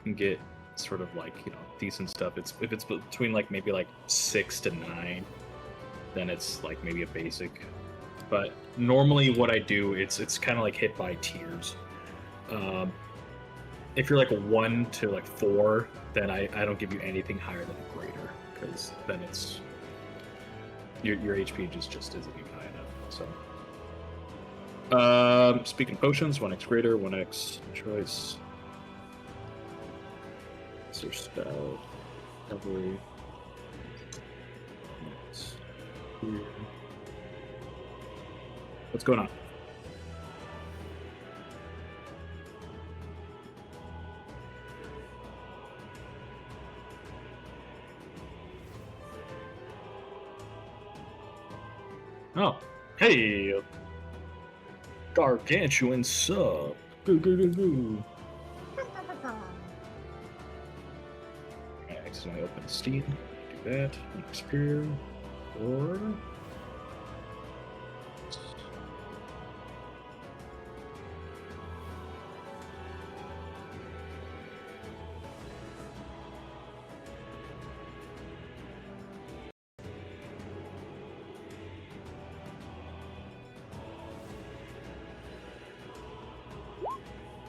can get sort of like, decent stuff. If it's between like maybe like 6 to 9, then it's like maybe a basic. But normally what I do, it's kind of like hit by tiers. If you're like a 1 to like 4, then I don't give you anything higher than a greater, because then it's your HP just isn't even high enough. So speaking of potions, 1x greater, 1x choice. Sir spell, recovery. What's going on? Oh, hey, gargantuan sub. Goo. I accidentally opened Steam. Do that. Experience. Or.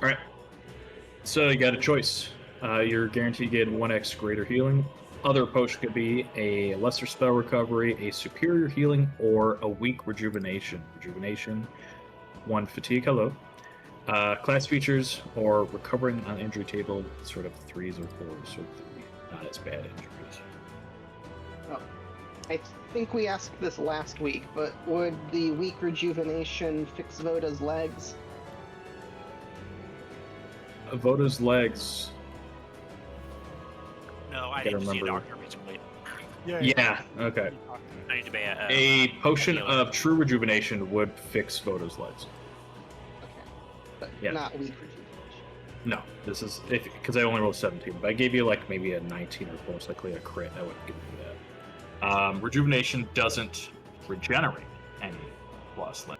Alright, so you got a choice. You're guaranteed to get 1x greater healing. Other potion could be a lesser spell recovery, a superior healing, or a weak rejuvenation. Rejuvenation, 1 fatigue, hello. Class features, or recovering on injury table, sort of 3s or 4s, so 3 not as bad injuries. Oh, I think we asked this last week, but would the weak rejuvenation fix Voda's legs? Voda's legs. No, I need to see a doctor, basically. Yeah, okay. I need to be a potion of true rejuvenation would fix Voda's legs. Okay, but Yeah. not weak rejuvenation. No, this is because I only rolled 17, but I gave you like maybe a 19 or most likely a crit. I wouldn't give you that. Rejuvenation doesn't regenerate any lost leg.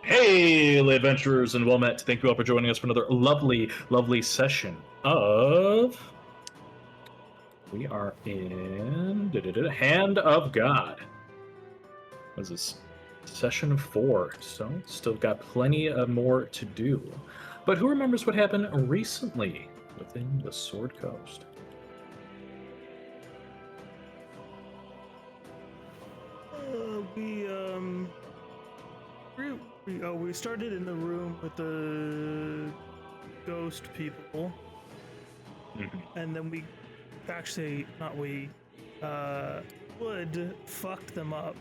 Hey, adventurers, and well met. Thank you all for joining us for another lovely, lovely session of. We are in Hand of God. What is this? Session 4. So, still got plenty more to do. But who remembers what happened recently within the Sword Coast? We started in the room with the ghost people, and then we Wood fucked them up,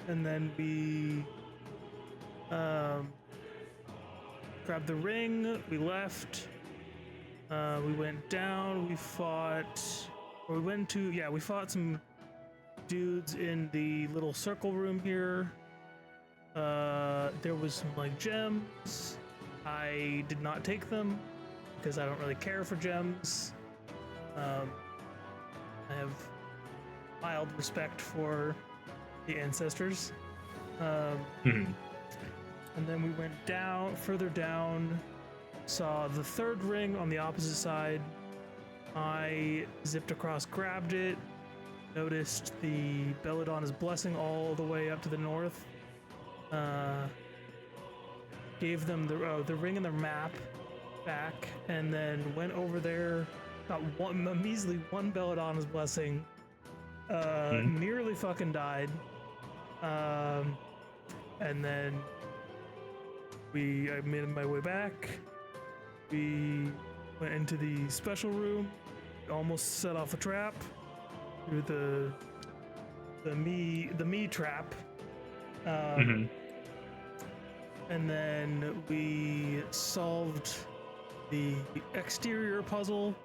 and then we grabbed the ring, we left, we went down, we fought some dudes in the little circle room here. There was some like gems. I did not take them because I don't really care for gems. I have mild respect for the ancestors. And then we went further down, saw the third ring on the opposite side. I zipped across, grabbed it, noticed the Belladonna's blessing all the way up to the north. Gave them the ring and their map back, and then went over there, got a measly one Belladonna's blessing, nearly fucking died, and then I made my way back. We went into the special room. Almost set off a trap through the me trap. And then we solved the exterior puzzle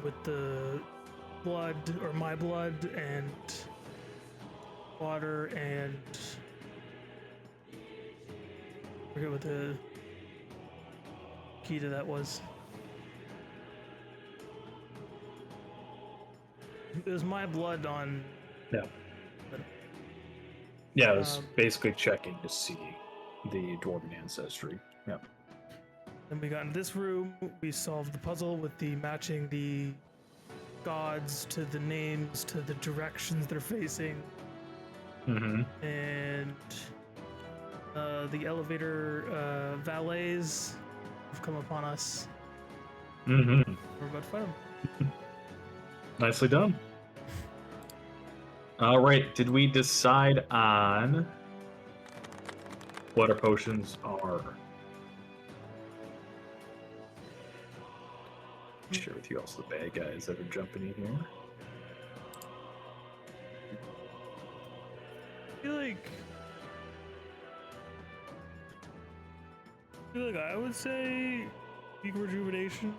with the blood, or my blood, and water, and I forget what the key to that was. It was my blood on. Yeah. Yeah, I was basically checking to see the dwarven ancestry. Yep. Then we got in this room. We solved the puzzle with the matching the gods to the names to the directions they're facing. And the elevator valets have come upon us. We're about to fight them. Nicely done. All right, did we decide on what our potions are? Share with you also the bad guys that are jumping in here. I feel like I would say peak rejuvenation,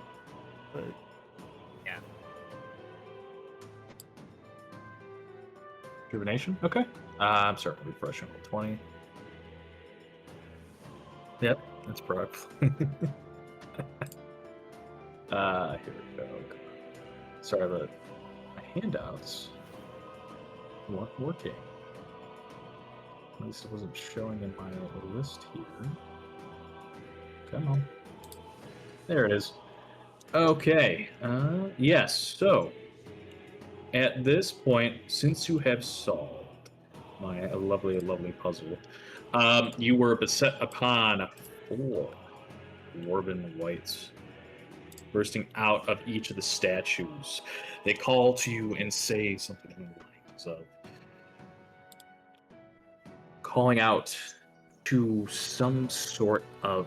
but Yeah. Rejuvenation? Okay. I'm sorry, refreshing level 20. Yep, that's proc. Here we go. Sorry, the handouts weren't working. At least it wasn't showing in my list here. Come on. There it is. Okay. Yes, so at this point, since you have solved my lovely, lovely puzzle, you were beset upon 4 dwarven wights bursting out of each of the statues. They call to you and say something along the lines of calling out to some sort of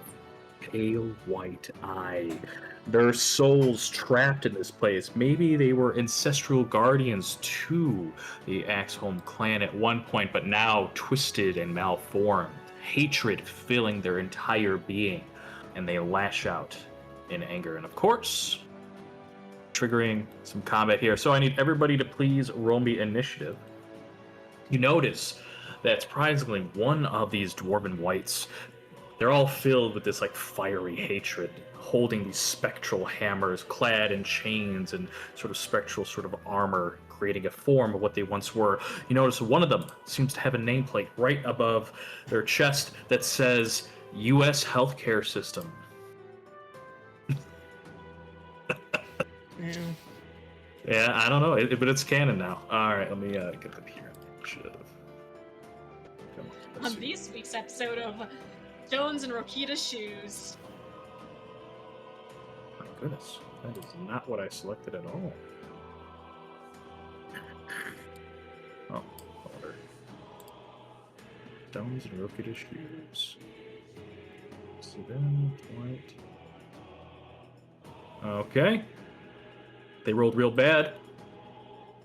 pale white eye. Their souls trapped in this place. Maybe they were ancestral guardians to the Axholm clan at one point, but now twisted and malformed. Hatred filling their entire being, and they lash out in anger. And of course, triggering some combat here. So I need everybody to please roll me initiative. You notice that surprisingly, one of these dwarven wights, they're all filled with this like fiery hatred, holding these spectral hammers, clad in chains and sort of spectral sort of armor, creating a form of what they once were. You notice one of them seems to have a nameplate right above their chest that says U.S. Healthcare System. Yeah, I don't know, but it's canon now. All right, let me get the here. On this week's episode of Jones and Rokita's Shoes. My goodness, that is not what I selected at all. Oh, order. Stones and Rokita's Shoes. See them, white. Okay. They rolled real bad.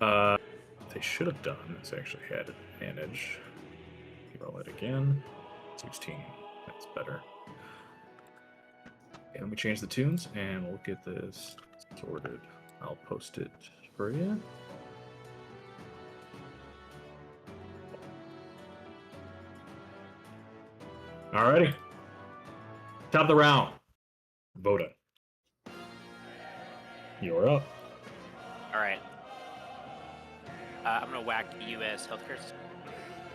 They should have done is actually had advantage. Roll it again. 16. That's better. Okay, let me change the tunes and we'll get this sorted. I'll post it for you. Alrighty. Top of the round. Voda. You're up. All right. I'm gonna whack the U.S. healthcare system.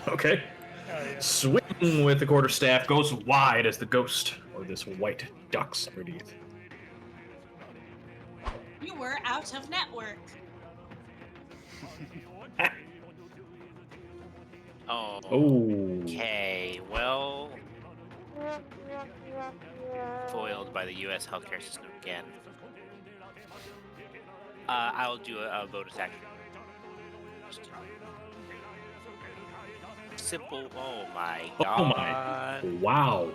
Okay. yeah. Swing with the quarterstaff goes wide as the ghost, or this white ducks underneath. You were out of network. Oh. Oh. Okay. Well, foiled by the U.S. healthcare system again. I'll do a bonus action. Simple. Oh my god. Oh my. Wow.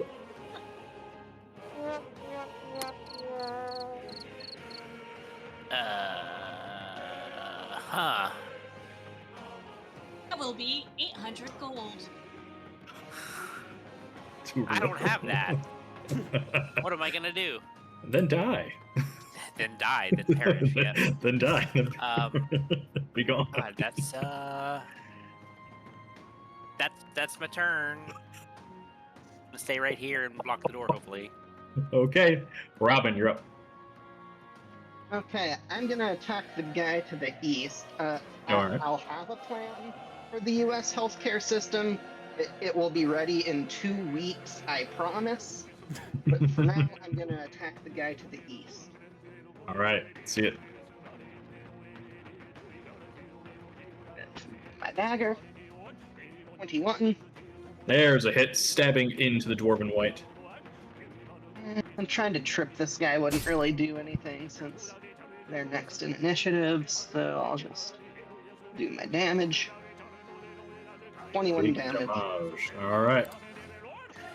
Huh. That will be 800 gold. I don't have that. What am I gonna do? Then die. Then die. Then perish. Yeah. Then die. Be gone. God, that's my turn. I'm gonna stay right here and block the door, hopefully. Okay, Robin, you're up. Okay, I'm gonna attack the guy to the east. Alright. I'll have a plan for the U.S. healthcare system. It will be ready in 2 weeks, I promise. But for now, I'm gonna attack the guy to the east. All right, see it. My dagger. 21. There's a hit, stabbing into the dwarven white. I'm trying to trip this guy. Wouldn't really do anything since they're next in initiative, so I'll just do my damage. 21 damage. All right.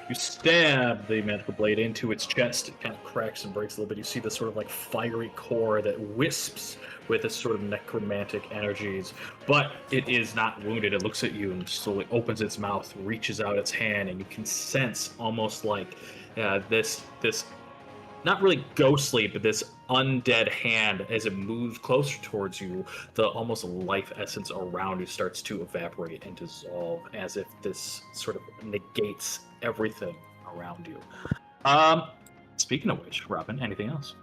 You stab the magical blade into its chest. It kind of cracks and breaks a little bit. You see this sort of like fiery core that wisps with this sort of necromantic energies, but it is not wounded. It looks at you and slowly opens its mouth, reaches out its hand, and you can sense almost like this not really ghostly, but this undead hand as it moves closer towards you. The almost life essence around you starts to evaporate and dissolve, as if this sort of negates everything around you. Speaking of which, Robin, anything else?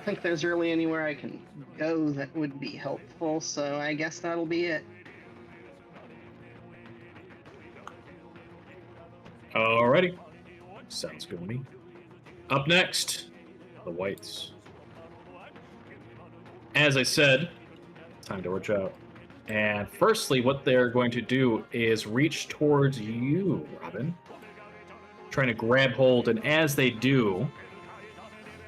I think there's really anywhere I can go that would be helpful, so I guess that'll be it. Alrighty. Sounds good to me. Up next, the whites. As I said, time to watch out. And firstly, what they're going to do is reach towards you, Robin. Trying to grab hold, and as they do,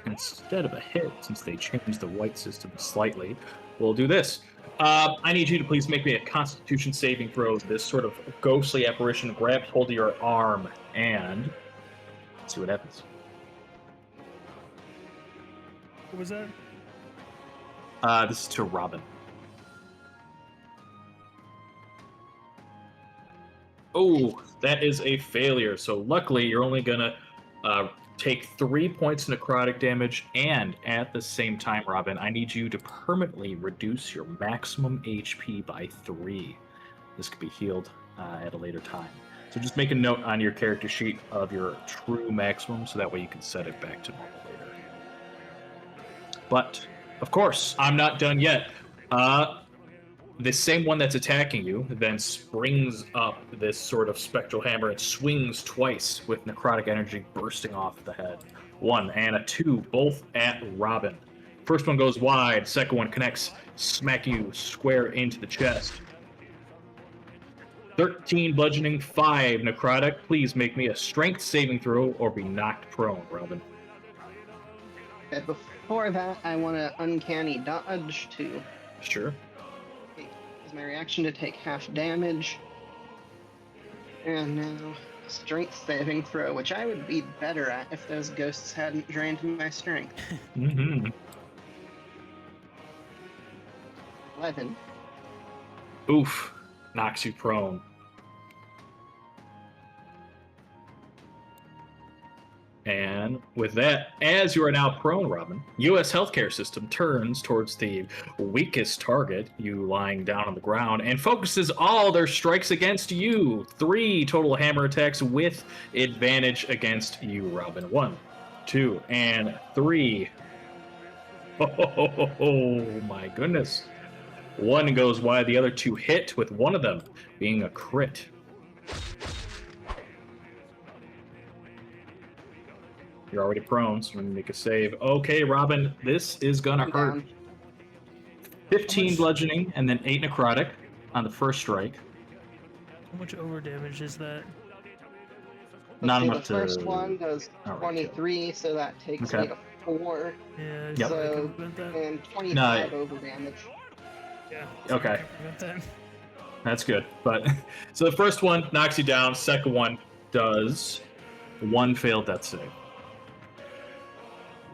instead of a hit, since they changed the white system slightly, we'll do this. I need you to please make me a Constitution saving throw. This sort of ghostly apparition grabs hold of your arm, and let's see what happens. What was that? This is to Robin. Oh, that is a failure. So luckily, you're only gonna take 3 points of necrotic damage, and at the same time, Robin, I need you to permanently reduce your maximum HP by 3. This could be healed at a later time. So just make a note on your character sheet of your true maximum, so that way you can set it back to normal later. But, of course, I'm not done yet. The same one that's attacking you then springs up this sort of spectral hammer and swings twice with necrotic energy bursting off the head. 1 and a 2, both at Robin. First one goes wide, second one connects, smack you square into the chest. 13 bludgeoning, 5 necrotic. Please make me a strength saving throw or be knocked prone, Robin. Okay, before that, I want to uncanny dodge to Sure. my reaction to take half damage. And now, strength saving throw, which I would be better at if those ghosts hadn't drained my strength. 11. Oof. Knocks you prone. And with that, as you are now prone, Robin, U.S. healthcare system turns towards the weakest target, you lying down on the ground, and focuses all their strikes against you. 3 total hammer attacks with advantage against you, Robin. 1, 2, and 3. Oh my goodness. 1 goes wide, the other 2 hit, with one of them being a crit. You're already prone, so I'm gonna make a save. Okay, Robin, this is gonna hurt. 15 bludgeoning and then 8 necrotic on the first strike. How much over damage is that? Not The enough to. first one does Alright, 23, so that takes Okay. me to 4, Yeah, Yep. So- prevent that. and 25 No. over damage. Yeah. Okay. Prevent that. That's good. But so the first one knocks you down. Second one does one failed death save.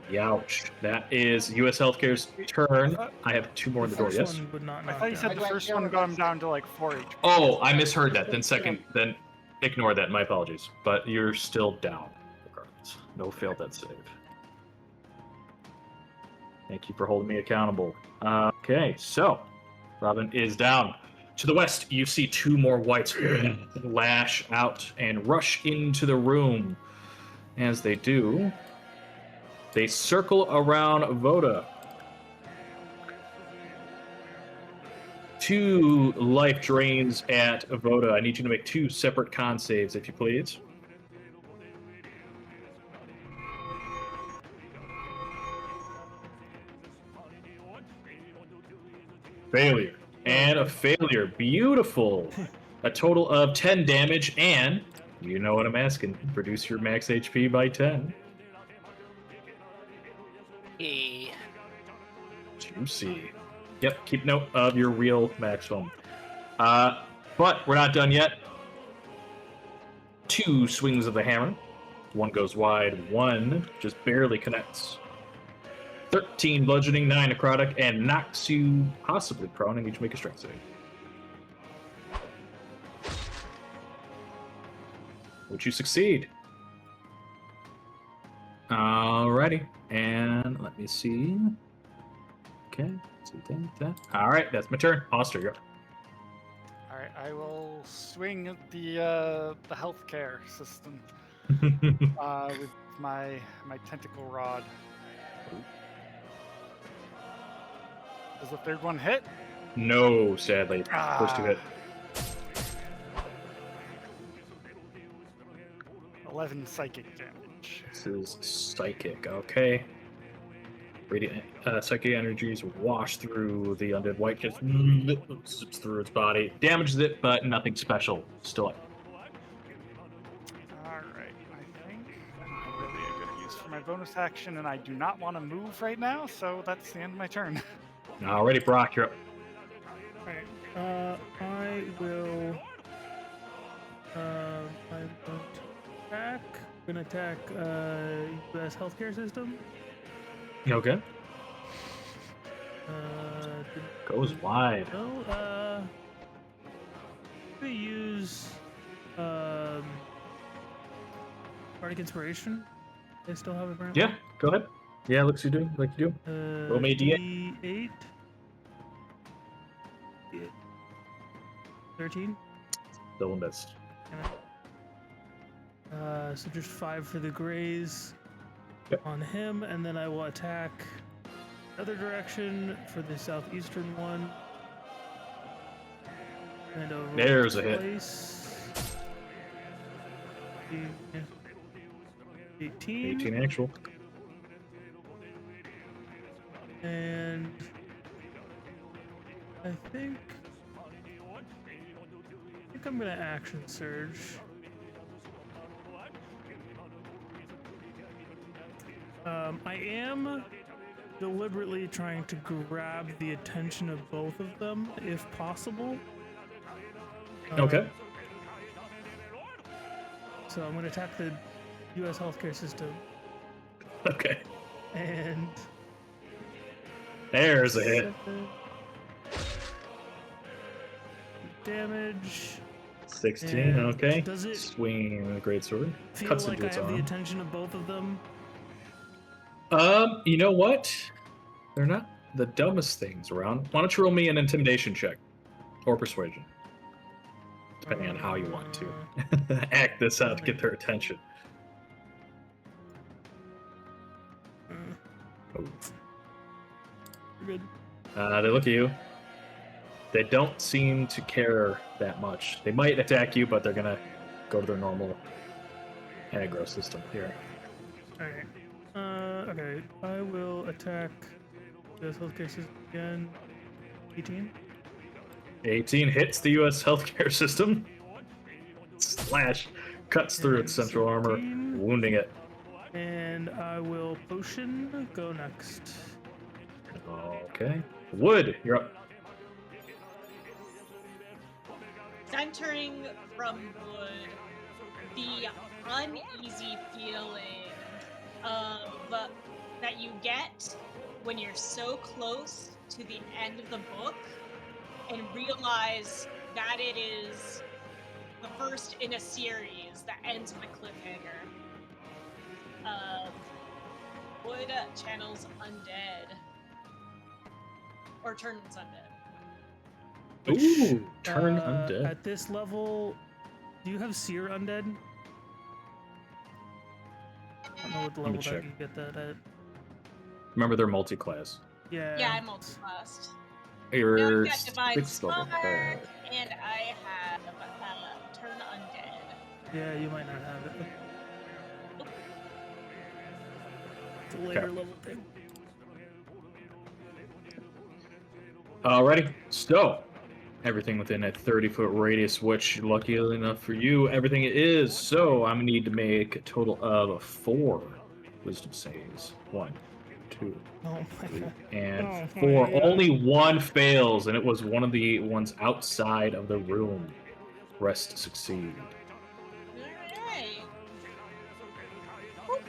Youch. That is U.S. Healthcare's turn. I have two more in the door. first Yes. one would not I knock thought you down. said the first one got him down to like 4 HP. Oh, I misheard that. Then ignore that. My apologies. But you're still down, regardless. No failed death save. Thank you for holding me accountable. Okay, so Robin is down. To the west, you see two more whites lash out and rush into the room. As they do, they circle around Voda. 2 life drains at Voda. I need you to make 2 separate con saves, if you please. Failure. And a failure. Beautiful. A total of 10 damage, and you know what I'm asking. Reduce your max HP by 10. Hey. Juicy. Yep, keep note of your real maximum. But we're not done yet. 2 swings of the hammer. One goes wide, one just barely connects. 13 bludgeoning, 9 necrotic, and knocks you possibly prone. I need you to make a strength save. Would you succeed? Alrighty, and let me see. Okay, all right, that's my turn. Oster, you're up. All right, I will swing at the healthcare system with my tentacle rod. Does the third one hit? No, sadly. First 2 hit. 11 psychic damage. This is psychic, okay. Radiant psychic energies wash through the undead white, just zips through its body, damages it, but nothing special. Still up. Alright, I think I'm really a good use for my bonus action, and I do not want to move right now, so that's the end of my turn. Alrighty, Brock, you're up. Alright, I will attack. I'm gonna attack U.S. healthcare system. Okay. Goes wide. No, we use Bardic Inspiration. They still have it, right? Yeah, go ahead. Yeah, looks you do, like you do. Roll me a D8. D8. 13. Still missed. So just 5 for the graze Yep. on him, and then I will attack other direction for the southeastern one. And over There's a hit. place. 18. 18 actual. And I think I'm gonna action surge. I am deliberately trying to grab the attention of both of them, if possible. Okay. So I'm gonna attack the U.S. healthcare system, Okay. and There's a hit. 7 damage. 16, And okay. does it Swinging the great sword. Feel Cuts like into I its have the arm. attention of both of them. You know what? They're not the dumbest things around. Why don't you roll me an intimidation check? Or persuasion. Depending on how you want to act this out to get their attention. Oh. You're good. They look at you. They don't seem to care that much. They might attack you, but they're gonna go to their normal aggro system here. Alright. Okay. I will attack U.S. healthcare system again. 18. 18 hits the U.S. healthcare system. Slash cuts through its central armor, 17. wounding it. And I will potion go next. Okay. Wood, you're up. centering from wood, the uneasy feeling of that you get when you're so close to the end of the book and realize that it is the first in a series that ends with a cliffhanger. Wood channels undead. Or turns undead. Ooh, turn undead. At this level, do you have Seer Undead? I don't know what the Let me level that check. you get that at. Remember, they're multi-class. Yeah. Yeah, I'm multi-classed. You're Now I've got Divine 6th level. Spark, and I have Turn Undead. Yeah, you might not have it. It's a later level thing. Alrighty, so everything within a 30-foot radius, which luckily enough for you, everything is. So I'm gonna need to make a total of 4 wisdom saves. 1, 2, Oh my 3, god. and Oh my 4. God. Only one fails, and it was one of the ones outside of the room. Rest succeed. Alright. Oh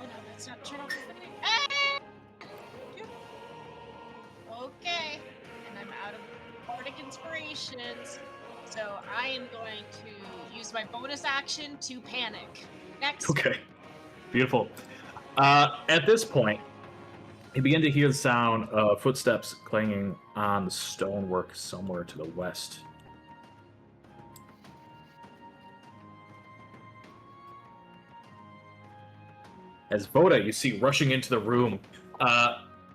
no, that's not turn off the thing. Okay. And I'm out of bardic inspirations. So I am going to use my bonus action to panic. Next. Okay, beautiful. At this point, you begin to hear the sound of footsteps clanging on the stonework somewhere to the west. As Voda, you see rushing into the room,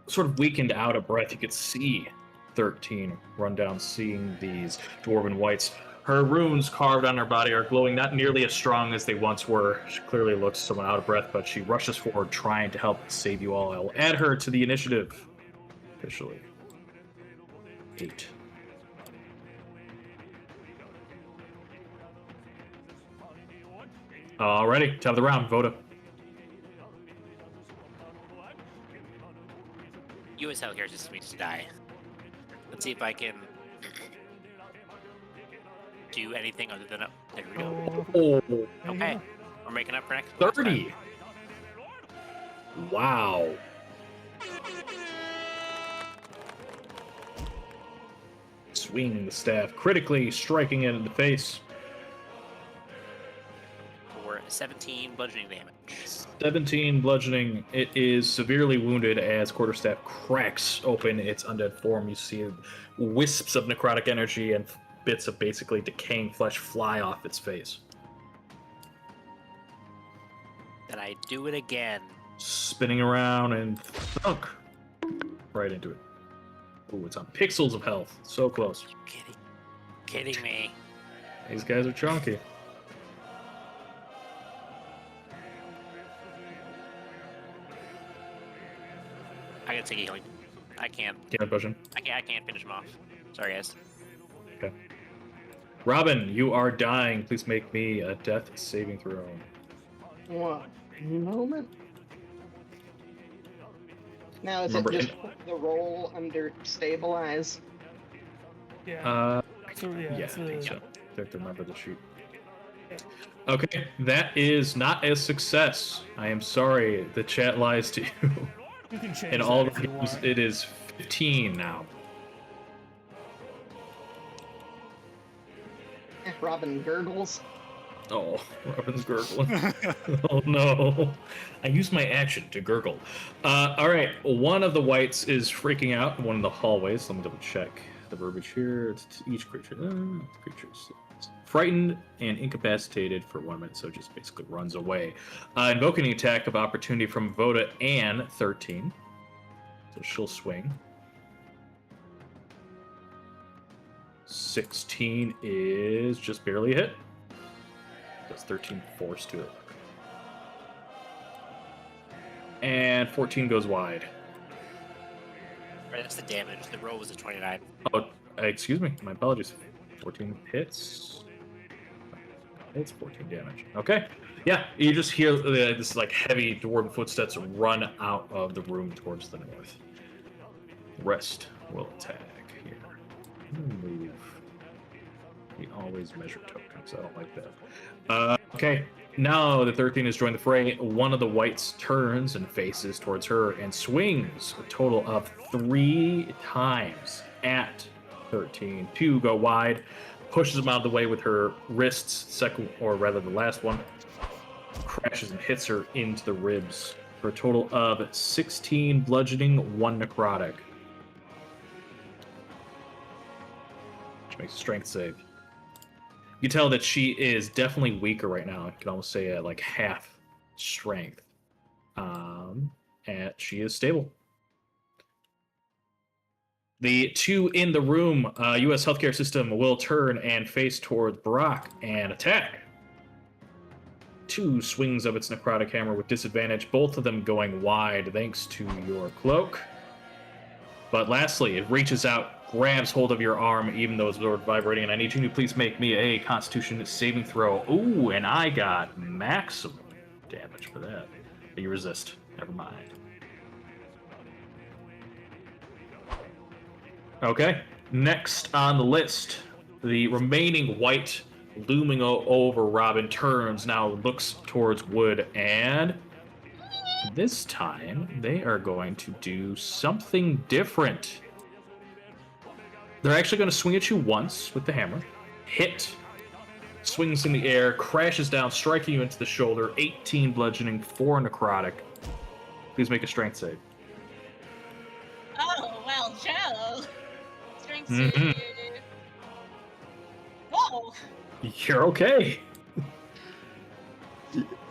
sort of weakened out of breath, you could see 13 run down, seeing these dwarven wights. Her runes carved on her body are glowing, not nearly as strong as they once were. She clearly looks somewhat out of breath, but she rushes forward, trying to help save you all. I will add her to the initiative. Officially. 8. Alrighty, top of the round, Voda. You as hell here just needs to die. Let's see if I can do anything other than there we go. Oh, There you Okay, go. we're making up for next last time. 30. Wow. Swinging the staff, critically striking it in the face. For 17 bludgeoning damage. 17 bludgeoning. It is severely wounded as Quarterstaff cracks open its undead form. You see wisps of necrotic energy and bits of basically decaying flesh fly off its face. Then I do it again. Spinning around and thunk right into it. Ooh, it's on pixels of health. So close. You kidding me? These guys are chunky. I gotta take a healing. I can't. Can't push him. I can't finish him off. Sorry, guys. Okay. Robin, you are dying. Please make me a death saving throw. One moment. Now, is Remember, it just the roll under stabilize? Yeah. So, Yeah, it's I think a- so. I have to remember the sheet. Okay, that is not a success. I am sorry. The chat lies to you. You can change In all that the if you games, want. it is 15 now. Robin gurgles. Oh, Robin's gurgling. Oh no. I used my action to gurgle. Alright, one of the wights is freaking out in one of the hallways. Let me double check the verbiage here. It's each creature. Creatures frightened and incapacitated for 1 minute, so it just basically runs away. Invoking an attack of opportunity from Voda and 13. So she'll swing. 16 is just barely a hit. Does 13 force to it. And 14 goes wide. Right, that's the damage. The roll was a 29. Oh, excuse me. My apologies. 14 hits. It's 14 damage. Okay. Yeah, you just hear this like heavy dwarven footsteps run out of the room towards the north. Rest will attack here. Move. We always measure tokens. I don't like that. Okay. Now that 13 has joined the fray, one of the whites turns and faces towards her and swings a total of 3 times at 13. 2 go wide, pushes him out of the way with her wrists. Second, or rather, the last one crashes and hits her into the ribs for a total of 16 bludgeoning, 1 necrotic. Which makes a strength save. You can tell that she is definitely weaker right now. I can almost say at like half strength. And she is stable. The 2 in the room, U.S. healthcare system, will turn and face towards Brock and attack. 2 swings of its necrotic hammer with disadvantage, both of them going wide thanks to your cloak. But lastly, it reaches out, grabs hold of your arm, even though it's vibrating, and I need you to please make me a Constitution saving throw. Ooh, and I got maximum damage for that. But you resist. Never mind. Okay, next on the list, the remaining white looming over Robin turns, now looks towards Wood, and this time they are going to do something different. They're actually going to swing at you once with the hammer, hit, swings in the air, crashes down, striking you into the shoulder, 18 bludgeoning, 4 necrotic. Please make a strength save. Oh, well, Joe. Strength Mhm. save. Whoa. You're okay.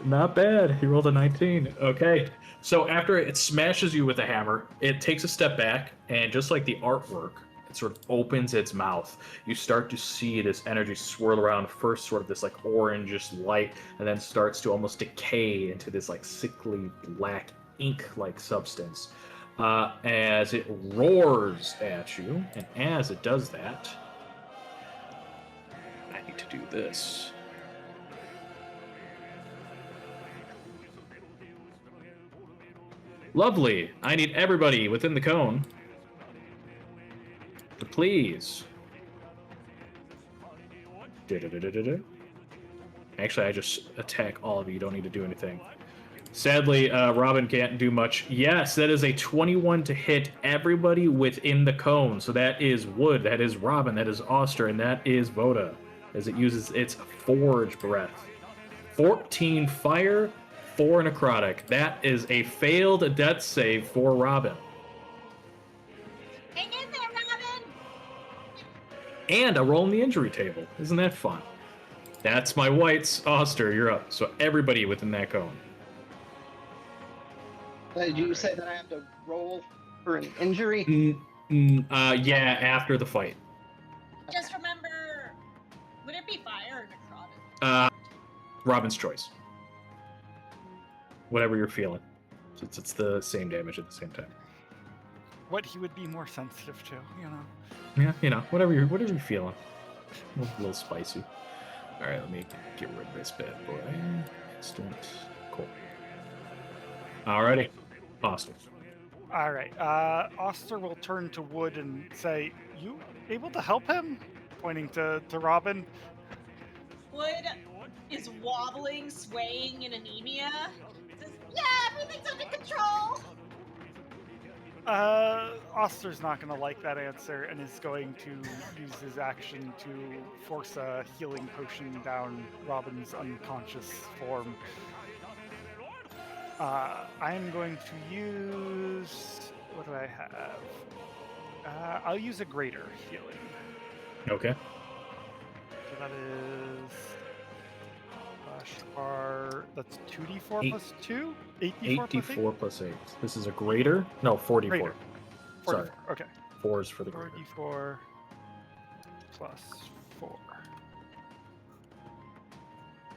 Not bad. He rolled a 19. Okay. So after it smashes you with the hammer, it takes a step back, and just like the artwork, it sort of opens its mouth. You start to see this energy swirl around, first sort of this like orangish light, and then starts to almost decay into this like sickly black ink-like substance as it roars at you. And as it does that, I need to do this. Lovely. I need everybody within the cone to please. Actually, I just attack all of you. You don't need to do anything. Sadly, Robin can't do much. Yes, that is a 21 to hit everybody within the cone. So that is Wood, that is Robin, that is Oster, and that is Voda, as it uses its Forge Breath. 14 fire, 4 necrotic. That is a failed death save for Robin. Hang in there, Robin. And a roll in the injury table. Isn't that fun? That's my whites. Oster, you're up. So everybody within that cone. Did you say that I have to roll for an injury? Yeah, after the fight. Just remember, would it be fire or necrotic? Robin's choice. Whatever you're feeling. It's the same damage at the same time. What he would be more sensitive to, you know. Yeah, you know, whatever you're feeling. A little spicy. All right, let me get rid of this bad boy. Instant. Cool. Alrighty. Awesome. All right. Oster will turn to Wood and say, "You able to help him?" Pointing to Robin. Wood is wobbling, swaying in anemia. Says, yeah, everything's under control. Oster's not going to like that answer and is going to use his action to force a healing potion down Robin's unconscious form. I'm going to use... What do I have? I'll use a greater healing. Okay. So that is... bar... That's 2d4 plus 2? 8d4 plus 8? 8d4 plus 8. This is a greater? No, 4d4. Greater. Sorry. 44. Okay. 4 is for the greater. 4d4 plus 4.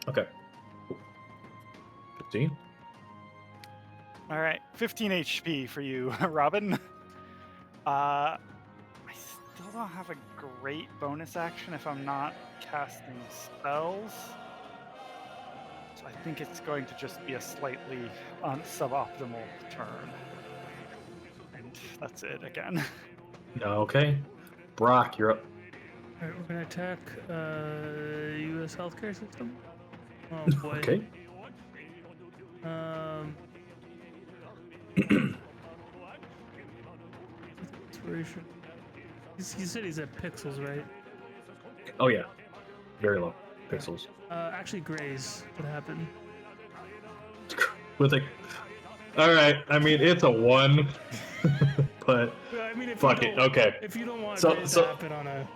Okay. 15. All right, 15 HP for you, Robin. I still don't have a great bonus action if I'm not casting spells. So I think it's going to just be a slightly suboptimal turn. And that's it again. Okay. Brock, you're up. Alright, we're gonna attack U.S. healthcare system. Oh boy. Okay. Inspiration. You said he's at pixels, right? Oh yeah, very low pixels. Actually, grays. What happened? With a. All right. I mean, it's a 1, but I mean, if fuck you it. don't, Okay. if you don't want So- grays so- to happen on a,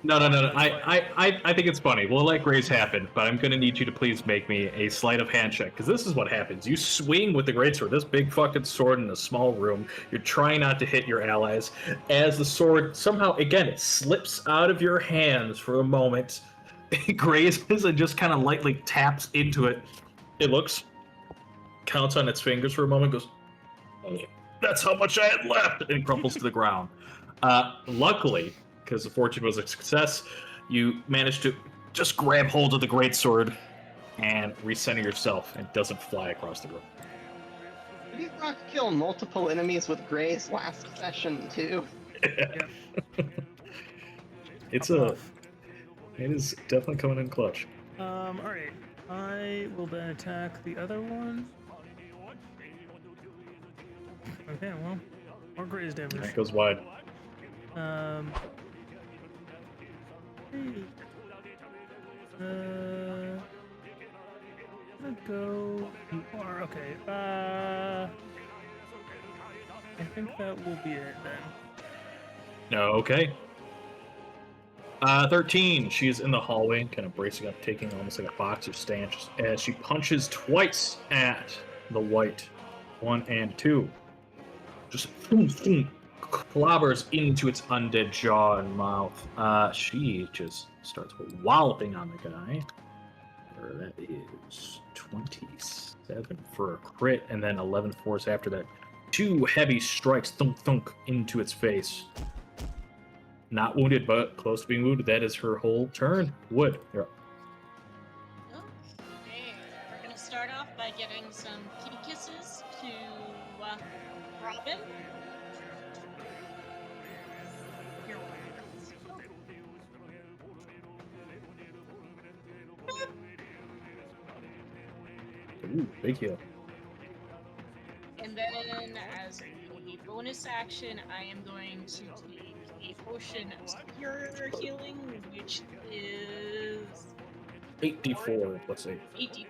No. That's fine. I think it's funny. We'll let grays happen, but I'm gonna need you to please make me a sleight of hand check, because this is what happens. You swing with the greatsword, this big fucking sword in a small room. You're trying not to hit your allies. As the sword somehow, again, it slips out of your hands for a moment, it grazes and just kind of lightly taps into it. It looks, counts on its fingers for a moment, goes, "Oh, that's how much I had left," and crumples to the ground. Luckily, because the fortune was a success, you managed to just grab hold of the greatsword and recenter yourself, and it doesn't fly across the room. Did Rock kill multiple enemies with Grays last session too? Yep. It's Pop a, off. it is definitely coming in clutch. Alright. I will then attack the other one. Okay, well, more grays damage. That goes wide. Hey. Gonna go. You are okay. I think that will be it then. No, okay. 13. She's in the hallway, kind of bracing up, taking almost like a boxer stance as she punches twice at the white. 1 and 2. Just boom, boom, clobbers into its undead jaw and mouth. She just starts walloping on the guy. That is 27 for a crit, and then 11 force after that. 2 heavy strikes, thunk thunk, into its face. Not wounded, but close to being wounded. That is her whole turn. Wood, you're up. Okay, we're gonna start off by giving some kitty kisses to Robin. You're welcome. Ooh, big heal. And then, as a bonus action, I am going to take a potion of superior healing, which is 8d4, let's see. 8d4.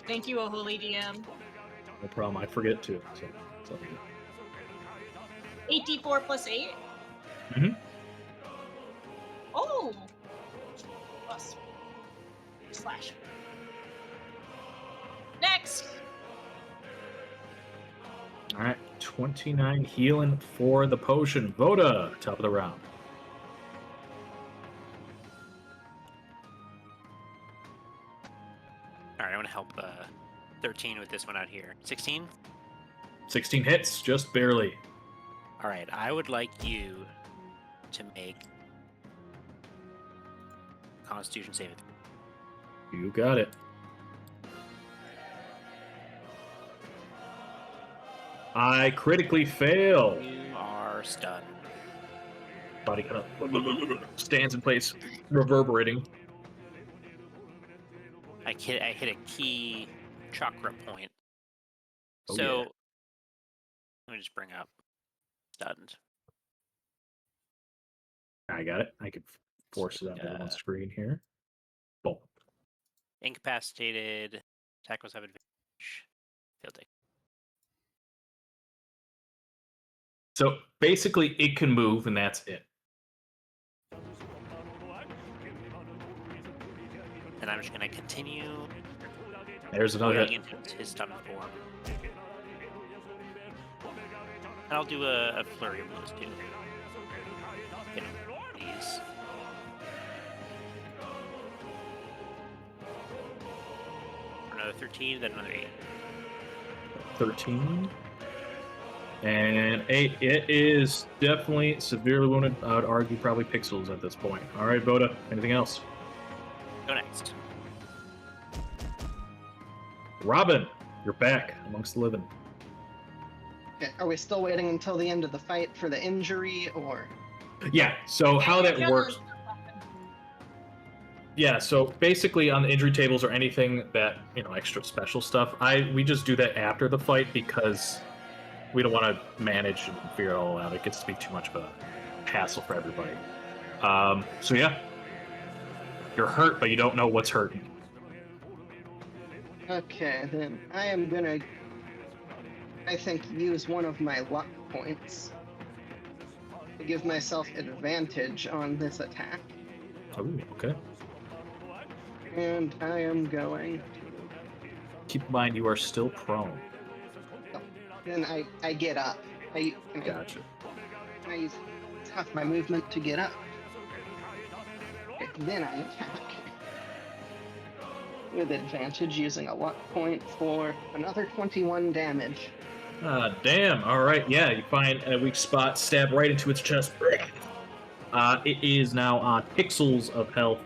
Thank you, O Holy DM. No problem, I forget too. So, it's all good. 8d4 plus 8? Mhm. Oh! Plus. Slash. Next! All right, 29 healing for the potion. Voda, top of the round. All right, I want to help 13 with this one out here. 16? 16 hits, just barely. All right, I would like you to make Constitution saving throw. You got it. I critically fail. You are stunned. Body kind of stands in place, reverberating. I hit a key chakra point. Oh, So yeah. let me just bring up stunned. I got it. I could force it up on screen here. Boom. Incapacitated. Attack was have advantage. Failed take. So basically, it can move, and that's it. And I'm just gonna continue There's another going hit. into his stun form. And I'll do a flurry of blows too. Hit him with these. For another 13, then another 8. 13. And 8. It is definitely severely wounded. I would argue probably pixels at this point. All right, Voda. Anything else? Go next. Robin, you're back amongst the living. Okay, are we still waiting until the end of the fight for the injury, or? Yeah, so how that works. Yeah, so basically on the injury tables or anything that, extra special stuff, we just do that after the fight because we don't want to manage and figure it all out. It gets to be too much of a hassle for everybody. So yeah, you're hurt, but you don't know what's hurting. Okay, then I am gonna, I think, use one of my luck points to give myself advantage on this attack. Oh, okay. And I am going Keep in mind you are still prone. to. Then I get up. Gotcha. I use half my movement to get up. Then I attack. With advantage using a luck point for another 21 damage. Damn. All right. Yeah, you find a weak spot, stab right into its chest. It is now on pixels of health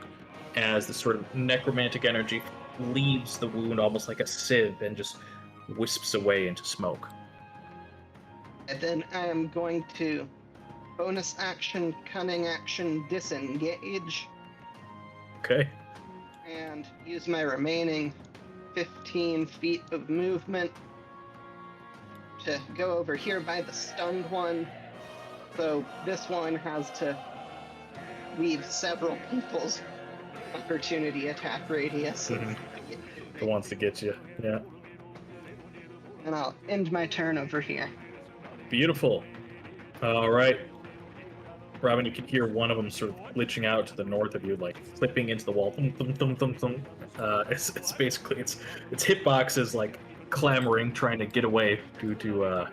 as the sort of necromantic energy leaves the wound almost like a sieve and just wisps away into smoke. And then I am going to bonus action, cunning action, disengage, Okay. and use my remaining 15 feet of movement to go over here by the stunned one. So this one has to leave several people's opportunity attack radius. Mhm. The ones to get you. Yeah. And I'll end my turn over here. Beautiful. All right. Robin, you can hear one of them sort of glitching out to the north of you, like clipping into the wall. Thum, thum, thum, thum, thum. It's basically its hitbox is like clamoring, trying to get away due to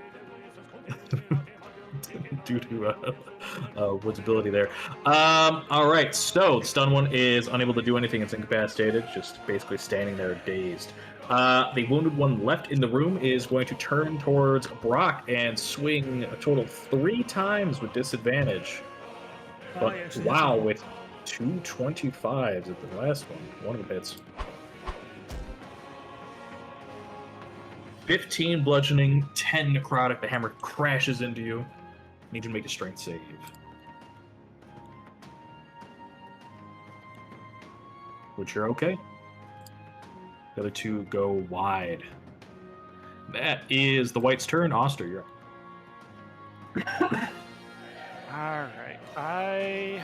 Wood's ability there. All right, so the stun one is unable to do anything. It's incapacitated, just basically standing there dazed. The wounded one left in the room is going to turn towards Brock and swing a total 3 times with disadvantage. But wow, with 2 25s at the last one. One of the hits. 15 bludgeoning, 10 necrotic. The hammer crashes into you. Need you to make a strength save. Which you're okay. The other 2 go wide. That is the White's turn. Oster, you're up. All right. I'm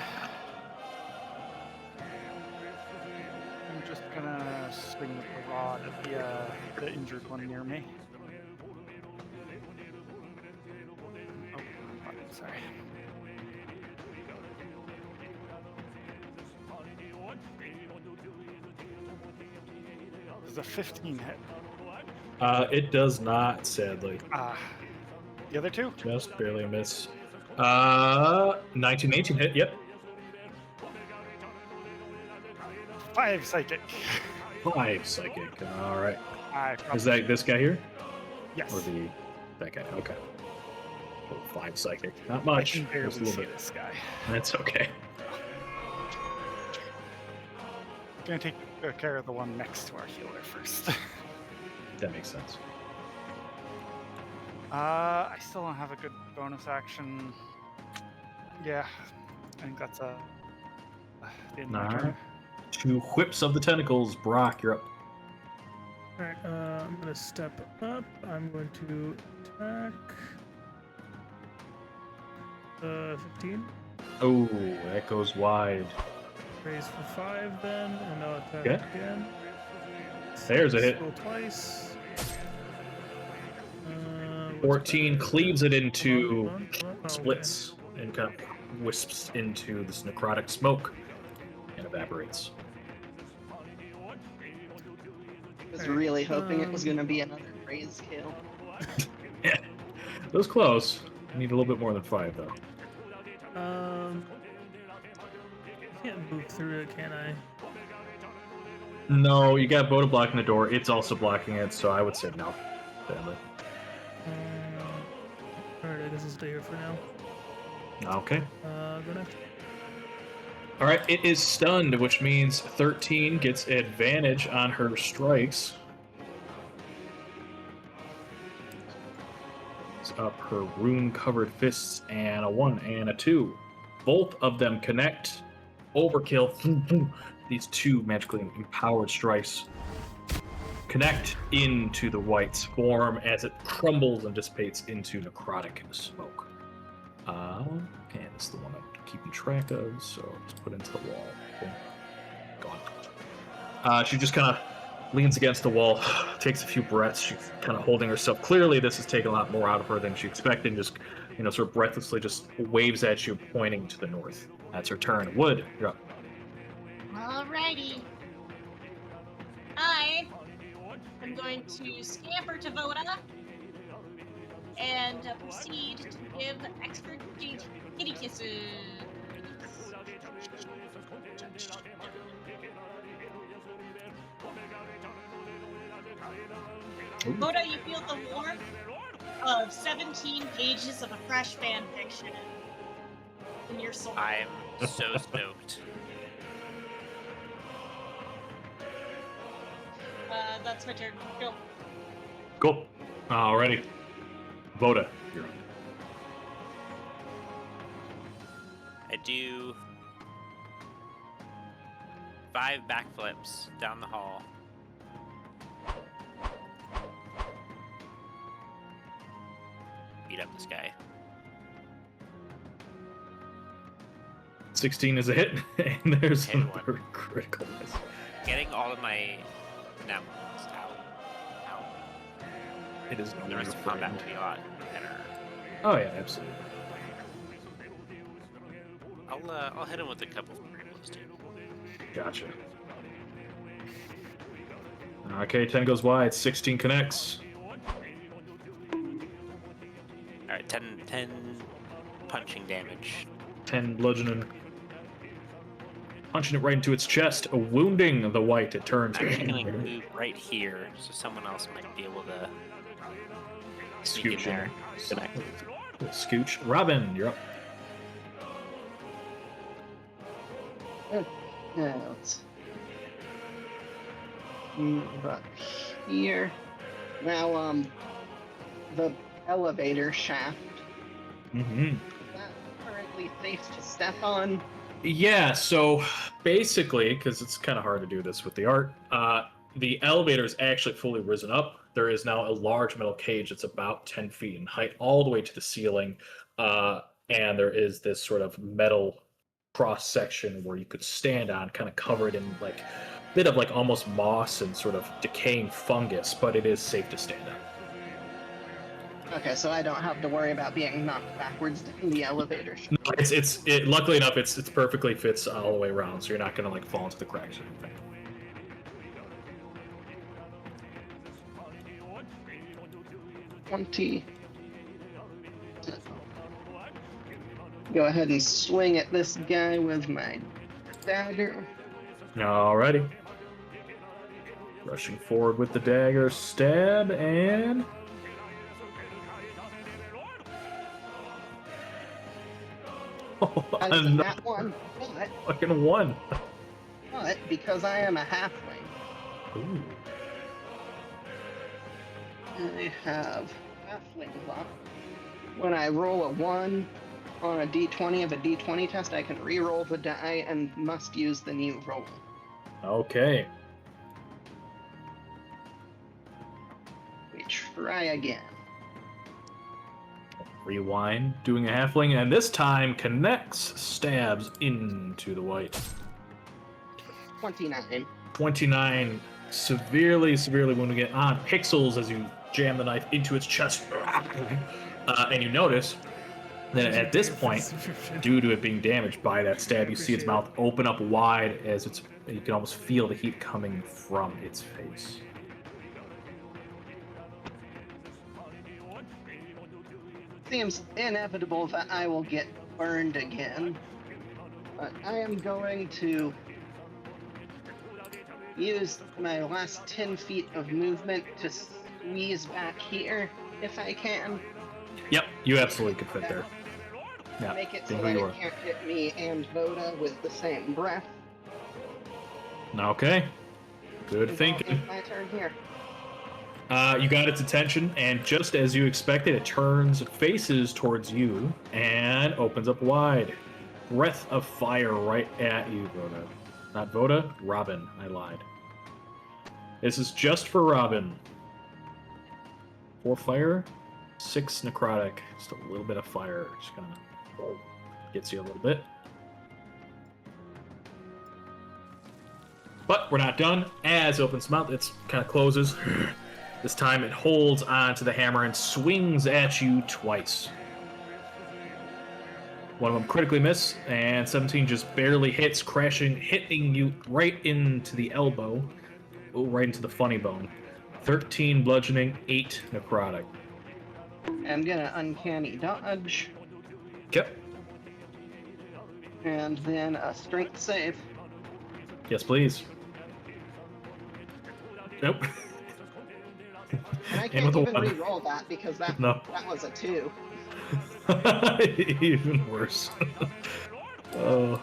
just gonna swing with the rod at the injured one near me. Oh, sorry. This is a 15 hit. It does not, sadly. The other 2? Just barely a miss. 19, 18 hit, yep. 5 psychic. 5 psychic, alright. Is Probably, that this guy here? yes. Or that guy, okay. Oh, 5 psychic, not I much. can Just barely a little see bit. this guy. That's okay. Gonna take care of the one next to our healer first. That makes sense. I still don't have a good bonus action. Yeah, I think that's the end of my Alright. turn. 2 whips of the tentacles. Brock, you're up. Alright, I'm gonna step up. I'm going to attack. 15. Oh, that goes wide. Raise for 5 then, and I'll attack Okay. again. There's a hit. Roll twice. 14 cleaves it into okay. splits and kind of wisps into this necrotic smoke and evaporates. I was really hoping it was going to be another raise kill. Yeah, that was close. I need a little bit more than 5 though. Can't move through it, can I? No, you got Boda blocking the door. It's also blocking it, so I would say no. Sadly. Alright, I guess I'll stay here for now. Okay. Go next. Alright, it is stunned, which means 13 gets advantage on her strikes. It's up her rune-covered fists, and a 1 and a 2. Both of them connect. Overkill. These two magically empowered strikes connect into the white's form as it crumbles and dissipates into necrotic smoke. And this is the one I'm keeping track of, so just put into the wall. Okay. Gone. She just kind of leans against the wall, takes a few breaths. She's kind of holding herself. Clearly, this has taken a lot more out of her than she expected. Just, sort of breathlessly just waves at you, pointing to the north. That's her turn. Wood, you're up. Alrighty. I am going to scamper to Voda and proceed to give expert kitty kisses. Voda, you feel the warmth of 17 pages of a fresh fan fiction in your soul. I'm so stoked. That's my turn. Go. Cool. Alrighty. Voda, you're up. I do 5 backflips down the hall. Beat up this guy. 16 is a hit, and there's Hit one. another critical miss. Getting all of my now out. It is no The longer rest of combat frightened. will be a lot better. Oh yeah, absolutely. I'll hit him with a couple of blows too. Gotcha. Okay, 10 goes wide, 16 connects. Alright, 10 punching damage. 10 bludgeoning. Punching it right into its chest, wounding the white. It turns. I'm actually gonna move right here, so someone else might be able to sneak in Scooch there. in. Scooch. Robin, you're up. Yeah, let's move up here. Now, the elevator shaft. Mm-hmm. Is that currently safe to step on? Yeah, so basically, because it's kind of hard to do this with the art, the elevator is actually fully risen up. There is now a large metal cage that's about 10 feet in height, all the way to the ceiling. And there is this sort of metal cross section where you could stand on, kind of covered in like a bit of like almost moss and sort of decaying fungus, but it is safe to stand on. Okay, so I don't have to worry about being knocked backwards in the elevator shaft. No, it luckily enough it's perfectly fits all the way around, so you're not gonna like fall into the cracks or anything. Go ahead and swing at this guy with my dagger. Alrighty. Rushing forward with the dagger, stab, and That is a nat one, but fucking one. because I am a halfling, Ooh. I have halfling luck. When I roll a 1 on a d20 of a d20 test, I can re-roll the die and must use the new roll. Okay. We try again. Rewind, doing a halfling, and this time connects, stabs into the white. 29. 29, severely wounding it on pixels as you jam the knife into its chest. And you notice that at this point, due to it being damaged by that stab, you see its mouth open up wide as you can almost feel the heat coming from its face. Seems inevitable that I will get burned again, but I am going to use my last 10 feet of movement to squeeze back here if I can. Yep, you absolutely could fit there. Yeah, Make it so think that you it are. can't hit me and Voda with the same breath. Okay, good And thinking. it's my turn here. You got its attention, and just as you expected, it turns, faces towards you, and opens up wide. breath of fire right at you, Voda. Not Voda, Robin. I lied. This is just for Robin. 4 fire, 6 necrotic. Just a little bit of fire. Just kind of gets you a little bit. But we're not done. As it opens its mouth, it kind of closes. This time it holds onto the hammer and swings at you twice. One of them critically miss, and 17 just barely hits, hitting you right into the elbow. Oh, right into the funny bone. 13 bludgeoning, 8 necrotic. I'm gonna uncanny dodge, Yep. and then a strength save. Yes, please. Nope. And I And can't with a even 1. re-roll that because that No. was a 2. Even worse. Oh.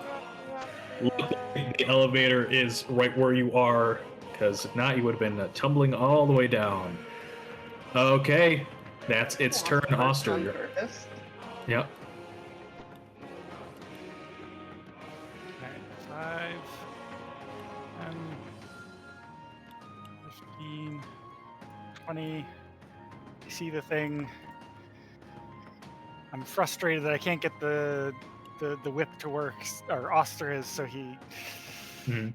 Luckily, the elevator is right where you are, because if not, you would have been tumbling all the way down. Okay, that's its turn, Oster. On purpose. Yep. Alright, 5, 10, 15, 20. You see the thing. I'm frustrated that I can't get the whip to work, or Oster is, so he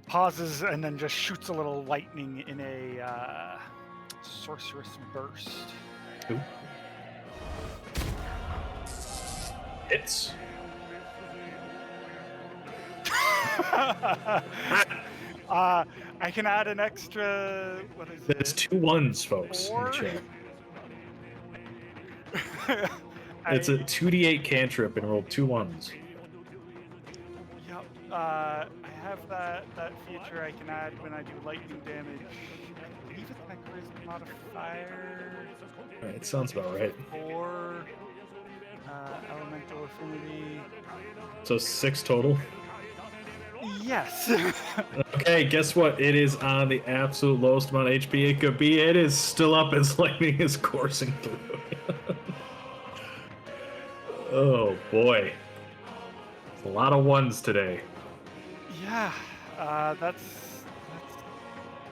pauses and then just shoots a little lightning in a sorceress burst. Ooh. Hits. I can add an extra. What is That's it? 2 1s, folks. In the 4? chat. It's a 2d8 cantrip and roll 2 1s. Yep. I have that feature I can add when I do lightning damage. I believe it's my charisma modifier. It sounds about right. 4. Elemental affinity. So 6 total. Yes. Okay, guess what? It is on the absolute lowest amount of HP it could be. It is still up as lightning is coursing through. Oh boy. It's a lot of 1s today. Yeah. That's.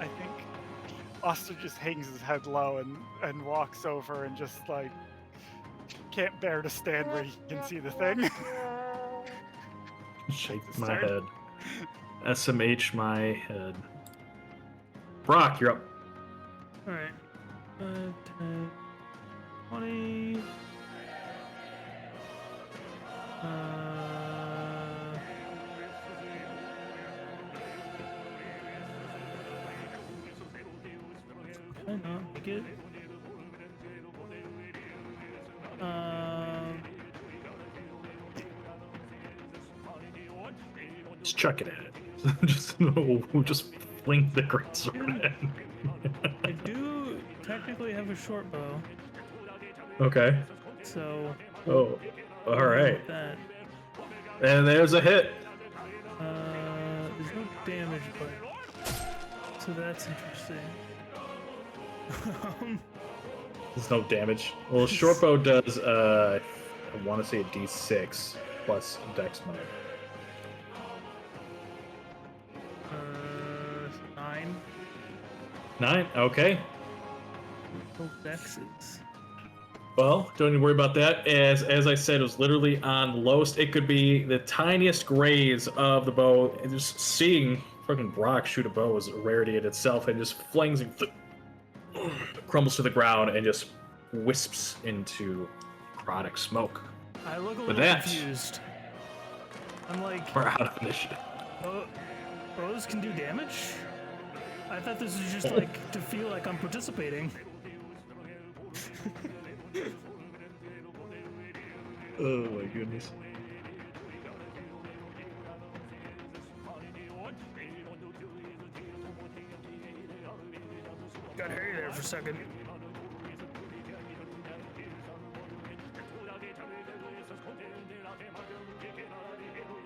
I think Oster just hangs his head low and walks over and just like can't bear to stand where he can see the thing. Shake That's my his head. turn. SMH my head. Brock, you're up. Alright. 10, 20. Can I not make it? Just chuck it at it. just fling the great sword at it. I do technically have a short bow, Okay. so. Oh, all right. That. And there's a hit. There's no damage, but so that's interesting. There's no damage. Well, short bow does. I want to say a D6 plus Dex mode. 9. 9. Okay. No Dexes. Well, don't you worry about that. As I said, it was literally on the lowest. It could be the tiniest graze of the bow. And just seeing fucking Brock shoot a bow is a rarity in itself, and just flings and crumbles to the ground and just wisps into necrotic smoke. I look a With little that- confused. I'm like, We're out of initiative. bows can do damage? I thought this was just like to feel like I'm participating. Oh my goodness. Got Harry there for a second.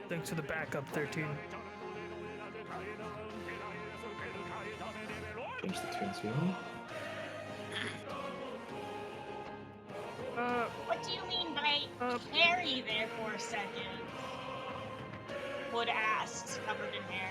Thanks to the backup 13. Change the tunes here. What do you mean by carry there for a second? Wood asks, covered in hair.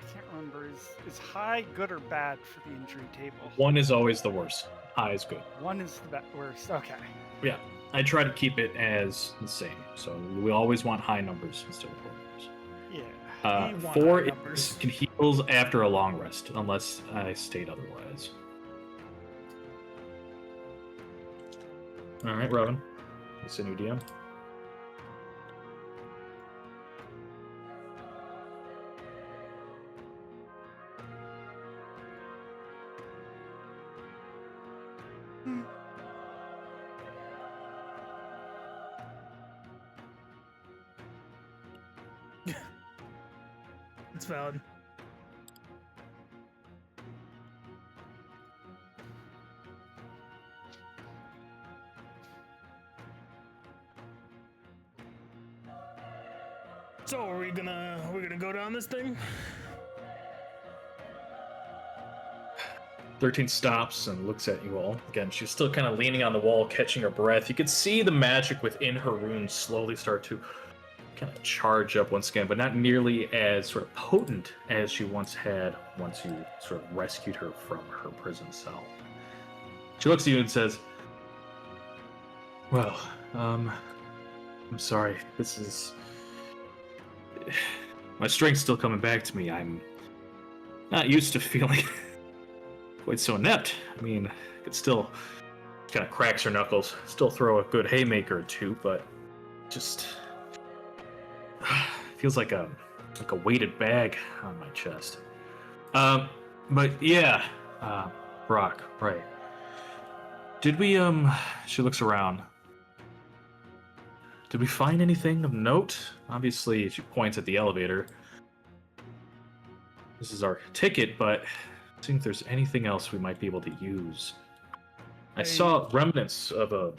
I can't remember. Is high good or bad for the injury table? 1 is always the worst. High is good. 1 is the worst. Okay. Yeah, I try to keep it as the same. So we always want high numbers instead of low numbers. Yeah. We want 4 high numbers. can heals after a long rest, unless I state otherwise. All right, Robin. It's a new DM. It's valid. So are we gonna go down this thing? 13 stops and looks at you all. Again, she's still kind of leaning on the wall, catching her breath. You can see the magic within her runes slowly start to kind of charge up once again, but not nearly as sort of potent as she once had once you sort of rescued her from her prison cell. She looks at you and says, well, I'm sorry. This is... My strength's still coming back to me. I'm not used to feeling quite so inept. I mean, I could still kind of cracks her knuckles, still throw a good haymaker or two, but just feels like a weighted bag on my chest. But yeah, Brock, right. Did we, she looks around. Did we find anything of note? Obviously, she points at the elevator. This is our ticket, but seeing if there's anything else we might be able to use. I saw remnants of a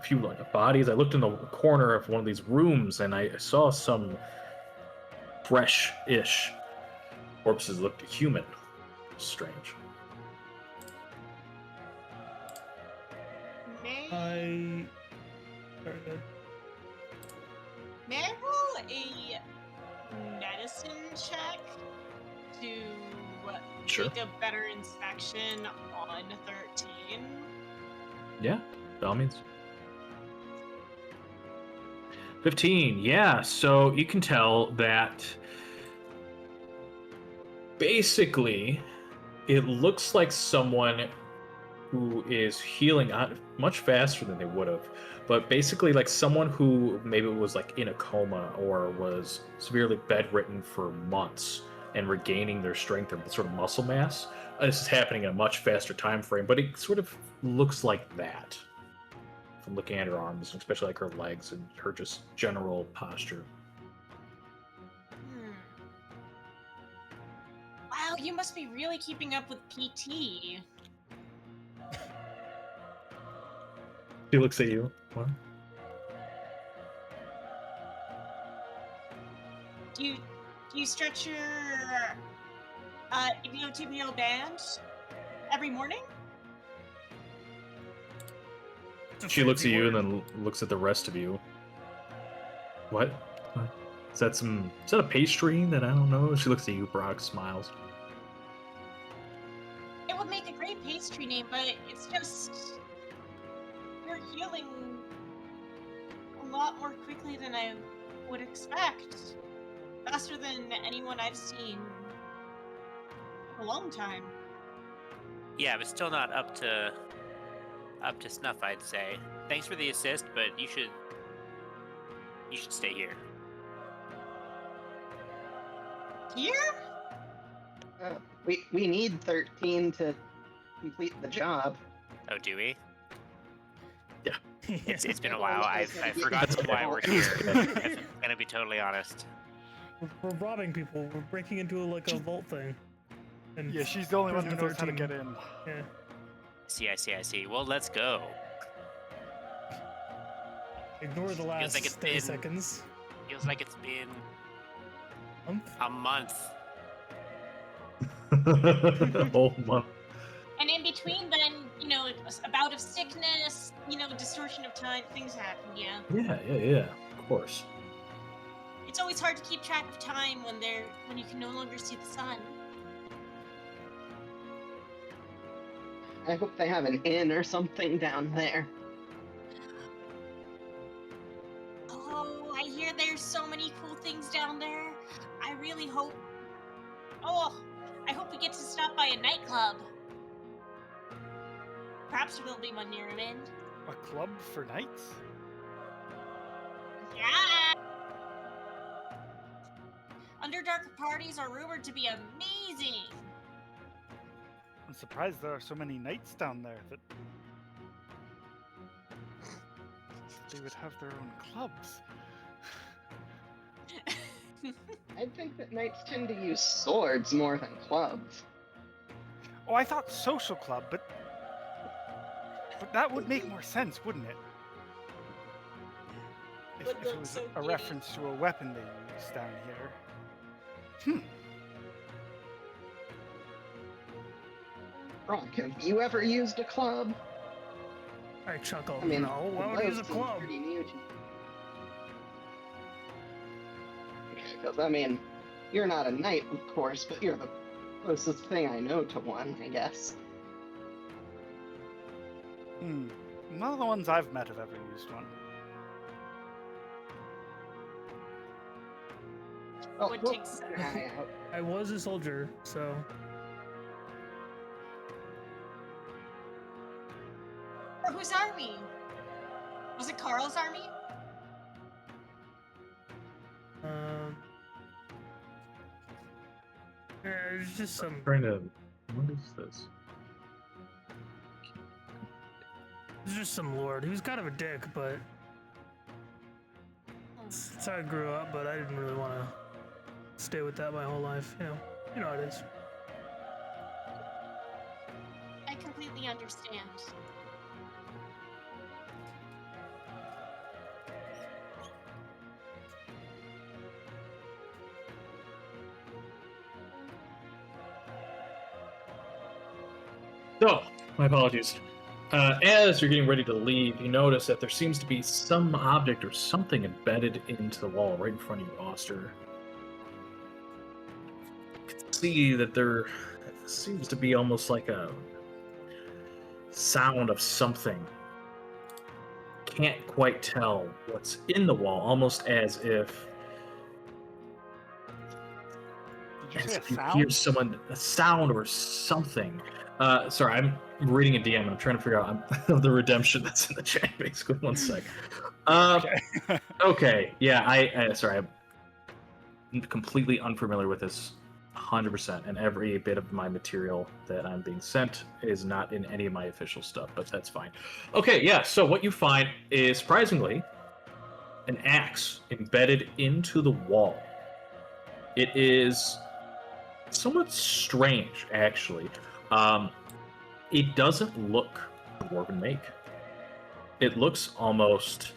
few bodies. I looked in the corner of one of these rooms, and I saw some fresh-ish corpses that looked human. Strange. May Very good. I roll a medicine check to Sure. take a better inspection on 13? Yeah, by all means. 15, yeah. So you can tell that basically it looks like someone who is healing much faster than they would have, but basically like someone who maybe was like in a coma or was severely bedridden for months and regaining their strength or sort of muscle mass. This is happening in a much faster time frame, but it sort of looks like that from looking at her arms, especially like her legs and her just general posture. Wow, you must be really keeping up with PT. She looks at you. What? Do you stretch your iliotibial band every morning? She looks at you and then looks at the rest of you. What? Is that a pastry that I don't know? She looks at you, Brock smiles. It would make a great pastry name, but it's just you're healing a lot more quickly than I would expect. Faster than anyone I've seen in a long time. Yeah, but still not up to snuff, I'd say. Thanks for the assist, but you should stay here. Here? We need 13 to complete the job. Oh, do we? It's been a Yeah, while. well, I've that's forgotten okay. why we're here. I'm gonna be totally honest. We're robbing people. We're breaking into like a vault thing. And Yeah, she's the only one who Prison knows how to 13. get in. Yeah. I see. Well, let's go. Ignore the last like it's 30 been- seconds. Feels like it's been Month? a month. A whole month. And in between, then, a bout of sickness, distortion of time, things happen, yeah. Yeah. Of course. It's always hard to keep track of time when you can no longer see the sun. I hope they have an inn or something down there. Oh, I hear there's so many cool things down there. I really hope. Oh, I hope we get to stop by a nightclub. Perhaps there'll be one near an inn. A club for knights? Yeah! Underdark parties are rumored to be amazing. I'm surprised there are so many knights down there that they would have their own clubs. I think that knights tend to use swords more than clubs. Oh, I thought social club, but that would make more sense, wouldn't it? If But it not was so a giddy. reference to a weapon they use down here. Rock, have you ever used a club? I chuckle. I mean, no, why would I use a seems club? pretty new to you. Because, I mean, you're not a knight, of course, but you're the closest thing I know to one, I guess. None of the ones I've met have ever used one. Oh, Would we'll take some- keep an eye out. I was a soldier, so For whose army? Was it Carl's army? there's just some. Trying to. What is this? There's just some lord. He was kind of a dick, but that's how I grew up. But I didn't really want to stay with that my whole life. You know how it is. I completely understand. So, my apologies. As you're getting ready to leave, you notice that there seems to be some object or something embedded into the wall right in front of you, Oster. You can see that there seems to be almost like a sound of something. Can't quite tell what's in the wall, almost as if Did you say a you sound? hear someone, a sound or something. Sorry, I'm reading a DM and I'm trying to figure out the redemption that's in the chat. Basically, one sec. Okay, yeah, sorry, I'm completely unfamiliar with this 100%, and every bit of my material that I'm being sent is not in any of my official stuff, but that's fine. Okay, yeah, so what you find is, surprisingly, an axe embedded into the wall. It is somewhat strange, actually. It doesn't look dwarven make. It looks almost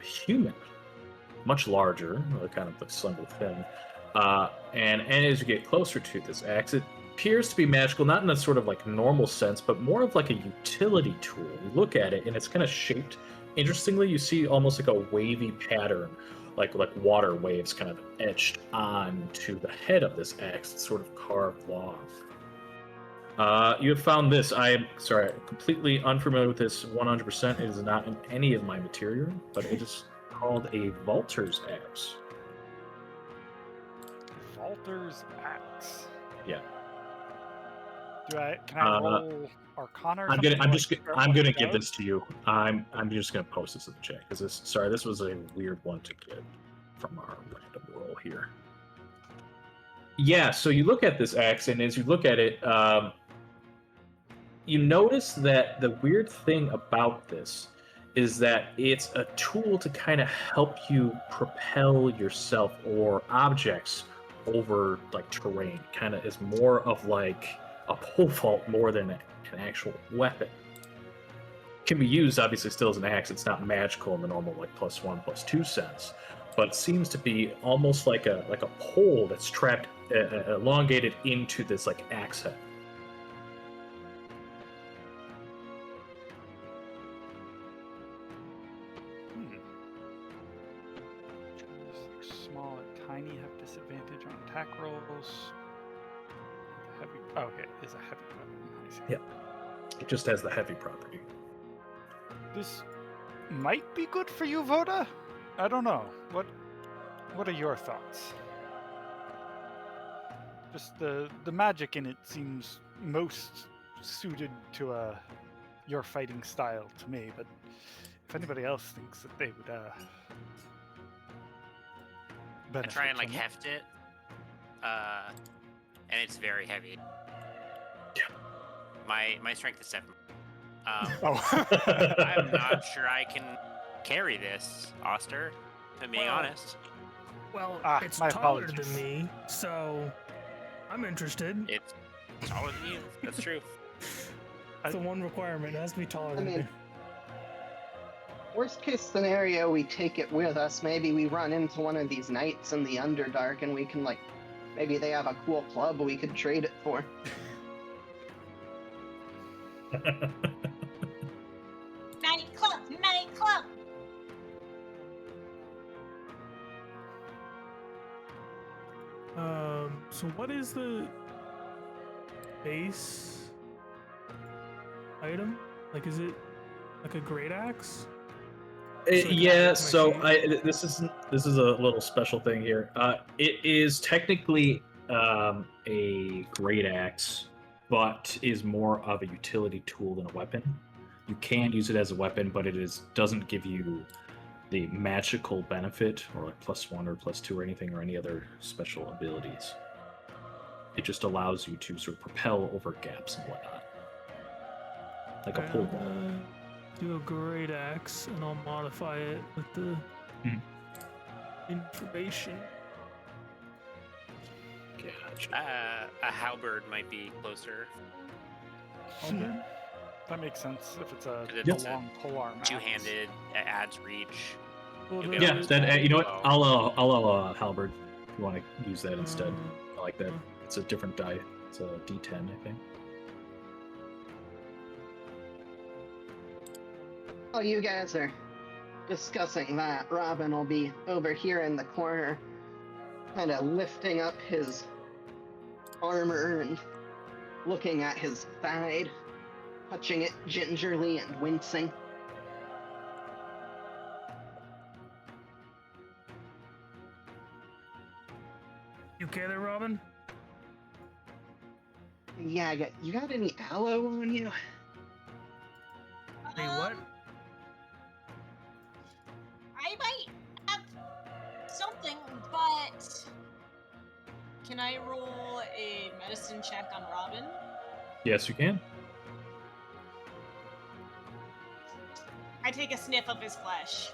human, much larger, kind of slender thin. And as you get closer to this axe, it appears to be magical, not in a sort of like normal sense, but more of like a utility tool. You look at it, and it's kind of shaped. Interestingly, you see almost like a wavy pattern, like water waves, kind of etched onto the head of this axe. It's sort of carved long. You have found this. I am sorry, completely unfamiliar with this 100%. It is not in any of my material, but it is called a Vaulter's axe. Vaulter's axe. Yeah. Can I roll Arcana? Or something to, like, figure out I'm what gonna it give does? this to you. I'm just gonna post this in the chat because this was a weird one to get from our random roll here. Yeah, so you look at this axe, and as you look at it, you notice that the weird thing about this is that it's a tool to kind of help you propel yourself or objects over like terrain. Kind of is more of like a pole vault more than an actual weapon. Can be used obviously still as an axe. It's not magical in the normal like +1/+2 sense, but it seems to be almost like a pole that's trapped elongated into this like axe head. Small and tiny have disadvantage on attack rolls. Heavy. Oh, okay, is a heavy weapon. I see. Yeah. It just has the heavy property. This might be good for you, Voda. I don't know. What are your thoughts? Just the magic in it seems most suited to your fighting style to me, but if anybody else thinks that they would I benefit try and like from it. heft it, and it's very heavy. Yeah. My strength is 7. Oh. I'm not sure I can carry this, Oster. If I'm being Well, honest. Well, Ah, it's my taller apologies. than me, so I'm interested. It's taller than you. That's true. It's the one requirement. It has to be taller I than mean, me. worst case scenario, we take it with us. Maybe we run into one of these knights in the Underdark and we can, like, maybe they have a cool club we could trade it for. Nightclub, nightclub. So what is the base item? Like, is it like a great axe? So Yeah, that's my so sheet. this is a little special thing here. It is technically a great axe, but is more of a utility tool than a weapon. You can use it as a weapon, but it doesn't give you the magical benefit or like +1 or +2 or anything or any other special abilities. It just allows you to sort of propel over gaps and whatnot, like a Okay, pole I'm vault. gonna do a great axe, and I'll modify it with the Mhm. information. Gotcha. A halberd might be closer. Halberd? That makes sense if it's a, 'Cause it's a long polearm. axe. Two-handed, it adds reach. Well, You'll the- be Yeah, able to then you know what? Well- I'll halberd. If you want to use that instead, I like that. uh. It's a different die. It's a D10, I think. While you guys are discussing that, Robin will be over here in the corner, kind of lifting up his armor and looking at his side, touching it gingerly and wincing. You okay there, Robin? Yeah, you got any aloe on you? Hey, what? I might have something, but can I roll a medicine check on Robin? Yes, you can. I take a sniff of his flesh.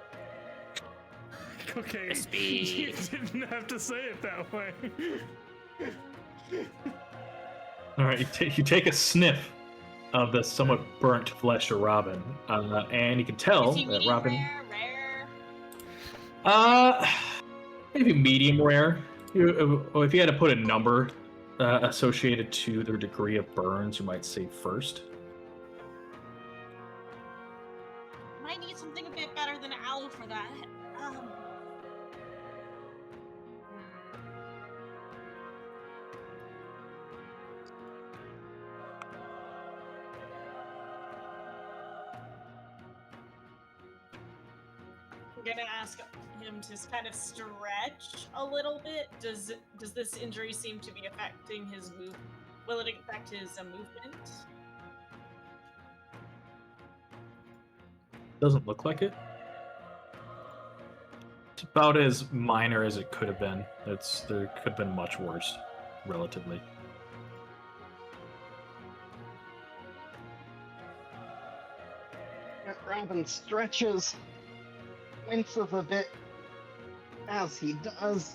Okay, Crispy. you didn't have to say it that way. All right, you take a sniff of the somewhat burnt flesh of Robin, and you can tell Is he that medium Robin, rare? maybe medium rare. If you had to put a number associated to their degree of burns, you might say first. Might need something a bit better than aloe for that. I'm gonna ask him to kind of stretch a little bit. Does this injury seem to be affecting his move? Will it affect his movement? Doesn't look like it. It's about as minor as it could have been. There could have been much worse, relatively. Robin stretches, winces a bit as he does.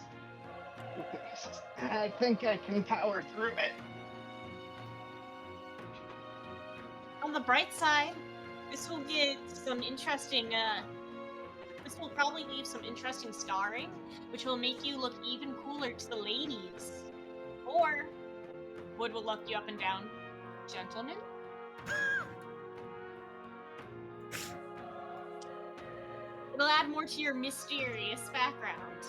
I think I can power through it. On the bright side, this will get some interesting, this will probably leave some interesting scarring, which will make you look even cooler to the ladies. Or, Wood will look you up and down. Gentlemen? It'll add more to your mysterious background.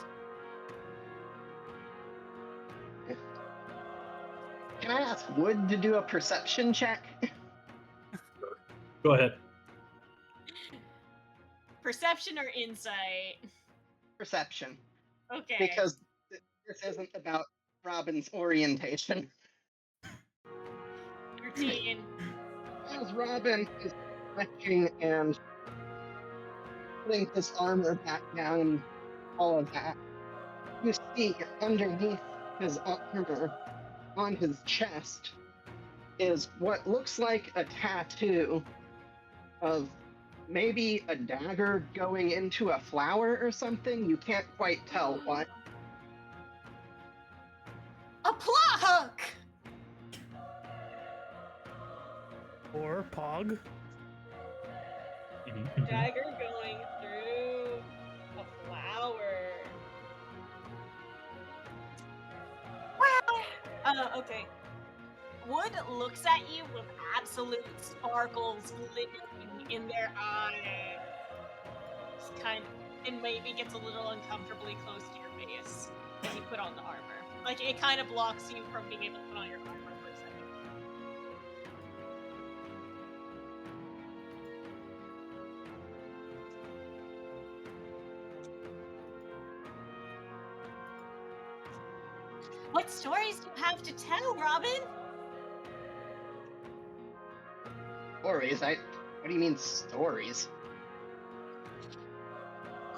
Can I ask Wood to do a perception check? Go ahead. Perception or insight? Perception. Okay. Because this isn't about Robin's orientation. 13. As Robin is stretching and putting his armor back down, all of that, you see underneath his armor, on his chest, is what looks like a tattoo of maybe a dagger going into a flower or something. You can't quite tell what. A plot hook! Or Pog. Dagger going through a flower. Wow! Okay. Wood looks at you with absolute sparkles glittering in their eye. Just kind of, and maybe gets a little uncomfortably close to your face as you put on the armor. Like, it kind of blocks you from being able to put on your armor for a second. What stories do you have to tell, Robin? Stories? What do you mean stories?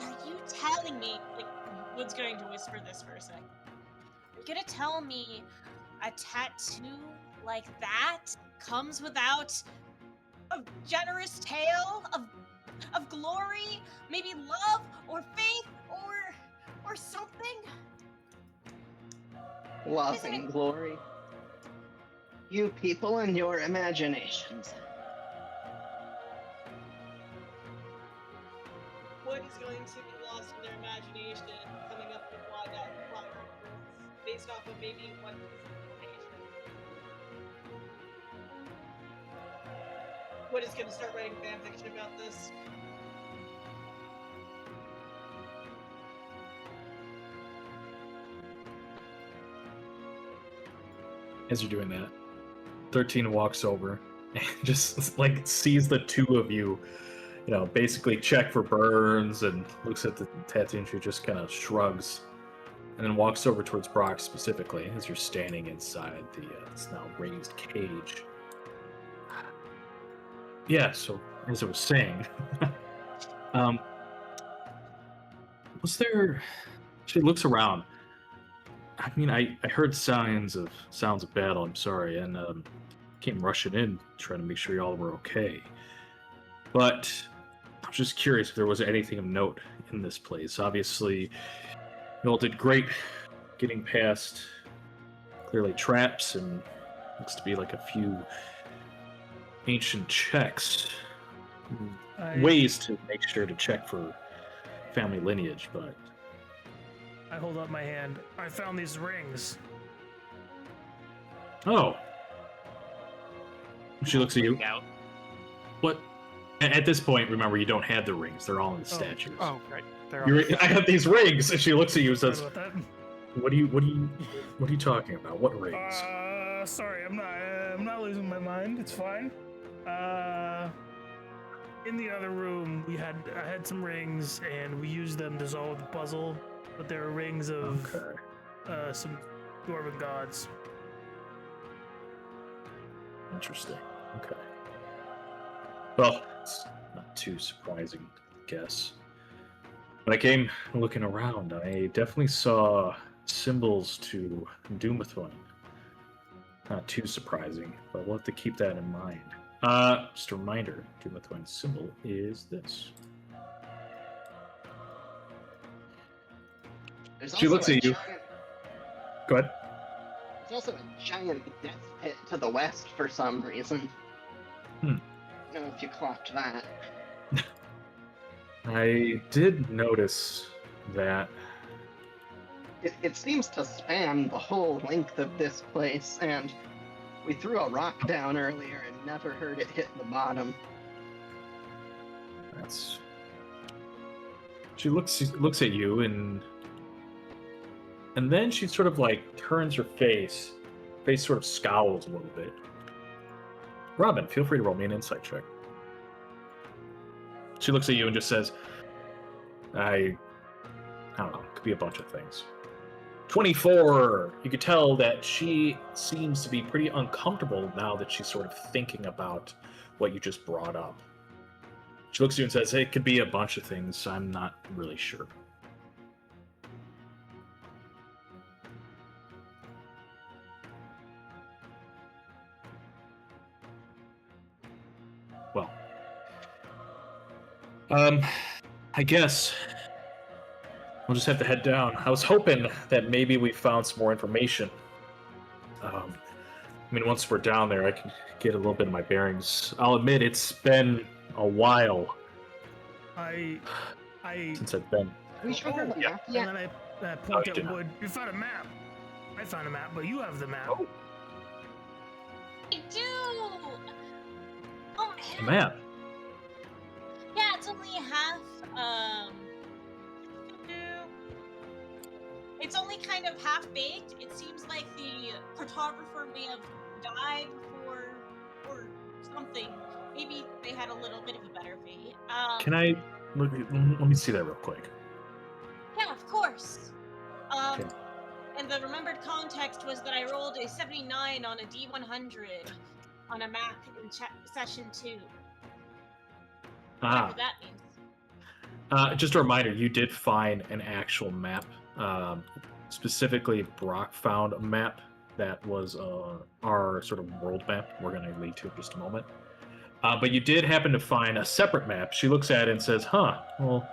Are you telling me, like, Wood's going to whisper this for a sec. You're gonna tell me a tattoo like that comes without a generous tale of glory, maybe love or faith or something? Love Isn't and it- glory. You people and your imaginations. Wood is going to be lost in their imagination, coming up with why that flower exists, based off of maybe one piece of information. Wood is going to start writing fanfiction about this. As you're doing that, 13 walks over and just like sees the two of you, basically check for burns and looks at the tattoo and she just kind of shrugs and then walks over towards Brock specifically as you're standing inside this now raised cage. Yeah, so as I was saying, was there... She looks around. I mean, I heard sounds of battle, I'm sorry, and came rushing in trying to make sure y'all were okay. But I was just curious if there was anything of note in this place. Obviously, y'all did great getting past clearly traps and looks to be like a few ancient checks. Ways to make sure to check for family lineage, but... I hold up my hand. I found these rings. Oh. She looks at you. Out. What? At this point, remember, you don't have the rings. They're all in the statues. Oh, right. They're I have these rings, and she looks at you and Sorry says, about that. what are you talking about? What rings? Sorry, I'm not losing my mind. It's fine. In the other room, I had some rings, and we used them to solve the puzzle. But there are rings of Okay. some dwarven gods. Interesting. Okay. Well, it's not too surprising, I guess. When I came looking around, I definitely saw symbols to Doomathon. Not too surprising, but we'll have to keep that in mind. Just a reminder, Doom Lithuanian symbol is this. There's She also looks a at you. giant- Go ahead. There's also a giant death pit to the west for some reason. Hmm. I don't know if you clocked that. I did notice that. It seems to span the whole length of this place, and we threw a rock down earlier and never heard it hit the bottom. That's. She looks at you and then she sort of like turns her face sort of scowls a little bit. Robin, feel free to roll me an insight check. She looks at you and just says, I don't know, could be a bunch of things. 24! You could tell that she seems to be pretty uncomfortable now that she's sort of thinking about what you just brought up. She looks at you and says, it could be a bunch of things, I'm not really sure. Well, I guess we'll just have to head down. I was hoping that maybe we found some more information. I mean, once we're down there, I can get a little bit of my bearings. I'll admit it's been a while I since I've been. We should have the map and yet. then I Oh, point you at did not. Wood. You found a map. I found a map, but you have the map. Oh. I do. Oh, A map. yeah, it's only half. It's only kind of half baked. It seems like the cartographer may have died before, or something. Maybe they had a little bit of a better fate. Can I let me see that real quick? Yeah, of course. Okay. And the remembered context was that I rolled a 79 on a D100 on a map in session 2. Whatever that means. Just a reminder, you did find an actual map. Specifically, Brock found a map that was our sort of world map. We're going to lead to in just a moment. But you did happen to find a separate map. She looks at it and says, well,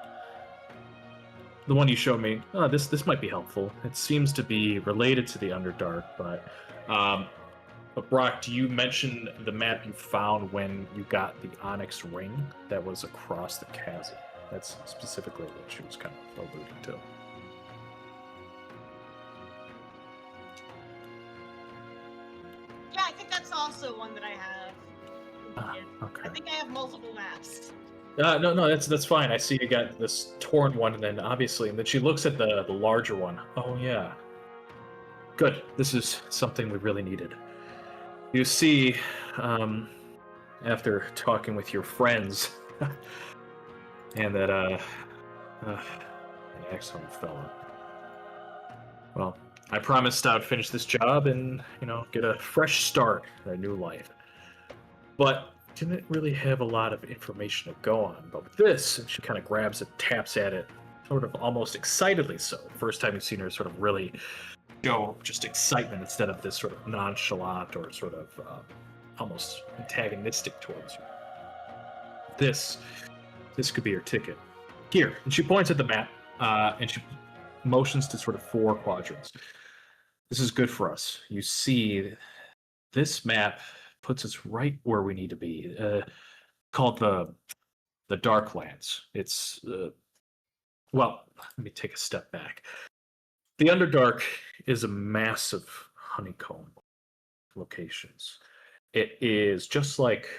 the one you showed me, this might be helpful. It seems to be related to the Underdark, but Brock, do you mention the map you found when you got the Onyx Ring that was across the chasm? That's specifically what she was kind of alluding to. Yeah, I think that's also one that I have. Okay. I think I have multiple maps. No, that's fine. I see you got this torn one, and then obviously, and then she looks at the larger one. Oh yeah, good. This is something we really needed. You see, after talking with your friends, and that excellent fella. Well, I promised I'd finish this job and get a fresh start, a new life. But didn't really have a lot of information to go on. But with this, she kind of grabs it, taps at it, sort of almost excitedly so. First time you've seen her sort of really show just excitement instead of this sort of nonchalant or sort of almost antagonistic towards you. This could be your ticket. Here, and she points at the map, and she motions to sort of 4 quadrants. This is good for us. You see, this map puts us right where we need to be. Called the Darklands. It's well, let me take a step back. The Underdark is a massive honeycomb of locations. It is just like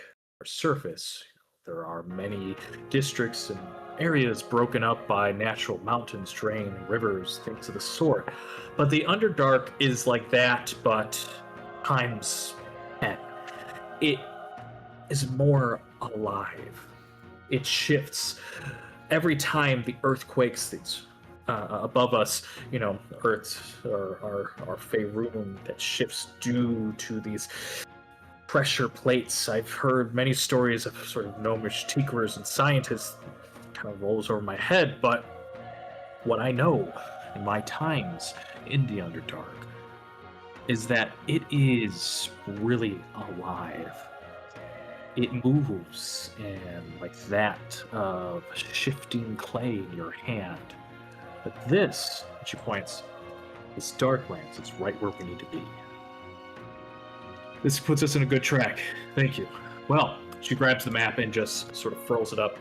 our surface. There are many districts and areas broken up by natural mountains, terrain, rivers, things of the sort. But the Underdark is like that, but times 10. It is more alive. It shifts every time the earth quakes. These above us, Earth's our Faerun that shifts due to these pressure plates. I've heard many stories of sort of gnomish tinkerers and scientists. Kind of rolls over my head, but what I know in my times in the Underdark is that it is really alive. it moves, and like that of shifting clay in your hand. But this, she points, this Darklands is right where we need to be. This puts us in a good track. Thank you. Well, she grabs the map and just sort of furls it up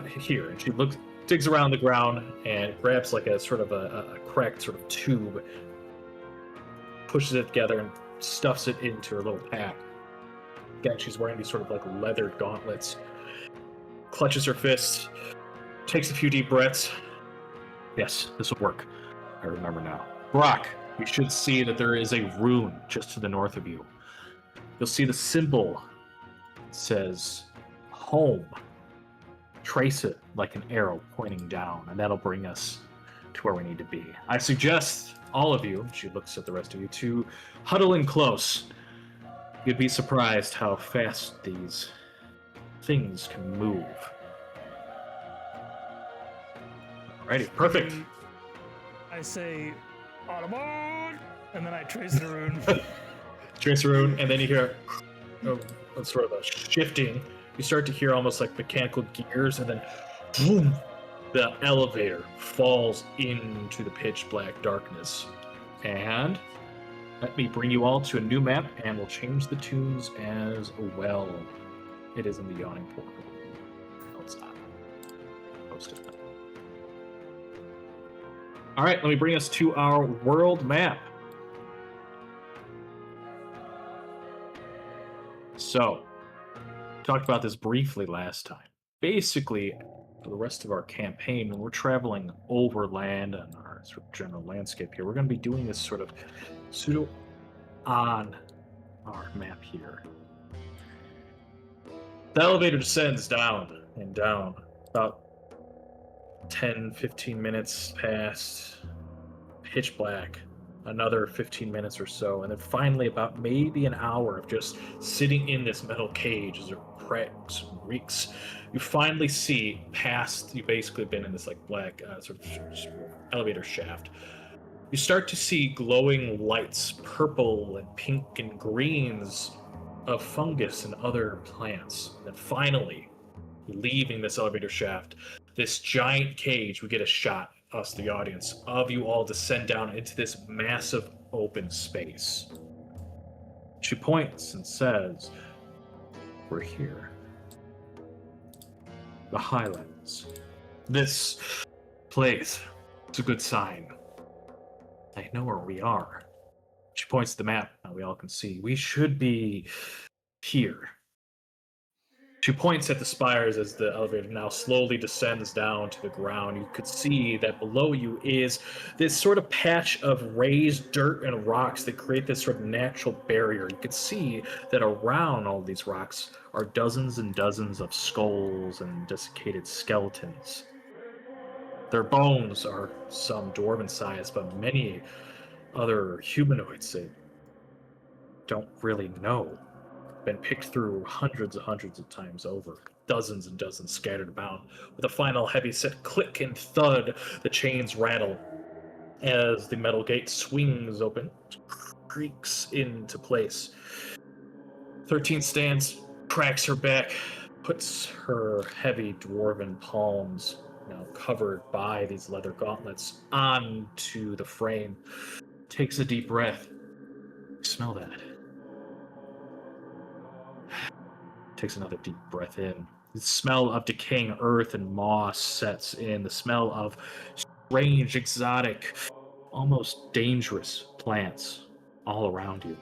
here, and she digs around the ground and grabs like a sort of a cracked sort of tube, pushes it together and stuffs it into her little pack. Again, she's wearing these sort of like leather gauntlets, clutches her fists, takes a few deep breaths. Yes, this will work. I remember now. Brock, you should see that there is a rune just to the north of you. You'll see the symbol. It says home. Trace it like an arrow pointing down, and that'll bring us to where we need to be. I suggest all of you, she looks at the rest of you, to huddle in close. You'd be surprised how fast these things can move. Alrighty, perfect. I say, Audubon, and then I trace the rune. Trace the rune, and then you hear a sort of a shifting. You start to hear almost like mechanical gears, and then boom, the elevator falls into the pitch black darkness. And let me bring you all to a new map, and we'll change the tunes as well. It is in the Yawning Portal. No, it's not. Posted. All right, let me bring us to our world map. So, talked about this briefly last time. Basically, for the rest of our campaign, when we're traveling overland on our sort of general landscape here, we're going to be doing this sort of pseudo on our map here. The elevator descends down and down. About 10, 15 minutes past, pitch black. Another 15 minutes or so, and then finally about maybe an hour of just sitting in this metal cage as it cracks and reeks. You finally see past, you've basically been in this like black sort of elevator shaft. You start to see glowing lights, purple and pink and greens of fungus and other plants. And then finally, leaving this elevator shaft, this giant cage, we get a shot, us, the audience, of you all descend down into this massive open space. She points and says, we're here. The Highlands. This place. It's a good sign. I know where we are. She points to the map, now we all can see. We should be here. She points at the spires as the elevator now slowly descends down to the ground. You could see that below you is this sort of patch of raised dirt and rocks that create this sort of natural barrier. You could see that around all these rocks are dozens and dozens of skulls and desiccated skeletons. Their bones are some dwarven size, but many other humanoids that don't really know. Been picked through hundreds of times over, dozens and dozens scattered about. With a final heavy set click and thud, the chains rattle as the metal gate swings open, creaks into place. 13 stands, cracks her back, puts her heavy dwarven palms, now covered by these leather gauntlets, onto the frame. Takes a deep breath. You smell that? Takes another deep breath in. The smell of decaying earth and moss sets in. The smell of strange, exotic, almost dangerous plants all around you.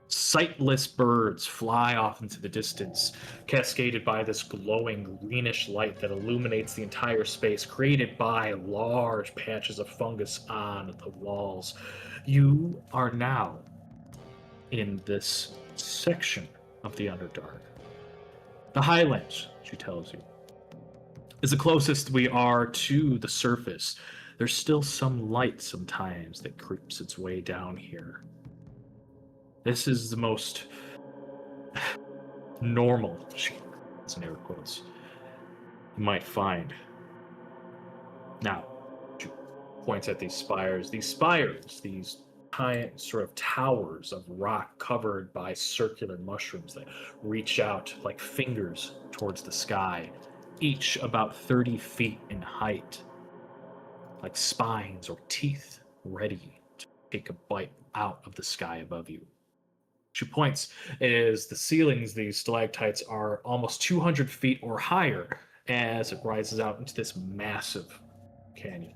Sightless birds fly off into the distance, cascaded by this glowing greenish light that illuminates the entire space, created by large patches of fungus on the walls. You are now in this section of the Underdark. The Highlands, she tells you, is the closest we are to the surface. There's still some light sometimes that creeps its way down here. This is the most normal, it's in air quotes, you might find. Now, she points at these spires. These spires, these high sort of towers of rock covered by circular mushrooms that reach out like fingers towards the sky, each about 30 feet in height, like spines or teeth ready to take a bite out of the sky above you. She points as the ceilings, these stalactites are almost 200 feet or higher as it rises out into this massive canyon.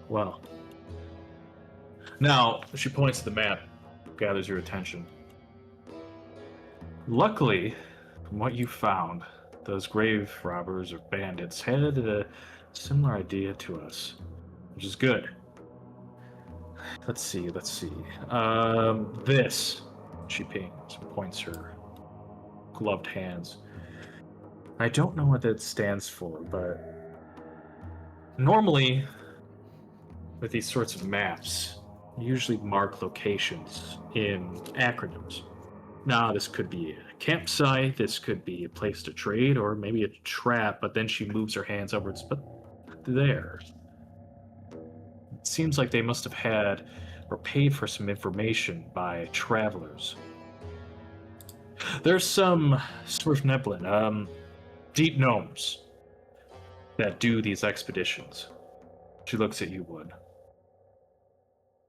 Well, now she points to the map, gathers your attention. Luckily, from what you found, those grave robbers or bandits had a similar idea to us, which is good. Let's see. This, she pings, points her gloved hands. I don't know what that stands for, but normally, with these sorts of maps, you usually mark locations in acronyms. Now, this could be a campsite, this could be a place to trade, or maybe a trap, but then she moves her hands upwards, but there. It seems like they must have had or paid for some information by travelers. There's some Swerfneblin, deep gnomes that do these expeditions. She looks at you, Wood.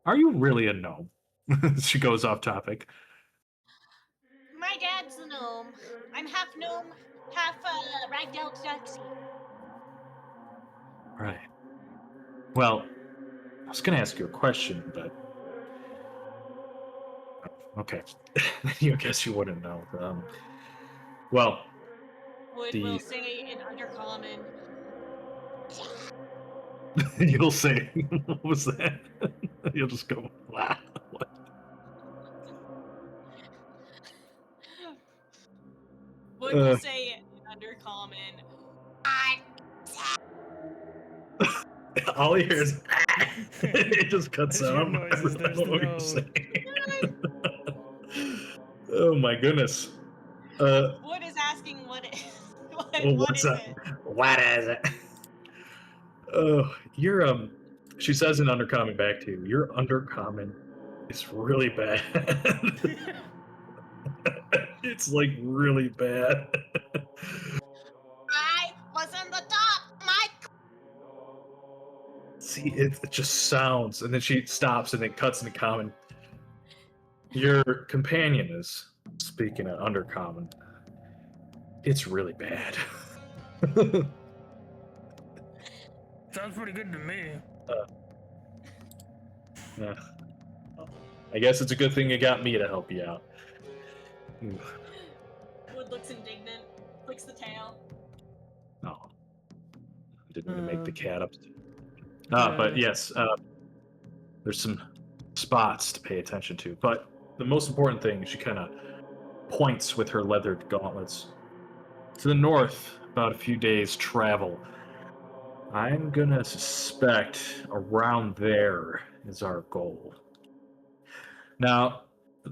Are you really a gnome? She goes off topic. My dad's a gnome. I'm half gnome, half ragdoll duxie. Right. Well, I was going to ask you a question, but okay. I guess you wouldn't know. Well, Wood the will say in undercommon. you'll say, what was that? You'll just go, wow. What? Wood will say in undercommon. All he hears, it just cuts As out. your I'm not noises, there's the what you're nose. saying. Oh my goodness. Wood is asking what is what What's is up? it? What is it? Oh, you're she says in undercommon back to you, your undercommon is really bad. It's like really bad. I was in the top. My See, it just sounds, and then she stops and then cuts into common. Your companion is speaking in undercommon. It's really bad. Sounds pretty good to me. Yeah. I guess it's a good thing you got me to help you out. Wood looks indignant, flicks the tail. Oh, I didn't mean to make the cat up. Uh, But yes, there's some spots to pay attention to. But the most important thing, she kind of points with her leathered gauntlets. To the north, about a few days' travel. I'm gonna suspect around there is our goal. Now,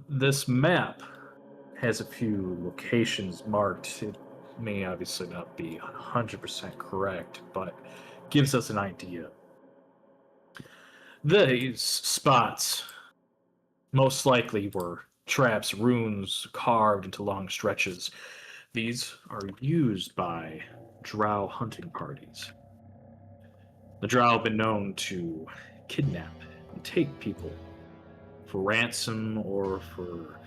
this map has a few locations marked. It may obviously not be 100% correct, but gives us an idea. These spots most likely were traps, runes carved into long stretches. These are used by drow hunting parties. The drow have been known to kidnap and take people for ransom or for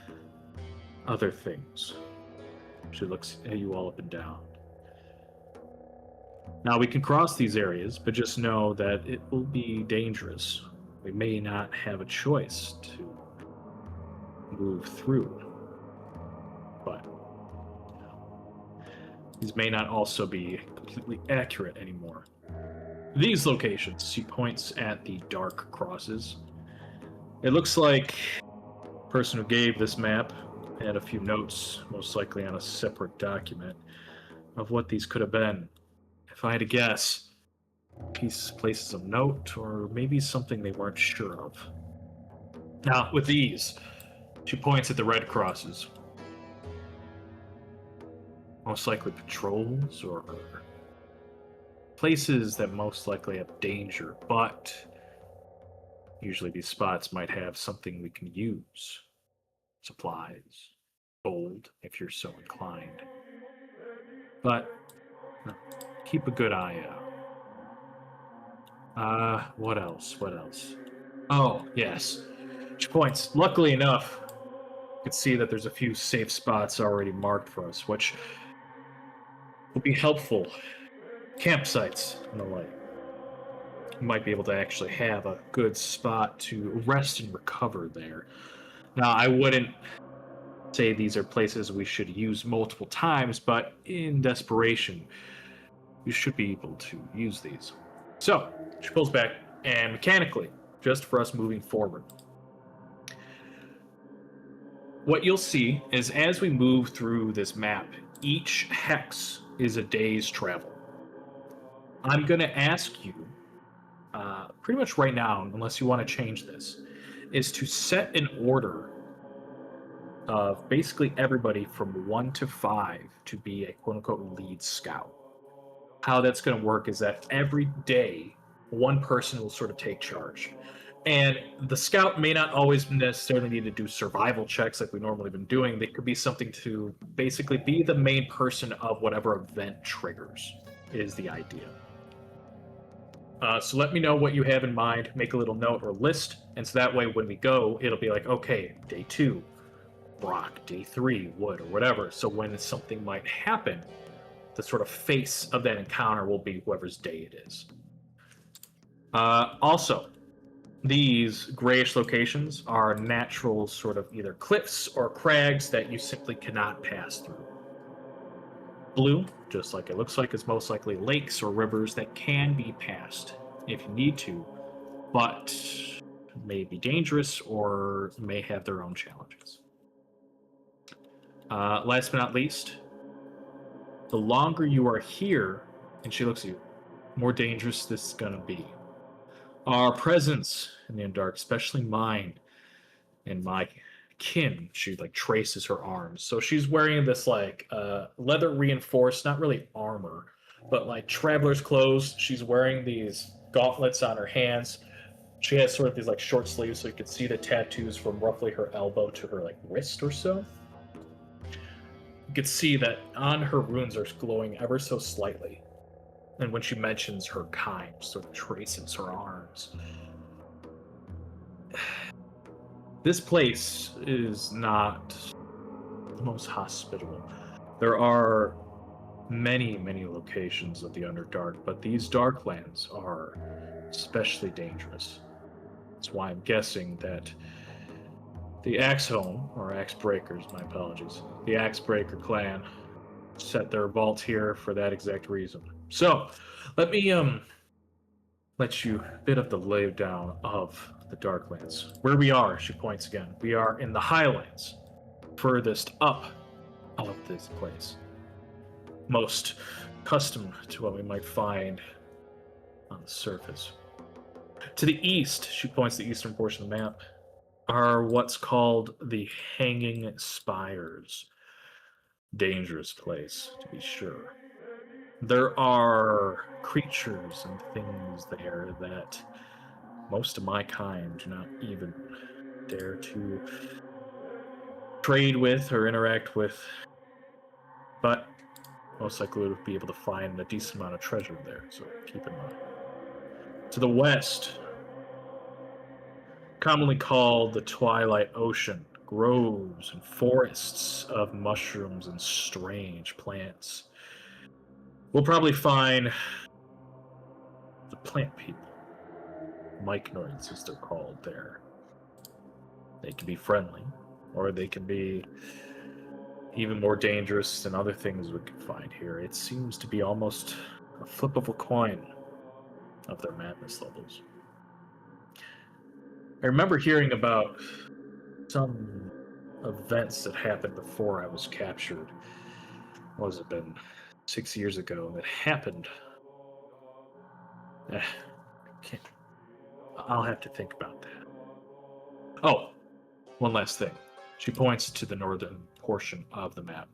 other things. She looks at you all up and down. Now, we can cross these areas, but just know that it will be dangerous. We may not have a choice to move through. But these may not also be completely accurate anymore. These locations, she points at the dark crosses. It looks like the person who gave this map had a few notes, most likely on a separate document, of what these could have been. If I had to guess, places of note, or maybe something they weren't sure of. Now, with these, she points at the red crosses. Most likely patrols, or places that most likely have danger, but Usually these spots might have something we can use. Supplies, gold, if you're so inclined. But keep a good eye out. What else? What else? Oh, yes. Points. Luckily enough, you can see that there's a few safe spots already marked for us, which will be helpful. Campsites and the like. You might be able to actually have a good spot to rest and recover there. Now, I wouldn't say these are places we should use multiple times, but in desperation, you should be able to use these. So, she pulls back, and mechanically, just for us moving forward, what you'll see is as we move through this map, each hex is a day's travel. I'm going to ask you, pretty much right now, unless you want to change this, is to set an order of basically everybody from 1 to 5 to be a quote-unquote lead scout. How that's going to work is that every day, one person will sort of take charge. And the scout may not always necessarily need to do survival checks like we normally been doing. They could be something to basically be the main person of whatever event triggers, is the idea. So let me know what you have in mind, make a little note or list, and so that way when we go, it'll be like, okay, day 2, Brock, day 3, Wood, or whatever. So when something might happen, the sort of face of that encounter will be whoever's day it is. Also, these grayish locations are natural sort of either cliffs or crags that you simply cannot pass through. Blue, just like it looks like, is most likely lakes or rivers that can be passed if you need to, but may be dangerous or may have their own challenges. Last but not least, the longer you are here, and she looks at you, more dangerous this is going to be. Our presence in the Underdark, especially mine and my kin, she like traces her arms. So she's wearing this like leather reinforced, not really armor, but like traveler's clothes. She's wearing these gauntlets on her hands. She has sort of these like short sleeves, so you can see the tattoos from roughly her elbow to her like wrist or so. You can see that on her runes are glowing ever so slightly. And when she mentions her kind, sort of traces her arms. This place is not the most hospitable. There are many, many locations of the Underdark, but these Darklands are especially dangerous. That's why I'm guessing that the Axehome, or Axebreakers, my apologies, the Axebreaker clan set their vault here for that exact reason. So, let me let you a bit of the laydown of the Darklands. Where we are, she points again. We are in the Highlands, furthest up of this place. Most accustomed to what we might find on the surface. To the east, she points to the eastern portion of the map, are what's called the Hanging Spires. Dangerous place, to be sure. There are creatures and things there that most of my kind do not even dare to trade with or interact with, but most likely would be able to find a decent amount of treasure there, so keep in mind. To the west, commonly called the Twilight Ocean, groves and forests of mushrooms and strange plants. We'll probably find the plant people, mycnoids as they're called there. They can be friendly, or they can be even more dangerous than other things we can find here. It seems to be almost a flip of a coin of their madness levels. I remember hearing about some events that happened before I was captured. What has it been? 6 years ago that happened. I'll have to think about that. Oh, one last thing. She points to the northern portion of the map.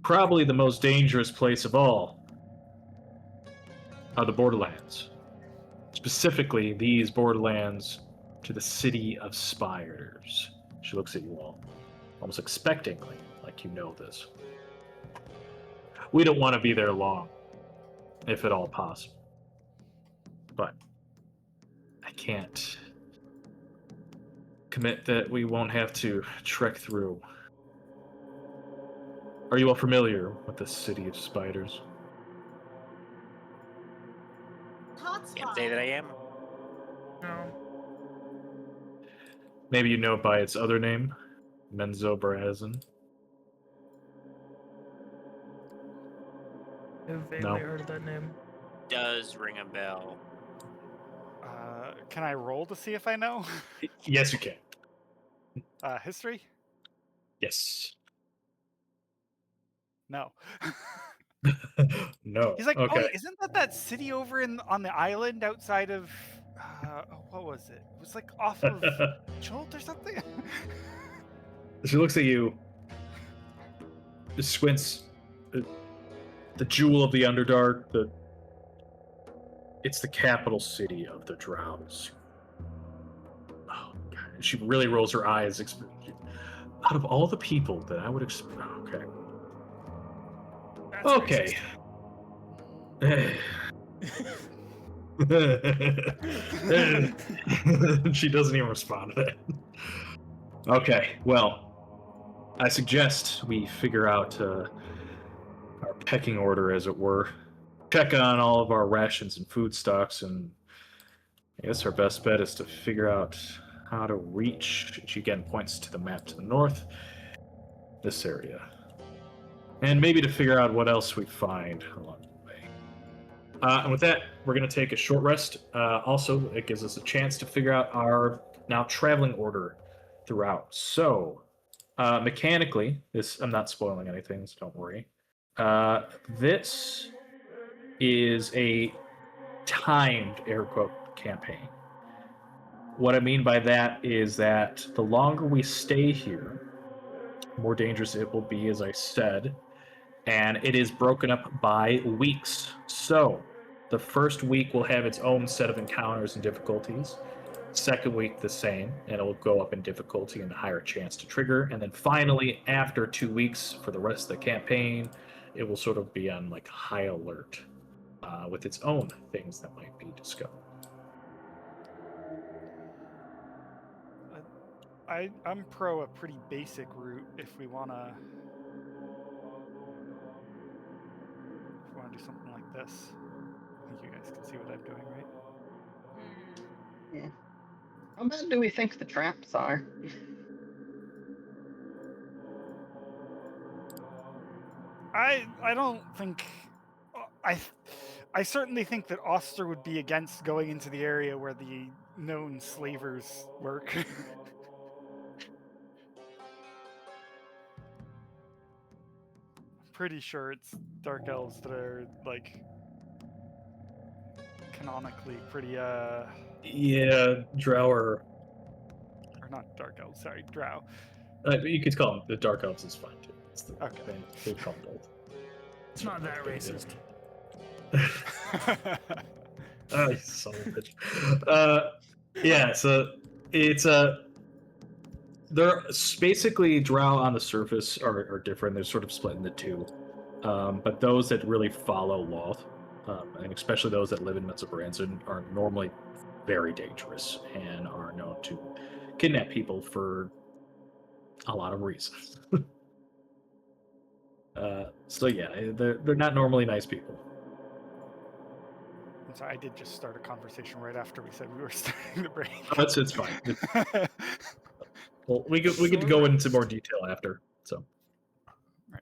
Probably the most dangerous place of all are the Borderlands. Specifically, these Borderlands to the city of spiders. She looks at you all, almost expectingly, like you know this. We don't want to be there long, if at all possible. But I can't commit that we won't have to trek through. Are you all familiar with the city of spiders? Hotspot. Can't say that I am. No. Maybe you know it by its other name, Menzoberranzan. I've vaguely No. heard of that name. Does ring a bell. Can I roll to see if I know? Yes, you can. History? Yes. No. No. He's like, oh, Okay. isn't that city over on the island outside of, what was it? It was like off of Jolt or something? She looks at you, squints. The jewel of the Underdark. It's the capital city of the Drows. Oh God! And she really rolls her eyes. Out of all the people that I would expect, okay, That's okay. She doesn't even respond to that. Okay, well, I suggest we figure out our pecking order, as it were. Check on all of our rations and food stocks, and I guess our best bet is to figure out how to reach. She again points to the map to the north, this area, and maybe to figure out what else we find along the way. And with that, we're going to take a short rest. Also, it gives us a chance to figure out our now traveling order throughout. So, mechanically, I'm not spoiling anything, so don't worry. This is a timed air quote campaign. What I mean by that is that the longer we stay here, the more dangerous it will be, as I said, and it is broken up by weeks. So the first week will have its own set of encounters and difficulties. Second week, the same, and it'll go up in difficulty and a higher chance to trigger. And then finally, after 2 weeks for the rest of the campaign, it will sort of be on like high alert with its own things that might be discovered. I'm pro a pretty basic route if we wanna do something like this. I think you guys can see what I'm doing, right? Yeah. How bad do we think the traps are? I don't think I certainly think that Oster would be against going into the area where the known slavers work. Pretty sure it's dark elves that are like canonically pretty Yeah, Drower. or not dark elves, sorry, drow. You could call them the Dark Elves is fine too. Okay. They call them both. It's not that racist. Oh, you son of a bitch. Yeah, so it's they're basically Drow on the surface are different. They're sort of split into two. But those that really follow Loth, and especially those that live in Menzoberranzan, are normally very dangerous and are known to kidnap people for a lot of reasons. So yeah, they're not normally nice people. I'm sorry, I did just start a conversation right after we said we were starting the break. It's fine. Well, we could go into more detail after. So. Right.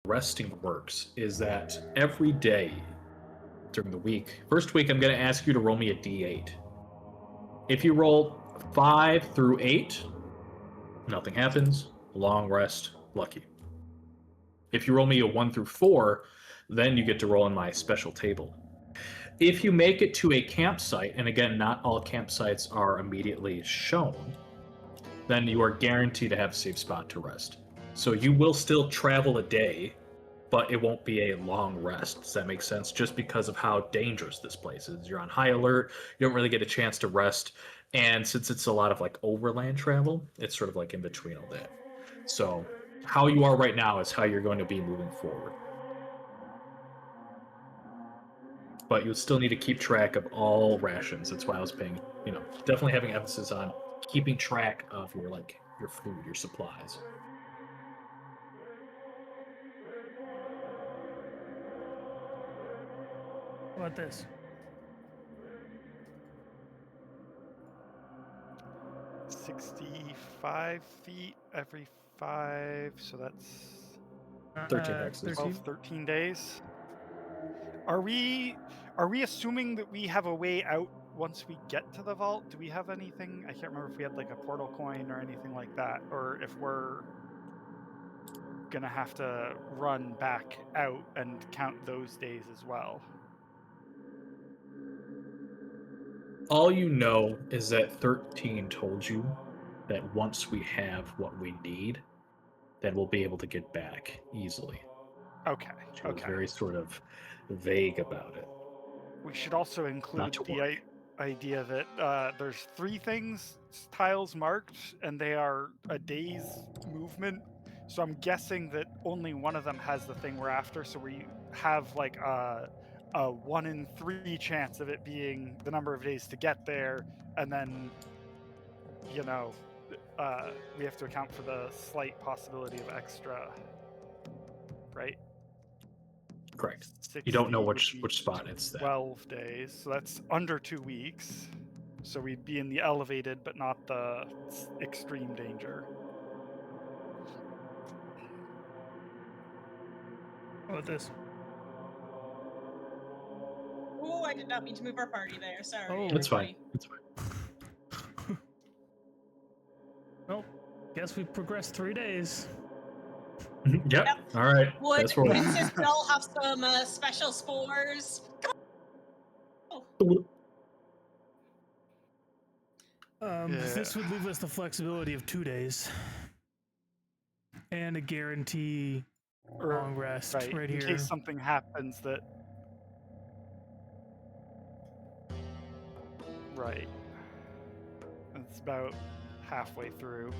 resting works is that every day during the week, first week, I'm going to ask you to roll me a d8. If you roll 5 through 8, nothing happens. Long rest, lucky. If you roll me a 1 through 4, then you get to roll on my special table. If you make it to a campsite, and again, not all campsites are immediately shown, then you are guaranteed to have a safe spot to rest. So you will still travel a day, but it won't be a long rest. Does that make sense? Just because of how dangerous this place is. You're on high alert, you don't really get a chance to rest, and since it's a lot of like overland travel, it's sort of like in between all that. So how you are right now is how you're going to be moving forward. But you still need to keep track of all rations. That's why I was paying, definitely having emphasis on keeping track of your food, your supplies. How about this? 65 feet every 5, so that's 13 hexes. 12, 13 days. Are we assuming that we have a way out once we get to the vault? Do we have anything? I can't remember if we had like a portal coin or anything like that, or if we're gonna have to run back out and count those days as well. All you know is that 13 told you that once we have what we need, then we'll be able to get back easily. Okay. She was Okay. very sort of vague about it. We should also include to the worry. idea that there's 3 tiles marked, and they are a day's movement. So I'm guessing that only one of them has the thing we're after. So we have like a 1 in 3 chance of it being the number of days to get there, and then we have to account for the slight possibility of extra, right? Correct. You don't know 60 which spot it's that. 12 days, so that's under 2 weeks. So we'd be in the elevated, but not the extreme danger. How about this? Oh, I did not mean to move our party there. Sorry. Oh. That's fine. everybody. That's fine. Well, guess we progressed 3 days. Yep. Yep. All right. Would That's what Princess Belle have some special spores? This would leave us the flexibility of 2 days and a guarantee long rest right in here. case something happens that. Right. It's about halfway through.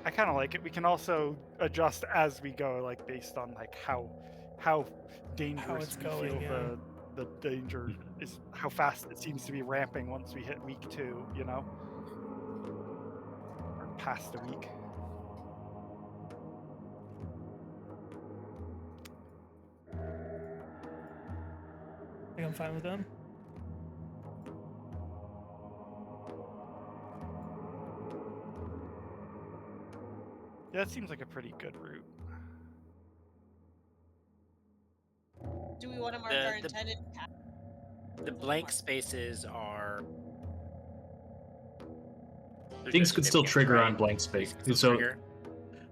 I kind of like it. We can also adjust as we go, like based on like how dangerous it's we going, feel the danger is, how fast it seems to be ramping once we hit week 2, or past a week. I think I'm fine with them. Yeah, that seems like a pretty good route. Do we want to mark our intended path? The blank spaces are. things could still trigger on blank space. So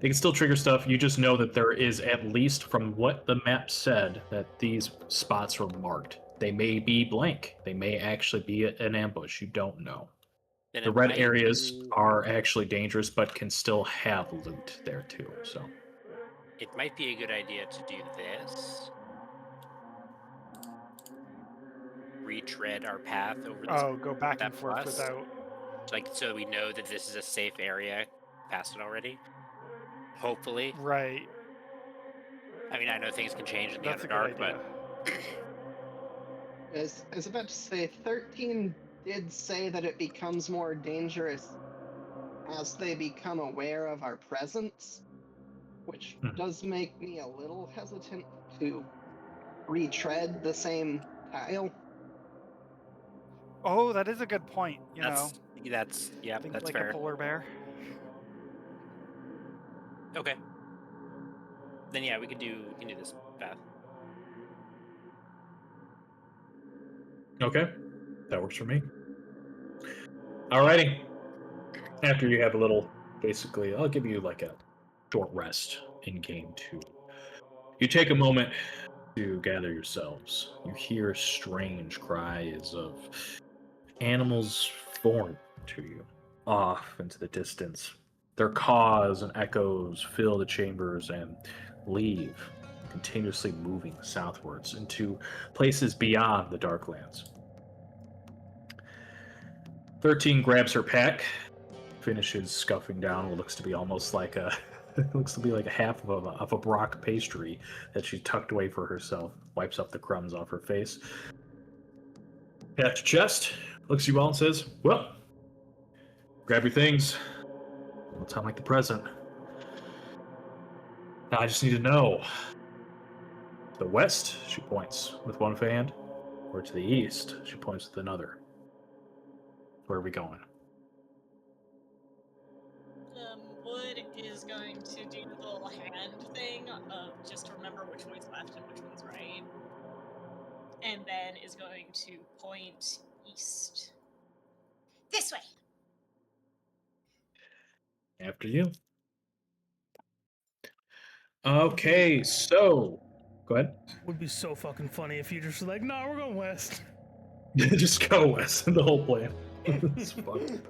they can still trigger stuff. You just know that there is, at least from what the map said, that these spots are marked. They may be blank. They may actually be an ambush. You don't know. Then The red areas are actually dangerous, but can still have loot there too. So it might be a good idea to do this. Retread our path over this. Go back and forth without. So we know that this is a safe area. Past it already. Hopefully. Right. I mean, I know things can change in the That's Underdark, but. I was about to say, 13 did say that it becomes more dangerous as they become aware of our presence, which does make me a little hesitant to retread the same tile. Oh, that is a good point. That's Think that's like fair. a polar bear. Okay. then yeah, we can do this path. Okay, that works for me. Alrighty. After you have a little, basically, I'll give you like a short rest in game 2. You take a moment to gather yourselves. You hear strange cries of animals foreign to you, off into the distance. Their caws and echoes fill the chambers and leave, continuously moving southwards into places beyond the Darklands. 13 grabs her pack, finishes scuffing down what looks to be almost like a looks to be like a half of a Brock pastry that she tucked away for herself. Wipes up the crumbs off her face. Pats your chest, looks at you all and says, "Well, grab your things. No time like the present. Now I just need to know. To the west," she points with one hand, or to the east, she points with another. Where are we going? Wood is going to do the little hand thing of just remember which one's left and which one's right. And then is going to point east. This way! After you. Okay, so go ahead. Would be so fucking funny if you just were like, no, we're going west. Just go west. The whole plan. It's fucked.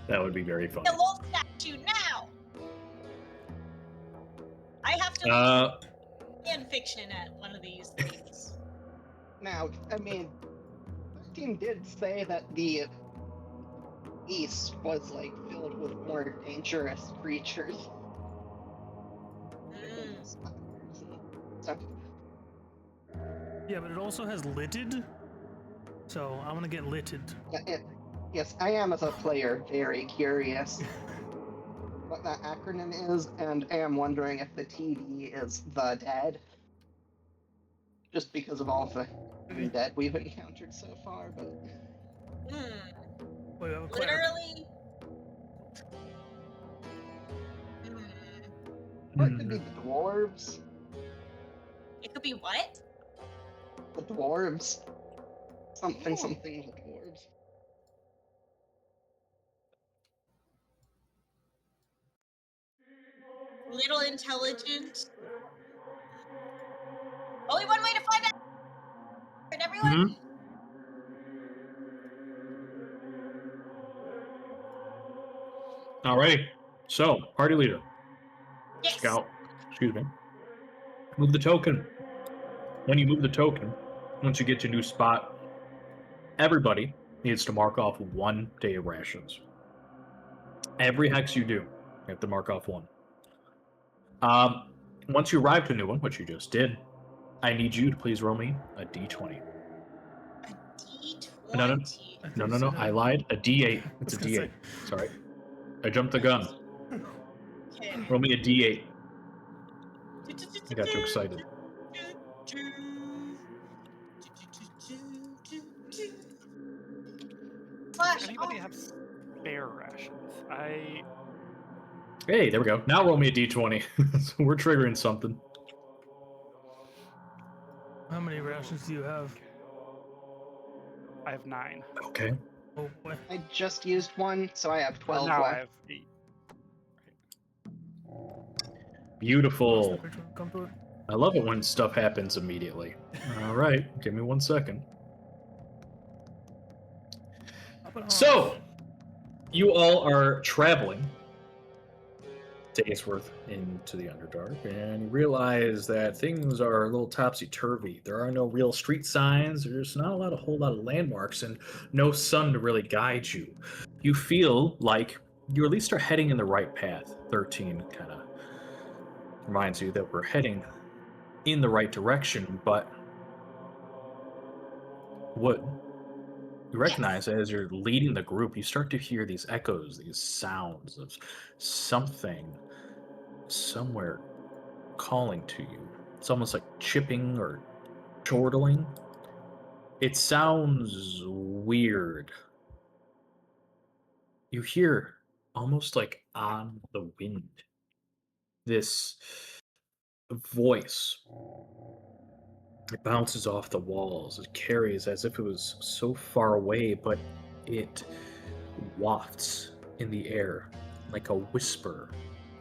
That would be very funny. The wolf statue now! I have to fan fiction at one of these things. Now, I mean, 13 did say that the east was like filled with more dangerous creatures. So, Yeah, but it also has litted. So I'm gonna get litted. yes, I am as a player very curious what that acronym is, and am wondering if the TD is the dead. Just because of all the dead we've encountered so far, but Wait, Literally. or it could be the dwarves. It could be what? The dwarves. Something with dwarves. Little intelligent. Only one way to find out. And everyone. Alrighty. So, party leader. Yes. Scout. Excuse me. Move the token. When you move the token, once you get to a new spot, everybody needs to mark off 1 day of rations. Every hex you do, you have to mark off 1. Once you arrive to a new one, which you just did, I need you to please roll me a d20. A D20. No. I lied. A d8. It's a d8. Sorry. I jumped the gun. Okay. Roll me a d8. I got too excited. Flash. Does anybody have spare rations? Hey, there we go. Now roll me a d20. So we're triggering something. How many rations do you have? I have 9. Okay. Oh boy. I just used one, so I have 12 Now I left. have 8. Beautiful. I love it when stuff happens immediately. All right, give me 1 second. So, you all are traveling days worth into the Underdark, and you realize that things are a little topsy-turvy. There are no real street signs, there's not a whole lot of landmarks, and no sun to really guide you. You feel like you at least are heading in the right path. 13 kind of reminds you that we're heading in the right direction, but what you recognize as you're leading the group, you start to hear these echoes, these sounds of something somewhere calling to you. It's almost like chipping or chortling. It sounds weird. You hear almost like on the wind this voice. It bounces off the walls. It carries as if it was so far away, but it wafts in the air like a whisper.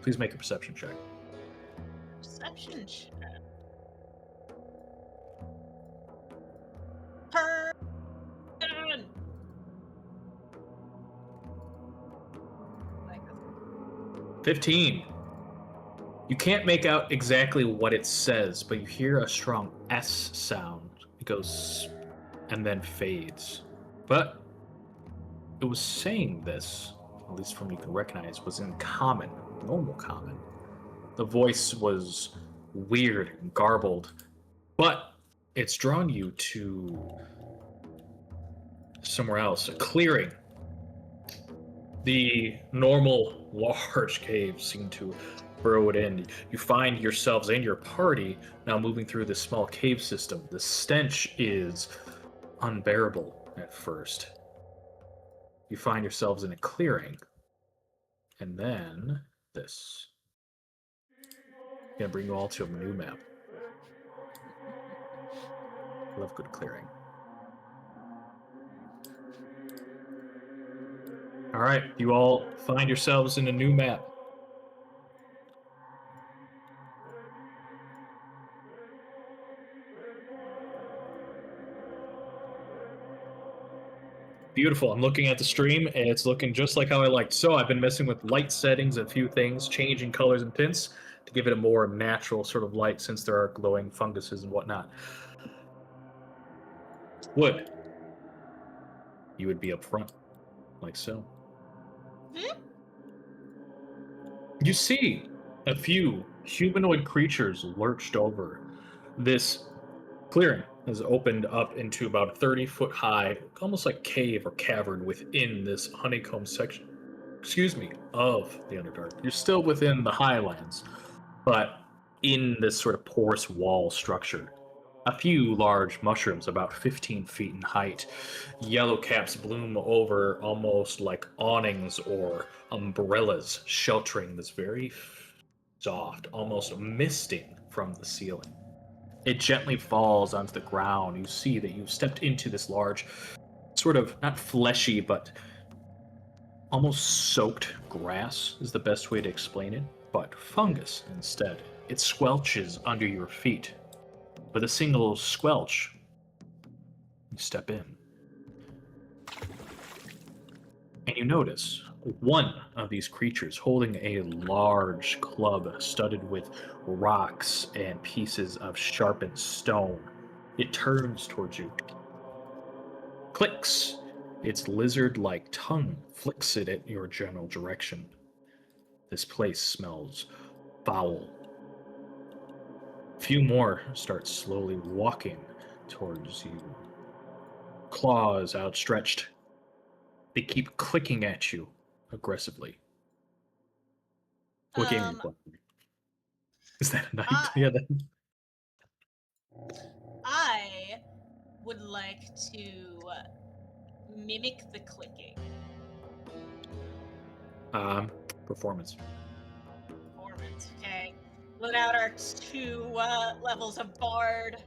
Please make a perception check. Perception check. Turn. 15. You can't make out exactly what it says, but you hear a strong S sound. It goes and then fades. But it was saying this, at least from you can recognize, was in common, normal common. The voice was weird and garbled, but it's drawn you to somewhere else, a clearing. The normal large caves seem to burrow it in. You find yourselves and your party now moving through this small cave system. The stench is unbearable at first. You find yourselves in a clearing. And then this. I'm gonna bring you all to a new map. Love good clearing. All right, you all find yourselves in a new map. Beautiful. I'm looking at the stream, and it's looking just like how I liked. So I've been messing with light settings, a few things, changing colors and tints to give it a more natural sort of light since there are glowing funguses and whatnot. Wood. You would be up front, like so. You see a few humanoid creatures lurched over. This clearing has opened up into about a 30-foot high, almost like cave or cavern within this honeycomb section, of the Underdark. You're still within the highlands, but in this sort of porous wall structure. A few large mushrooms, about 15 feet in height. Yellow caps bloom over almost like awnings or umbrellas, sheltering this very soft, almost misting from the ceiling. It gently falls onto the ground. You see that you've stepped into this large, sort of not fleshy, but almost soaked grass is the best way to explain it, but fungus instead. It squelches under your feet. With a single squelch, you step in. And you notice one of these creatures holding a large club studded with rocks and pieces of sharpened stone. It turns towards you. Clicks. Its lizard-like tongue flicks it at your general direction. This place smells foul. Few more start slowly walking towards you. Claws outstretched. They keep clicking at you aggressively. What game are you playing? Is that a night? Yeah. I would like to mimic the clicking. Performance. Performance, okay. Load out our 2 levels of Bard.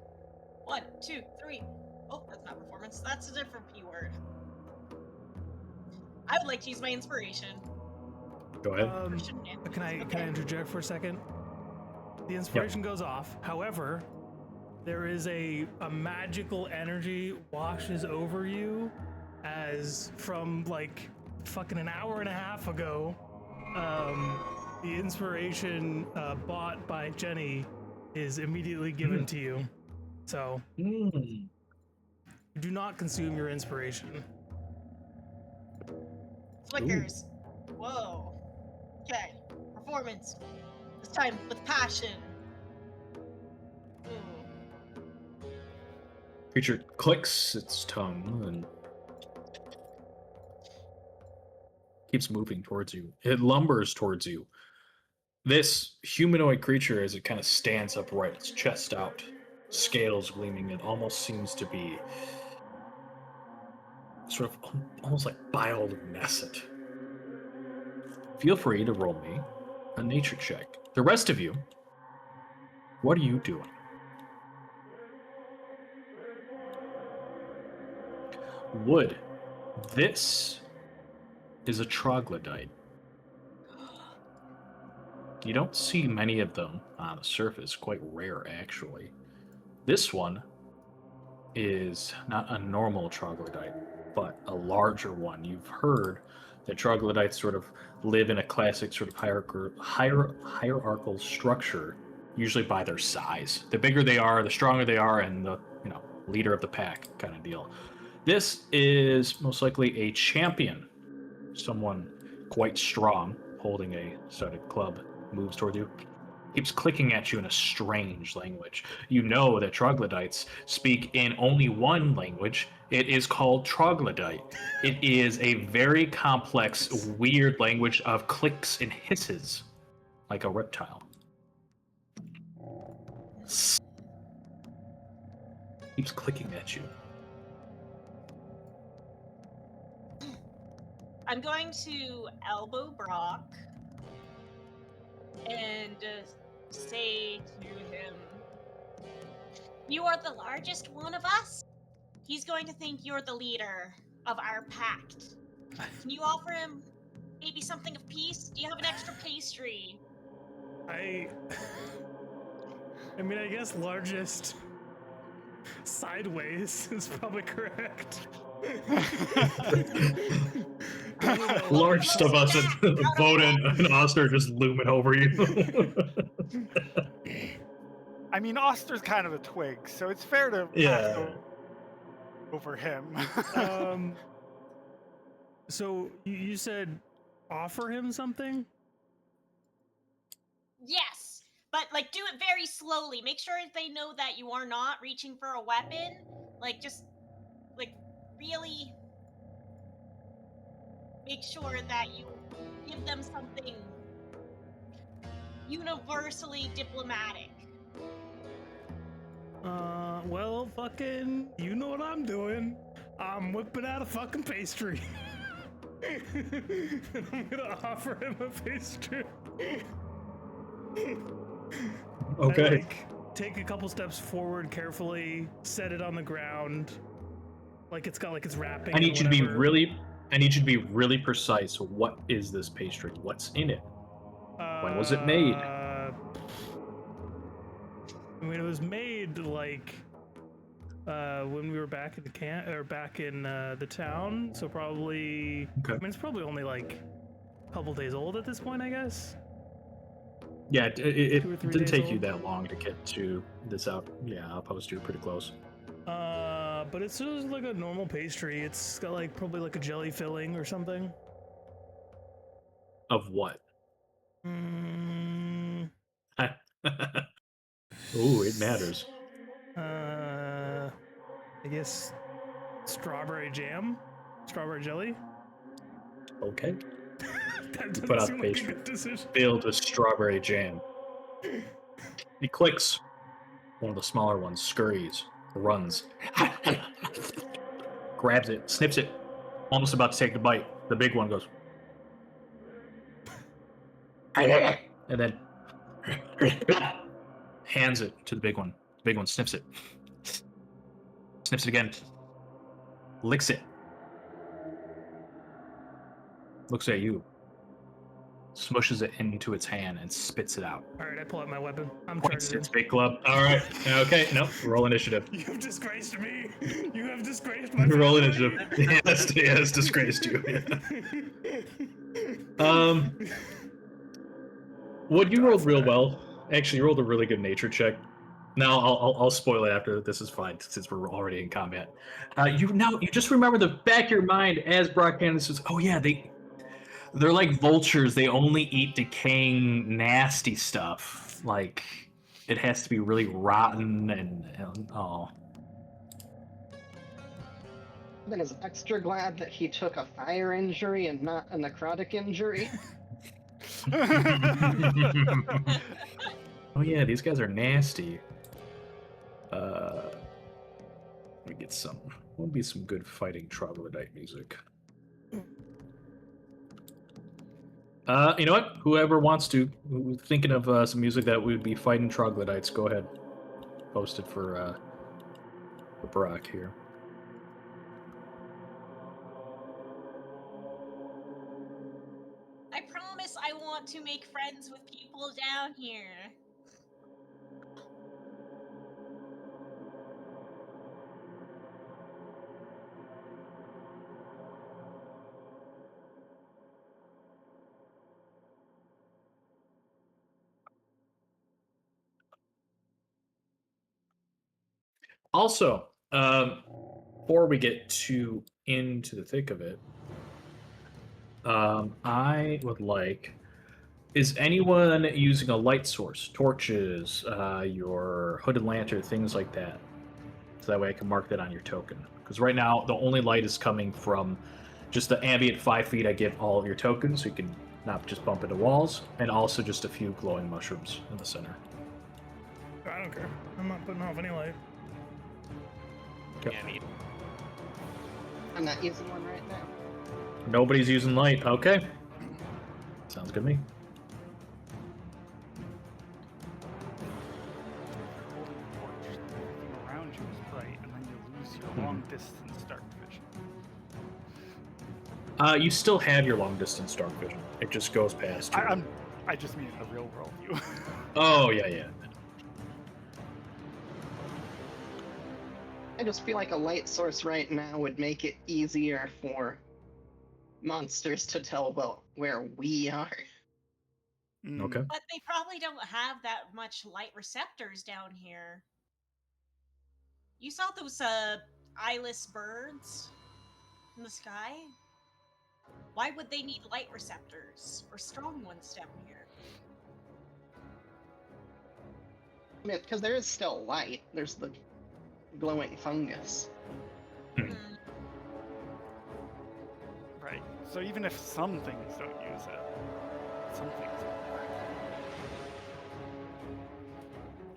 1, 2, 3. Oh, that's not performance. That's a different P word. I would like to use my inspiration. Go ahead. Can I interject for a second? The inspiration goes off. However, there is a magical energy washes over you as from like fucking an hour and a half ago. The inspiration bought by Jenny is immediately given to you. So do not consume your inspiration. Flickers. Ooh. Whoa. Okay. Performance. This time with passion. Creature clicks its tongue and keeps moving towards you. It lumbers towards you. This humanoid creature, as it kind of stands upright, its chest out, scales gleaming, it almost seems to be sort of almost like bioluminescent. Feel free to roll me a nature check. The rest of you, what are you doing? Wood. This is a troglodyte. You don't see many of them on the surface, quite rare actually. This one is not a normal troglodyte, but a larger one. You've heard that troglodytes sort of live in a classic sort of hierarchical structure, usually by their size. The bigger they are, the stronger they are, and the leader of the pack kind of deal. This is most likely a champion, someone quite strong, holding a studded club, moves toward you, keeps clicking at you in a strange language. You know that troglodytes speak in only one language. It is called troglodyte. It is a very complex, weird language of clicks and hisses, like a reptile. Keeps clicking at you. I'm going to elbow Brock and say to him, "You are the largest one of us. He's going to think you're the leader of our pact. Can you offer him maybe something of peace? Do you have an extra pastry?" I mean, I guess largest sideways is probably correct. Largest of us, and Voden and Oster just looming over you. I mean, Oster's kind of a twig, so it's fair to Yeah. over him. So you said offer him something? Yes, but like do it very slowly. Make sure they know that you are not reaching for a weapon. Like just like really make sure that you give them something universally diplomatic. Well, fucking, you know what I'm doing. I'm whipping out a fucking pastry. And I'm gonna offer him a pastry. Okay. I, like, take a couple steps forward carefully, set it on the ground, like it's got like it's wrapping. I need you to be whatever. really precise. What is this pastry? What's in it? When was it made? I mean, it was made like when we were back in the camp or back in the town. So probably. Okay. I mean, it's probably only like a couple days old at this point, I guess. Yeah, it 2 or 3 didn't days take you old. that long to get to this out. Yeah, opposed to pretty close. But it's just like a normal pastry. It's got like probably like a jelly filling or something. Of what? Mm, Ooh, it matters. I guess strawberry jam, strawberry jelly. Okay. That Put doesn't out seem the like a pastry. good decision. Filled with strawberry jam. He clicks. One of the smaller ones scurries, runs, grabs it, snips it, almost about to take the bite. The big one goes, and then hands it to the big one. The big one sniffs it again, licks it, looks at you, smushes it into its hand, and spits it out. All right, I pull out my weapon. I'm Points charging its him. big club. All right. Okay. Nope. Roll initiative. You have disgraced me. You have disgraced my Roll family. initiative. Yes, disgraced you. Yeah. Wood, you rolled real well. Actually, you rolled a really good nature check. Now I'll spoil it after. This is fine since we're already in combat. You just remember the back of your mind as Brock Cannon says, "Oh yeah, they're like vultures. They only eat decaying, nasty stuff. Like it has to be really rotten and oh." Ben is extra glad that he took a fire injury and not a necrotic injury. Oh yeah, these guys are nasty. Let me get some. Would be some good fighting troglodyte music. You know what? Whoever wants to, thinking of some music that would be fighting troglodytes, go ahead. Post it for Brock here. I promise I want to make friends with people down here. Also, before we get too into the thick of it, I would like. Is anyone using a light source, torches, your hooded lantern, things like that? So that way I can mark that on your token. Because right now the only light is coming from just the ambient 5 feet I give all of your tokens, so you can not just bump into walls, and also just a few glowing mushrooms in the center. I don't care. I'm not putting off any light. Okay. Yeah, me. I'm not using one right now. Nobody's using light. Okay. Sounds good to me. Holding a torch, everything around you is bright, and then you lose your long distance dark vision. You still have your long distance dark vision. It just goes past you. I just mean in the real world view. Oh, yeah. I just feel like a light source right now would make it easier for monsters to tell about where we are. Okay. But they probably don't have that much light receptors down here. You saw those eyeless birds in the sky? Why would they need light receptors or strong ones down here? I mean, because there is still light. There's the glowing fungus. Hmm. Right. So even if some things don't use it, some things will.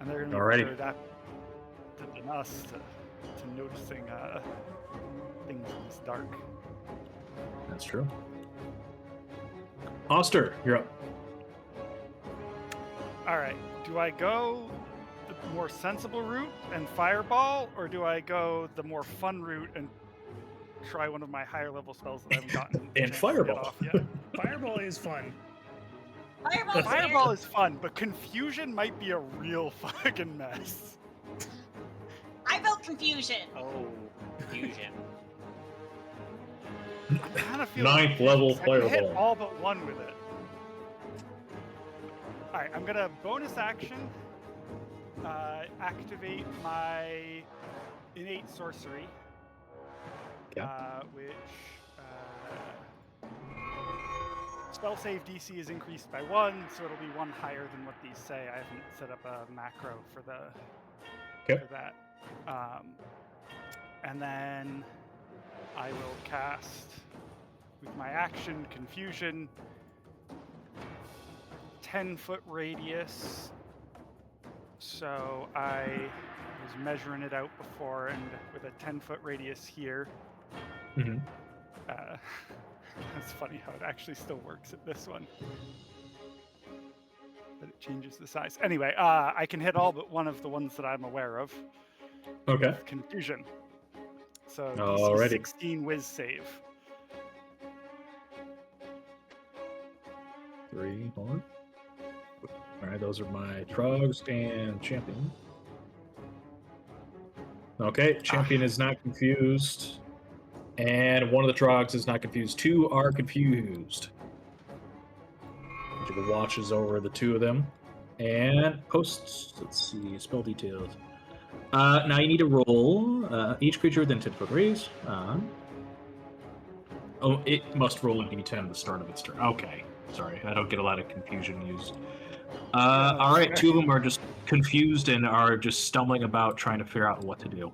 And they're going to be Alrighty. better adapted than us to noticing things in this dark. That's true. Oster, you're up. All right. Do I go the more sensible route and fireball, or do I go the more fun route and try one of my higher level spells that I haven't gotten a And chance to fireball. get off yet? Fireball is fun. Fireball's Fireball weird. is fun, but confusion might be a real fucking mess. I vote confusion. Oh, fusion. I kind of feel Ninth level I can hit fireball. all but one with it. All right, I'm gonna bonus action activate my innate sorcery, Okay. which spell save DC is increased by 1, so it'll be 1 higher than what these say. I haven't set up a macro for Okay. for that. And then I will cast with my action Confusion, 10-foot radius. So I was measuring it out before, and with a 10-foot radius here, Mhm. it's funny how it actually still works at this one. But it changes the size. Anyway, I can hit all but one of the ones that I'm aware of. Okay. With Confusion. So DC Alrighty. 16 whiz save. 3, 4. Alright, those are my Trogs and Champion. Okay, Champion is not confused. And one of the Trogs is not confused. 2 are confused. Jacob watches over the 2 of them. And posts, let's see, spell details. Now you need to roll each creature within 10-foot radius. Oh, it must roll a d10 at the start of its turn. Okay, sorry, I don't get a lot of confusion used. All right, 2 of them are just confused and are just stumbling about trying to figure out what to do.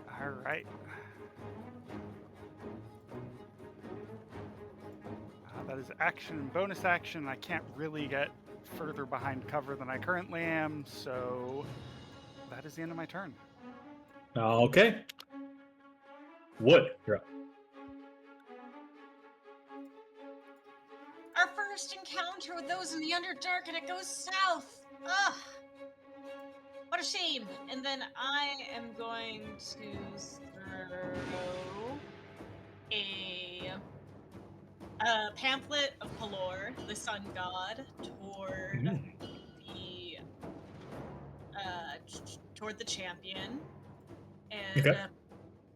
All right. That is action and bonus action. I can't really get further behind cover than I currently am, so that is the end of my turn. Okay. Wood, you're up. first encounter with those in the Underdark and it goes south. Ugh. What a shame. And then I am going to throw a pamphlet of Pelor, the sun god, toward toward the champion, and Okay.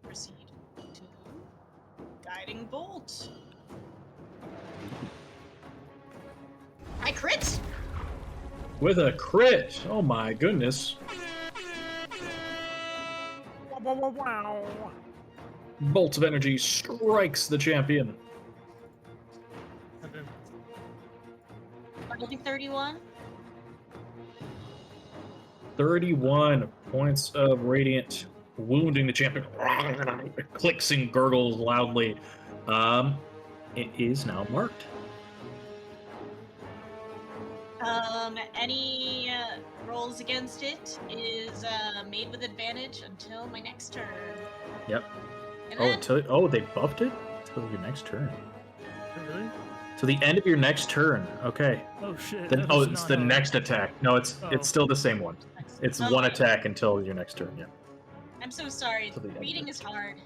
proceed to guiding bolt. I crit. With a crit. Oh my goodness. Wow. Bolt of energy strikes the champion. Only 31. 31 points of radiant, wounding the champion. It clicks and gurgles loudly. It is now marked. Any rolls against it is made with advantage until my next turn. Yep. And Oh, then, they buffed it till your next turn. Really? To the end of your next turn. Okay. Oh shit. Then, that oh, is it's not the how- next attack. No, it's Oh. still the same one. It's one attack until your next turn. Yeah. I'm so sorry. To the end of Reading it. is hard.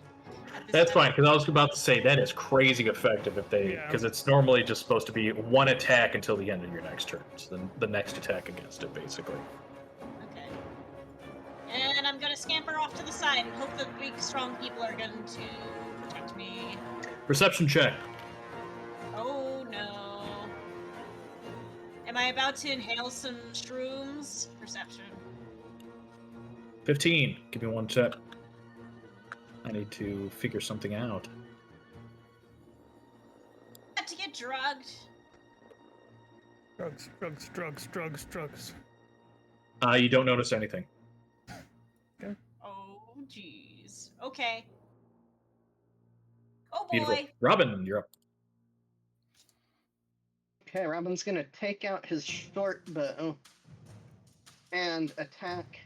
at this That's time. fine, because I was about to say that is crazy effective if they, Yeah. because it's normally just supposed to be one attack until the end of your next turn. So then the next attack against it, basically. Okay. And I'm gonna scamper off to the side and hope that big, strong people are going to protect me. Perception check. Oh no. Am I about to inhale some shrooms? Perception. 15. Give me one check. I need to figure something out. Got to get drugged. Drugs. You don't notice anything. Oh jeez. Okay. Oh boy. Beautiful. Robin, you're up. Okay, Robin's gonna take out his short bow and attack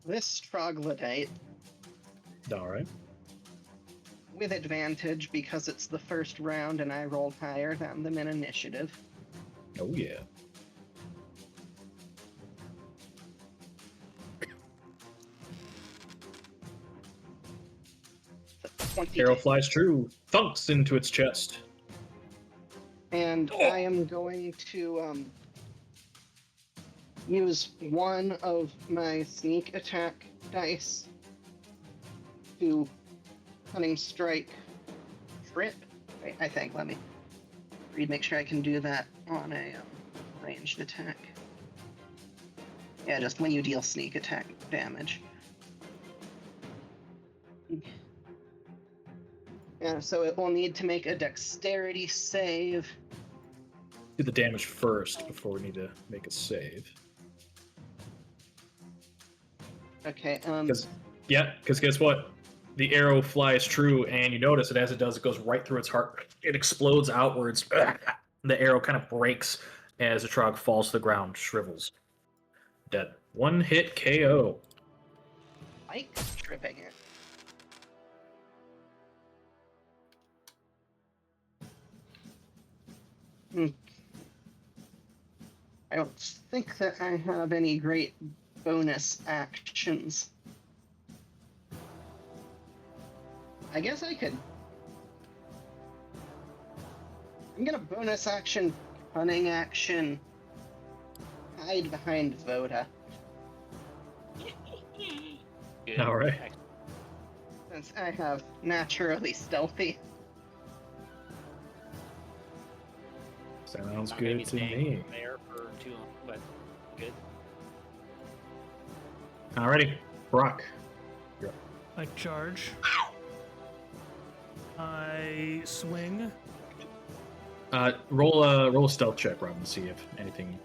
this troglodyte All right. with advantage because it's the first round and I rolled higher than them in initiative. Oh, yeah. That's 22. Arrow flies true, thunks into its chest. And Oh. I am going to use one of my sneak attack dice to cunning strike trip. I think. Let me read. Make sure I can do that on a ranged attack. Yeah, just when you deal sneak attack damage. Yeah, so it will need to make a dexterity save. Do the damage first before we need to make a save. Okay, Because guess what? The arrow flies true, and you notice it as it does, it goes right through its heart. It explodes outwards. The arrow kind of breaks as the trog falls to the ground, shrivels. Dead. One hit KO. like tripping it. I don't think that I have any great bonus actions. I guess I could. I'm gonna bonus action, cunning action, hide behind Voda. Good. All right. Since I have naturally stealthy. Sounds Not gonna be good to staying me. there for too long, but good. Alrighty, Brock. I charge. I swing. Roll a stealth check, Robin, to see if anything.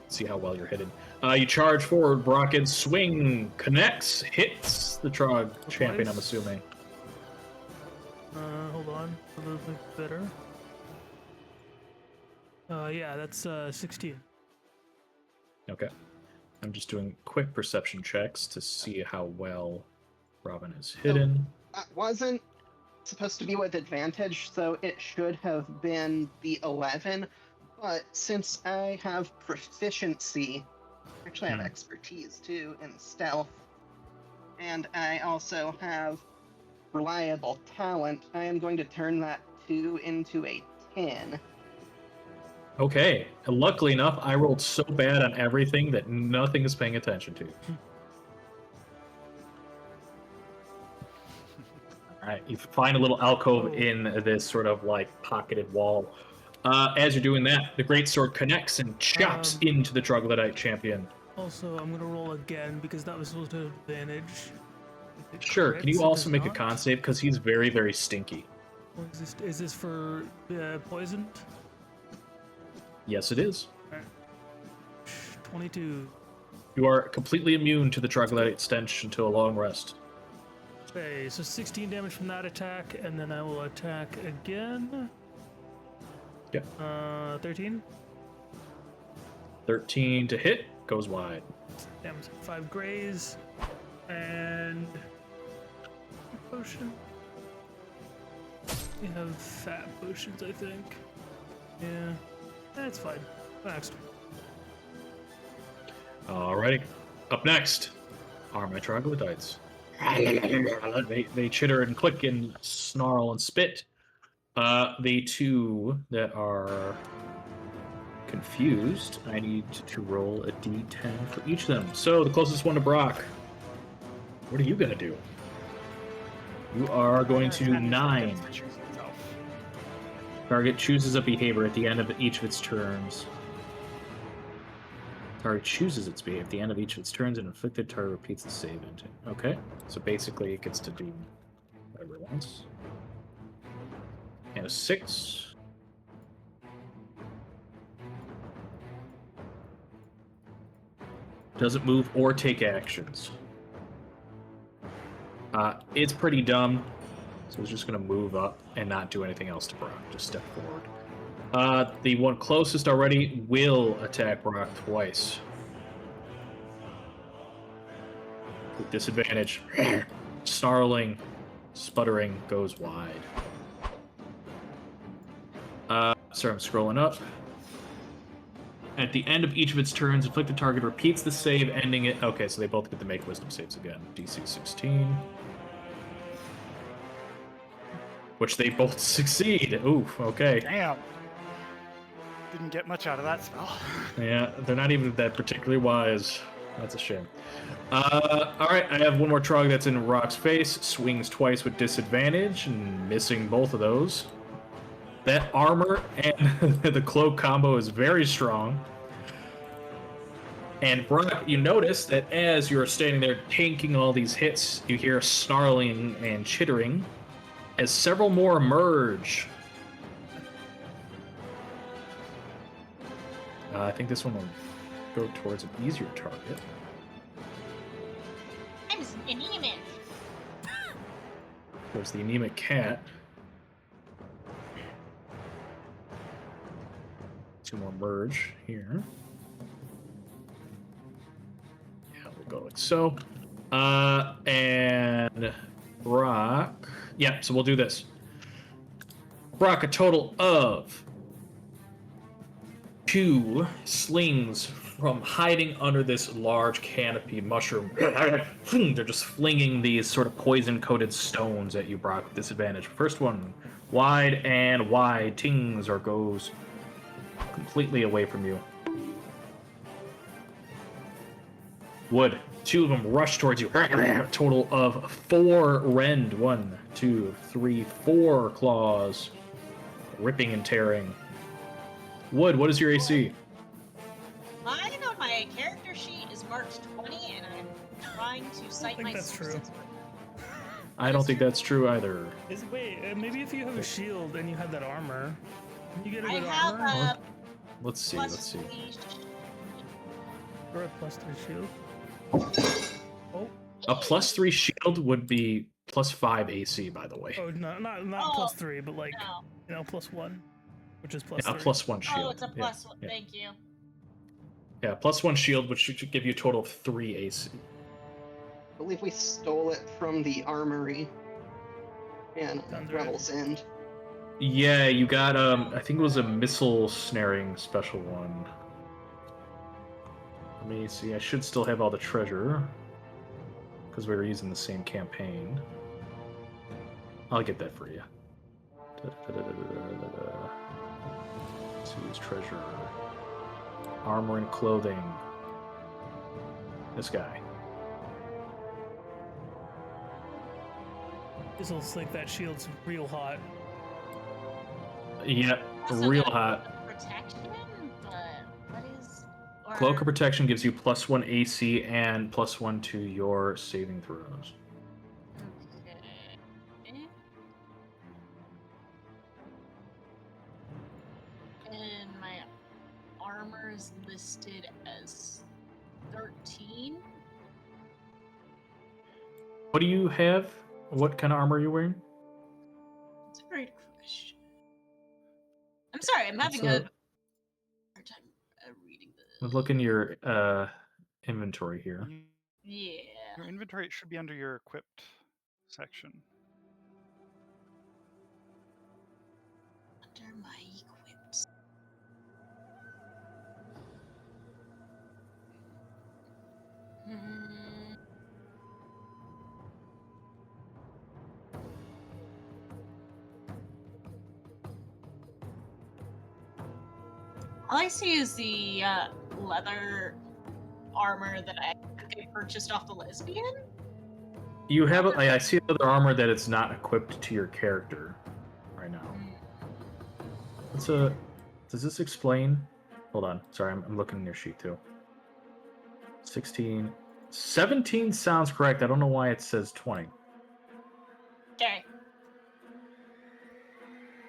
See how well you're hidden. You charge forward, Brocken, swing, connects, hits the Trog champion, I'm Twice. assuming. Hold on. A little bit better. Yeah, that's 16. Okay. I'm just doing quick perception checks to see how well Robin is hidden. That wasn't supposed to be with advantage, so it should have been the 11. But since I have proficiency, actually I have expertise too in stealth, and I also have reliable talent, I am going to turn that 2 into a 10. Okay. Luckily enough, I rolled so bad on everything that nothing is paying attention to. All right, you find a little alcove in this sort of like pocketed wall. As you're doing that, the greatsword connects and chops into the troglodyte champion. Also, I'm gonna roll again because that was supposed to have advantage. If it Sure. Can crits, you it also does make a not. con save because he's very, very stinky? What is this for poisoned? Yes, it is. 22. You are completely immune to the troglodyte stench until a long rest. Okay, so 16 damage from that attack, and then I will attack again. Yep. 13. 13 to hit, goes wide. Damn, 5 graze, and potion. We have fat potions, I think. Yeah, that's fine. Next. Alrighty. Up next are my troglodytes. They chitter and click and snarl and spit. The two that are confused, I need to roll a d10 for each of them. So the closest one to Brock. What are you gonna do? You are going to 9. Target chooses a behavior at the end of each of its turns. Target chooses its behavior at the end of each of its turns, and inflicted target repeats the save into. Okay, so basically it gets to do whatever it wants. And a 6. Doesn't move or take actions. It's pretty dumb, so it's just going to move up and not do anything else to Brock. Just step forward. The one closest already will attack Brock twice. With disadvantage. Snarling, sputtering goes wide. Sorry, I'm scrolling up. At the end of each of its turns, inflicted target repeats the save, ending it. Okay, so they both get to make wisdom saves again. DC 16. Which they both succeed. Oof, okay. Damn. Didn't get much out of that spell. Yeah, they're not even that particularly wise. That's a shame. Alright, I have one more trog that's in Rock's face. Swings twice with disadvantage, and missing both of those. That armor and the cloak combo is very strong. And Brock, you notice that as you're standing there tanking all these hits, you hear snarling and chittering as several more emerge. I think this one will go towards an easier target. I'm anemic. Towards the anemic cat. Two more merge here. Yeah, we'll go like so. And Brock. Yeah, so we'll do this. Brock, a total of 2 slings from hiding under this large canopy mushroom. They're just flinging these sort of poison-coated stones at you, Brock, with disadvantage. First one, wide and wide, tings or goes completely away from you. Wood, 2 of them rush towards you. A total of 4 rend. 1, 2, 3, 4 claws. Ripping and tearing. Wood, what is your AC? Mine on my character sheet is marked 20, and I'm trying to cite think my that's true. sources. I don't think that's true either. Wait, maybe if you have a shield and you have that armor, can you get a I good have armor? a Let's see, plus let's see. 3 Or a +3 shield? Oh, A +3 shield would be +5 AC, by the way. oh, no, not Oh, +3, but like no. +1, which is Yeah, a +3. +1 shield. Oh, it's a plus one. Yeah. Thank you. Yeah, +1 shield, which should give you a total of 3 AC. I believe we stole it from the armory. and Sounds right. Rebel's End. Yeah, you got I think it was a missile snaring special one. Let me see. I should still have all the treasure because we were using the same campaign. I'll get that for you. Let's see what's treasure. Armor and clothing. This guy. This looks like that shield's real hot. Yep, Also real got hot. Protection, but what is? Or... Cloak of Protection gives you +1 AC and +1 to your saving throws. Okay. And my armor is listed as 13. What do you have? What kind of armor are you wearing? It's a great question. I'm sorry, I'm having a That's hard time reading Look in your inventory here. Yeah. Your inventory should be under your equipped section. Under my equipped. All I see is the leather armor that I purchased off the lesbian. You have. I see another armor that it's not equipped to your character right now. What's a? Does this explain? Hold on. Sorry, I'm looking in your sheet too. 16, 17 sounds correct. I don't know why it says 20. Okay.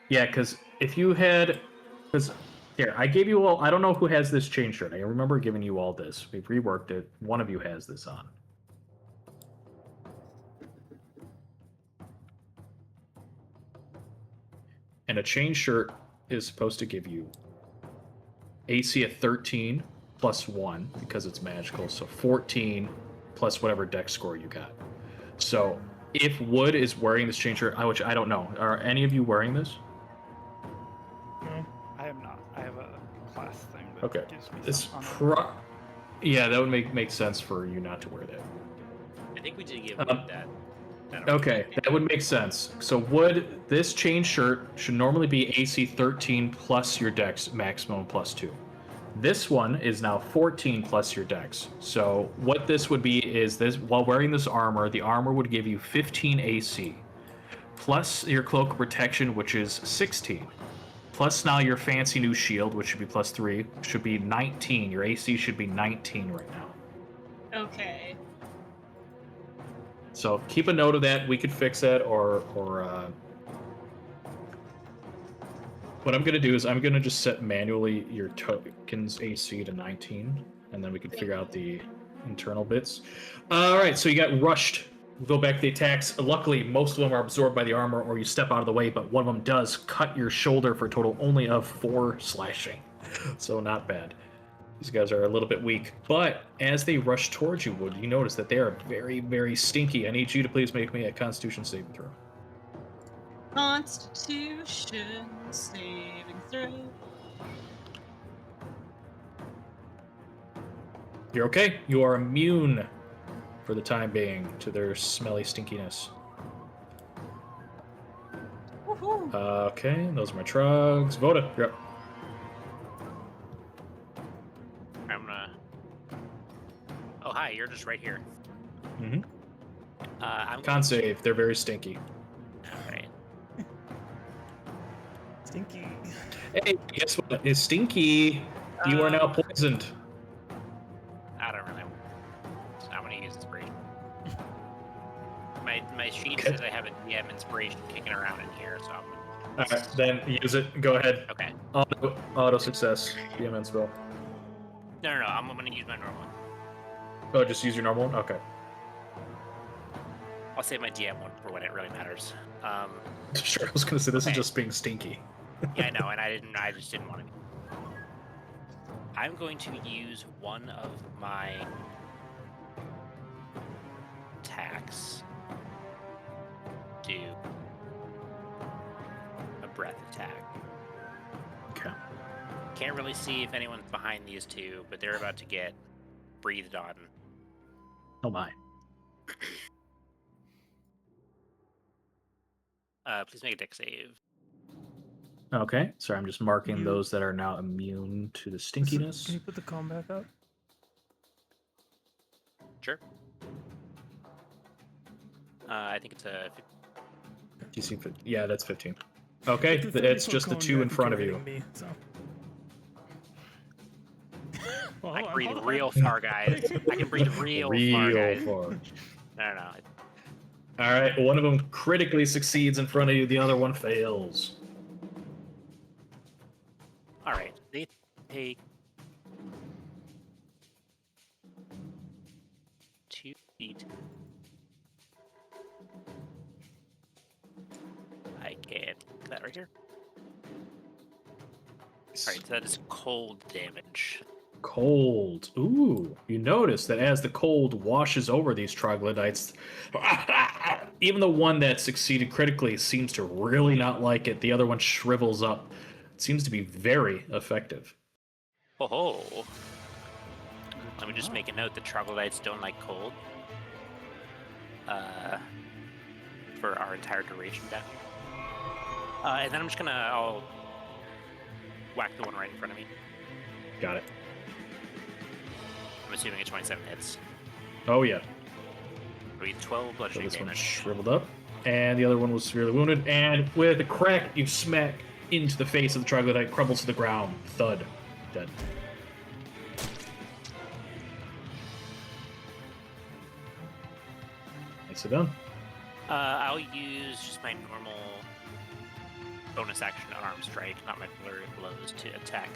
Yeah, because if you had, because here I gave you all. I don't know who has this chain shirt. I remember giving you all this. We've reworked it. One of you has this on. And a chain shirt is supposed to give you AC at 13 +1 because it's magical. So 14 plus whatever dex score you got. So if Wood is wearing this chain shirt, which I don't know, are any of you wearing this? No. I am not. I have a class thing that Okay. gives me It's some honor. yeah, that would make sense for you not to wear that. I think we did give Wood that. Okay, that would make sense. So Wood, this chain shirt should normally be AC 13 plus your dex maximum +2. This one is now 14 plus your dex. So what this would be is this: while wearing this armor, the armor would give you 15 AC, plus your cloak of protection, which is 16, plus now your fancy new shield, which should be +3, should be 19. Your AC should be 19 right now. Okay. So keep a note of that. We could fix that, or what I'm gonna do is I'm gonna just set manually your token's AC to 19, and then we can figure out the internal bits. All right, so you got rushed. We'll go back to the attacks. Luckily, most of them are absorbed by the armor, or you step out of the way, but one of them does cut your shoulder for a total only of 4 slashing. So not bad. These guys are a little bit weak, but as they rush towards you, Wood, you notice that they are very, very stinky. I need you to please make me a Constitution saving throw. Constitution saving throw. You're okay. You are immune for the time being to their smelly stinkiness. Woohoo! Okay, those are my trugs. Voda, you're up. I'm gonna. Oh, hi, you're just right here. Mm-hmm. I'm Con save. They're very stinky. Alright. Stinky. Hey, guess what? It's stinky. You are now poisoned. I don't really. I'm gonna use inspiration. My sheet Okay. says I have a DM inspiration kicking around in here, so I'm. All right, then use it. Go ahead. Okay. Auto success. DM spell. No. I'm gonna use my normal one. Oh, just use your normal one. Okay. I'll save my DM one for when it really matters. Sure. I was gonna say this Okay. is just being stinky. Yeah, I know, and I just didn't want to. I'm going to use one of my attacks to breath attack. Okay. Can't really see if anyone's behind these two, but they're about to get breathed on. Oh my. Please make a dex save. Okay. Sorry, I'm just marking You- those that are now immune to the Can you stinkiness. put the comb back up? Sure. I think it's a. DC, yeah, that's 15. Okay, It's a it's 30-foot just the cone, two I in think front you're of you. hitting me, so. Well, I hold can on, breathe hold on. real far, guys. I can breathe real far, guys. far. No. All right, one of them critically succeeds in front of you. The other one fails. All right. They take 2 feet. I can put that right here. All right, so that is cold damage. Cold. Ooh, you notice that as the cold washes over these troglodytes, even the one that succeeded critically seems to really not like it. The other one shrivels up. It seems to be very effective. Oh. Let me just make a note that troglodytes don't like cold. For our entire duration down here. And then I'm just gonna, I'll whack the one right in front of me. Got it. I'm assuming a 27 hits. Oh yeah. It'll be 12 So bludgeoning this one damage. shriveled up, and the other one was severely wounded. And with a crack, you smack into the face of the troglodyte, crumbles to the ground. Thud. Dead. Nicely done. I'll use just my normal bonus action unarmed strike, not my flurry of blows, to attack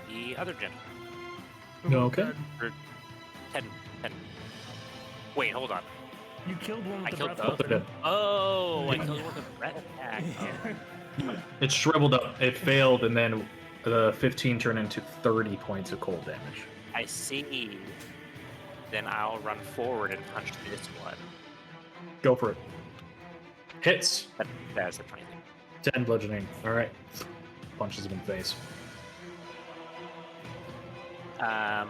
the other gentleman. No, okay. For 10. Wait, hold on. You killed one I with the killed breath both. They're dead. Oh, I killed one with a breath attack. Oh. It shriveled up. It failed, and then the 15 turned into 30 points of cold damage. I see. Then I'll run forward and punch this one. Go for it. Hits. That's a 20. 10 bludgeoning. All right. Punches him in the face. Go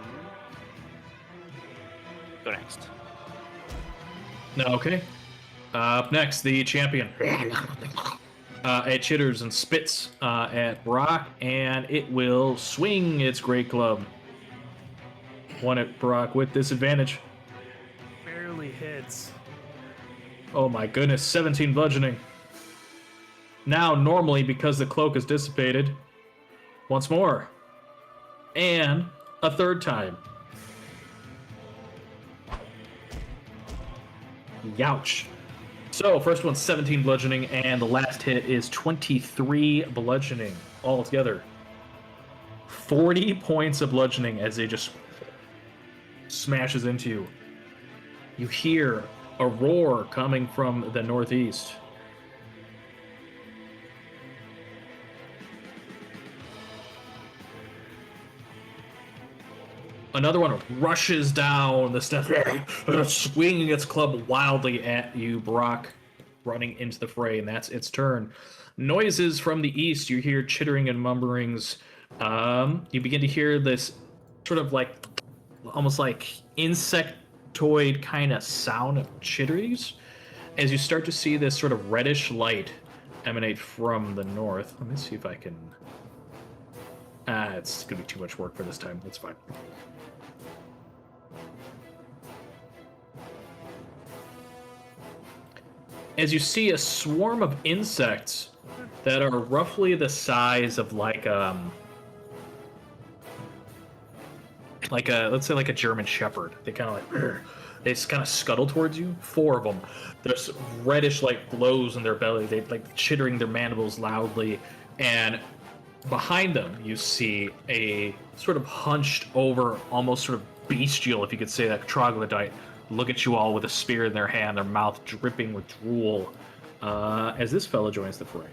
next. No, okay. Up next, the champion. It chitters and spits at Brock, and it will swing its great club. One at Brock with disadvantage. Barely hits. Oh my goodness, 17 bludgeoning. Now, normally, because the cloak is dissipated, once more. And a third time. Youch. So, first one's 17 bludgeoning, and the last hit is 23 bludgeoning altogether. 40 points of bludgeoning as it just smashes into you. You hear a roar coming from the northeast. Another one rushes down the steps, swinging its club wildly at you, Brock, running into the fray, and that's its turn. Noises from the east. You hear chittering and mumblings. You begin to hear this sort of like, almost like insectoid kind of sound of chitteries as you start to see this sort of reddish light emanate from the north. Let me see if I can... it's going to be too much work for this time. That's fine. As you see a swarm of insects that are roughly the size of like a let's say like a German Shepherd. They kind of like they just kind of scuttle towards you. 4 of them. There's reddish like glows in their belly. They like chittering their mandibles loudly, and behind them you see a sort of hunched over, almost sort of bestial, if you could say that, troglodyte look at you all with a spear in their hand, their mouth dripping with drool, as this fellow joins the fray.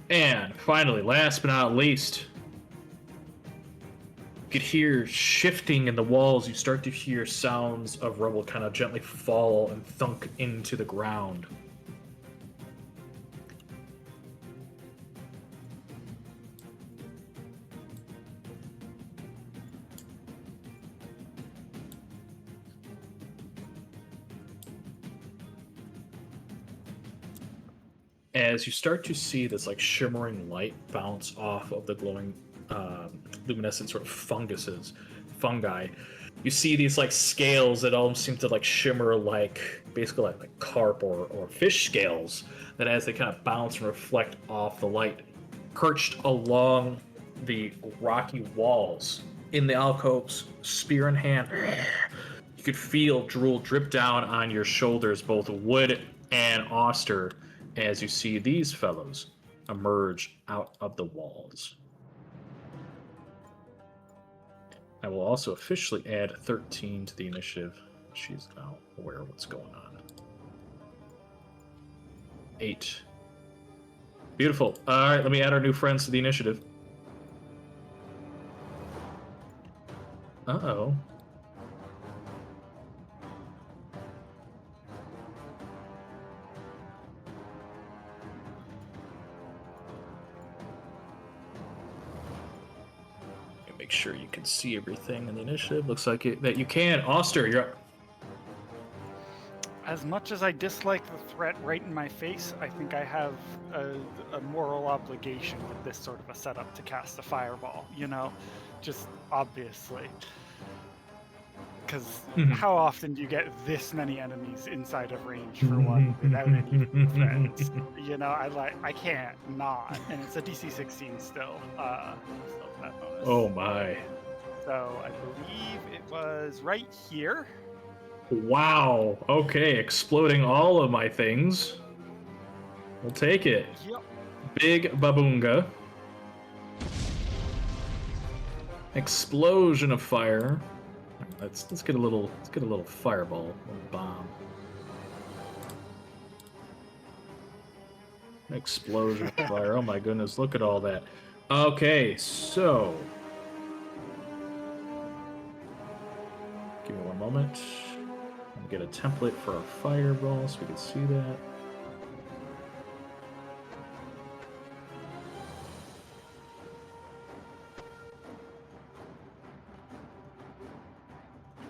And finally, last but not least, could hear shifting in the walls. You start to hear sounds of rubble kind of gently fall and thunk into the ground. As you start to see this like shimmering light bounce off of the glowing luminescent sort of fungi, you see these like scales that all seem to like shimmer like basically like carp or fish scales that as they kind of bounce and reflect off the light, perched along the rocky walls in the alcoves, spear in hand. You could feel drool drip down on your shoulders, both Wood and Oster, as you see these fellows emerge out of the walls. I will also officially add 13 to the initiative. She's now aware of what's going on. 8. Beautiful. All right, let me add our new friends to the initiative. Uh-oh. Make sure you can see everything in the initiative. Looks like that you can. Oster, you're up. As much as I dislike the threat right in my face, I think I have a moral obligation with this sort of a setup to cast a fireball, you know? Just obviously. Because how often do you get this many enemies inside of range for one without any friends? You know, I can't not. And it's a DC 16 still. Still that bonus. Oh my. So I believe it was right here. Wow. Okay, exploding all of my things. We'll take it. Yep. Big Babunga. Explosion of fire. Let's get a little fireball, a little bomb. Explosion of fire. Oh my goodness, look at all that. Okay, so give me one moment. I'm gonna get a template for our fireball so we can see that.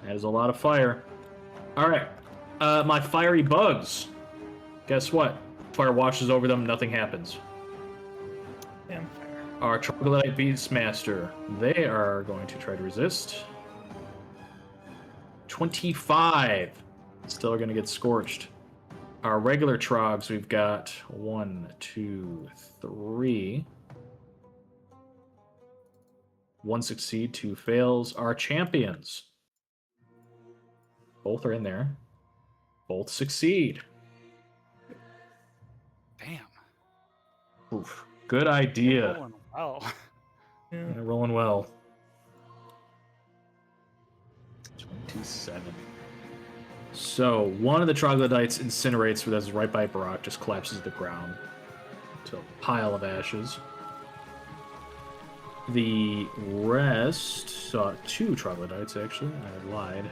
That is a lot of fire. All right, my fiery bugs. Guess what? Fire washes over them, nothing happens. Damn. Our Troglodyte Beastmaster, they are going to try to resist. 25. Still going to get scorched. Our regular Trogs, we've got 1, 2, 3. 1 succeed, 2 fails. Our champions. Both are in there. Both succeed. Damn. Oof. Good idea. Rolling well. Yeah. They're rolling well. 27. So, one of the troglodytes incinerates with us right by Barak, just collapses to the ground to a pile of ashes. The rest saw 2 troglodytes, actually. I lied.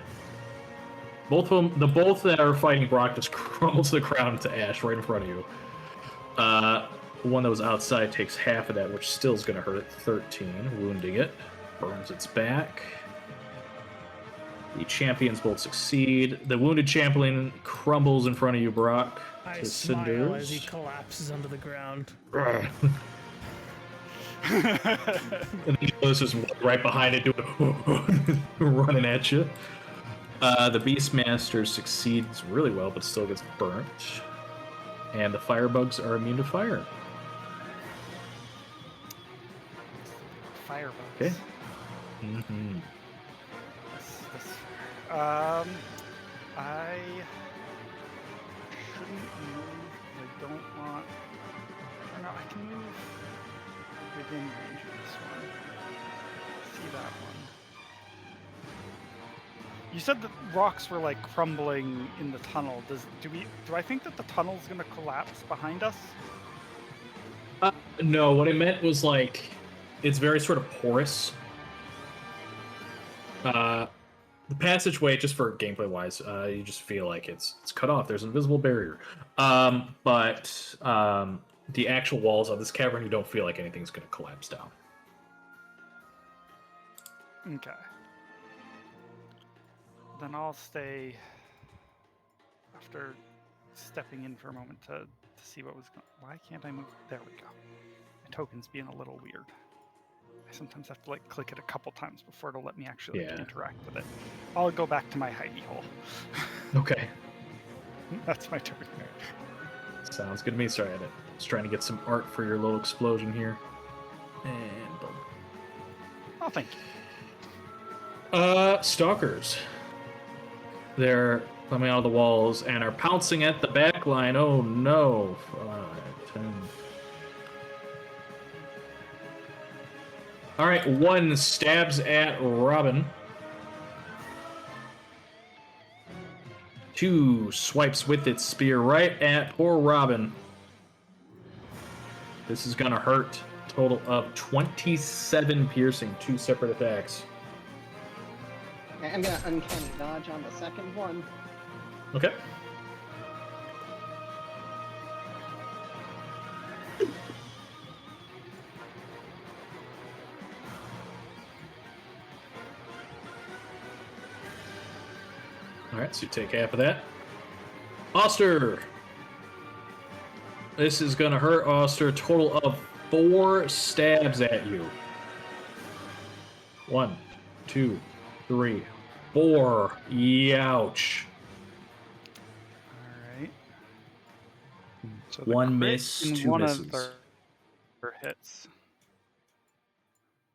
Both of them, both that are fighting Barak just crumble to the ground to ash right in front of you. One that was outside takes half of that, which still is going to hurt it. 13, wounding it. Burns its back. The champions both succeed. The wounded champion crumbles in front of you, Barak, I to smile cinders. as he collapses under the ground. And he goes just right behind it, doing running at you. The Beastmaster succeeds really well, but still gets burnt. And the firebugs are immune to fire. Fireballs. Okay. Mm-hmm. I shouldn't move. I don't want. Or no, I can move within range of this one. See that one. You said that rocks were like crumbling in the tunnel. Do I think that the tunnel's gonna collapse behind us? No, what I meant was like it's very sort of porous. The passageway, just for gameplay wise, you just feel like it's cut off. There's an invisible barrier, but the actual walls of this cavern, you don't feel like anything's going to collapse down. Okay. Then I'll stay after stepping in for a moment to see what was going. Why can't I move? There we go. My token's being a little weird. I sometimes have to like click it a couple times before it'll let me actually like, interact with it. I'll go back to my hidey hole. Okay. That's my turn. Sounds good to me. Sorry, I was trying to get some art for your little explosion here. And boom. Oh, thank you. Stalkers. They're coming out of the walls and are pouncing at the back line. Oh no. 5, 10. All right, 1 stabs at Robin. 2 swipes with its spear right at poor Robin. This is gonna hurt. Total of 27 piercing, 2 separate attacks. I'm gonna uncanny dodge on the second one. Okay. Alright, so you take half of that. Oster! This is gonna hurt Oster. Total of 4 stabs at you. 1, 2, 3, 4. Youch. Alright. So the 1 crit miss, in 2 one misses. of their hits.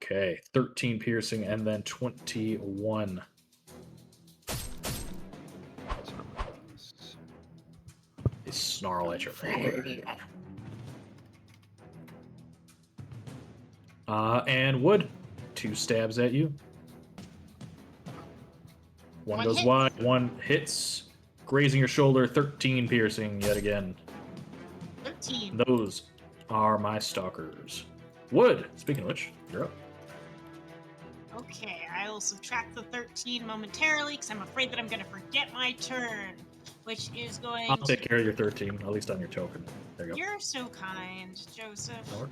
Okay, 13 piercing and then 21. They snarl at your face. And Wood, 2 stabs at you. One One goes hits. wide, 1 hits, grazing your shoulder, 13 piercing yet again. 13. Those are my stalkers. Wood, speaking of which, you're up. Okay, I will subtract the 13 momentarily because I'm afraid that I'm going to forget my turn, which is going I'll take care of your 13, at least on your token. There you go. You're so kind, Joseph. Or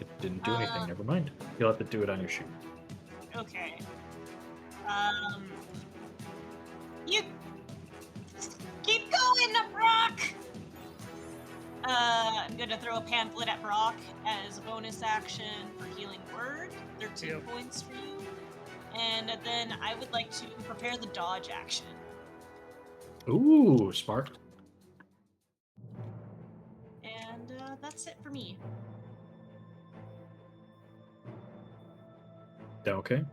it didn't do anything, never mind. You'll have to do it on your sheet. Okay. You keep going, Brock. I'm gonna throw a pamphlet at Brock as a bonus action for healing word. 13 Yep. points for you. And then I would like to prepare the dodge action. Ooh, smart. And that's it for me. Okay.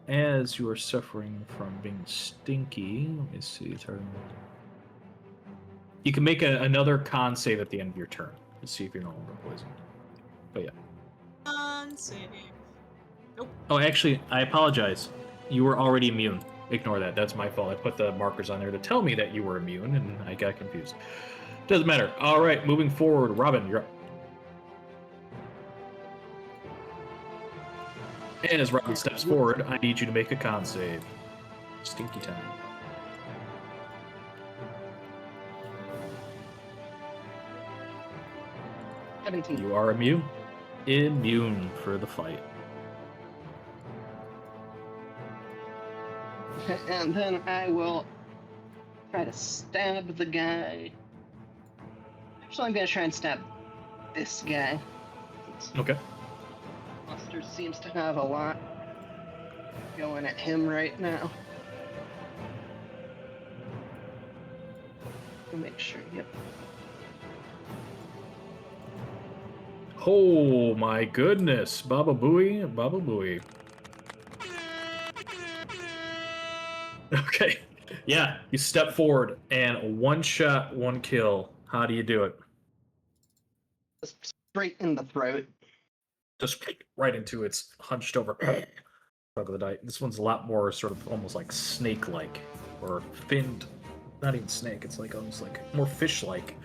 As you are suffering from being stinky, let me see. You can make another con save at the end of your turn to see if you're no longer poisoned. But yeah. Save. Oh, actually, I apologize. You were already immune. Ignore that. That's my fault. I put the markers on there to tell me that you were immune, and I got confused. Doesn't matter. All right, moving forward. Robin, you're up. And as Robin steps forward, I need you to make a con save. Stinky time. You are immune. Immune for the fight. And then I will try to stab the guy. Actually, I'm gonna try and stab this guy. Okay. Buster seems to have a lot going at him right now. I'll make sure, yep. Oh my goodness. Baba Booey, Baba Booey. Okay. Yeah, you step forward and 1 shot, 1 kill. How do you do it? Just straight in the throat. Just right into its hunched over shrug of the die. This one's a lot more sort of almost like snake-like or finned. Not even snake. It's like almost like more fish-like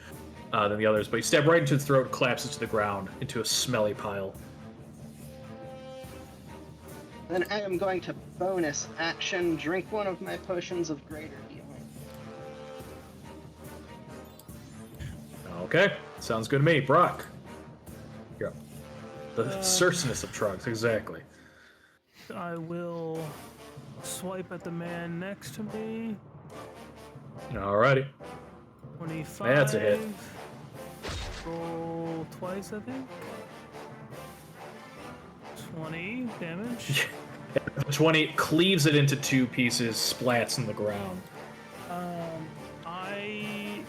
than the others. But you stab right into its throat, collapses to the ground into a smelly pile. Then I am going to bonus action drink one of my potions of greater healing. Okay, sounds good to me. Brock. Go. The Um, cercinus of Trogs, exactly. I will swipe at the man next to me. Alrighty. 25. That's a hit. Roll twice, I think. 20 damage. 20 cleaves it into two pieces, splats in the ground. I.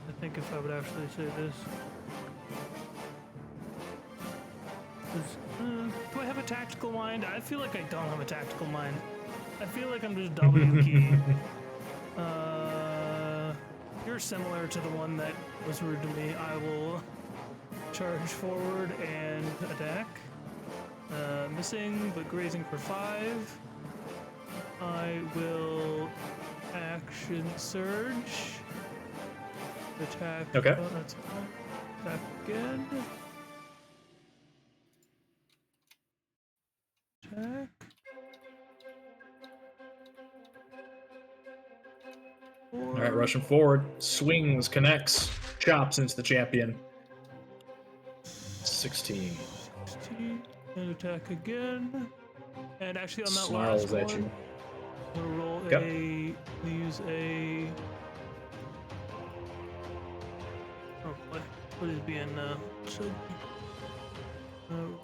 I think if I would actually say this. Do I have a tactical mind? I feel like I don't have a tactical mind. I feel like I'm just W key. You're similar to the one that was rude to me. I will charge forward and attack. Missing, but grazing for 5. I will action surge. Attack. Okay. Oh, that's fine. Attack again. Attack. Alright, rushing forward. Swings, connects, chops into the champion. 16. 16. And attack again. And actually on that Snarls last at one, you. I'm gonna roll Yep. use a. Oh, what is being so?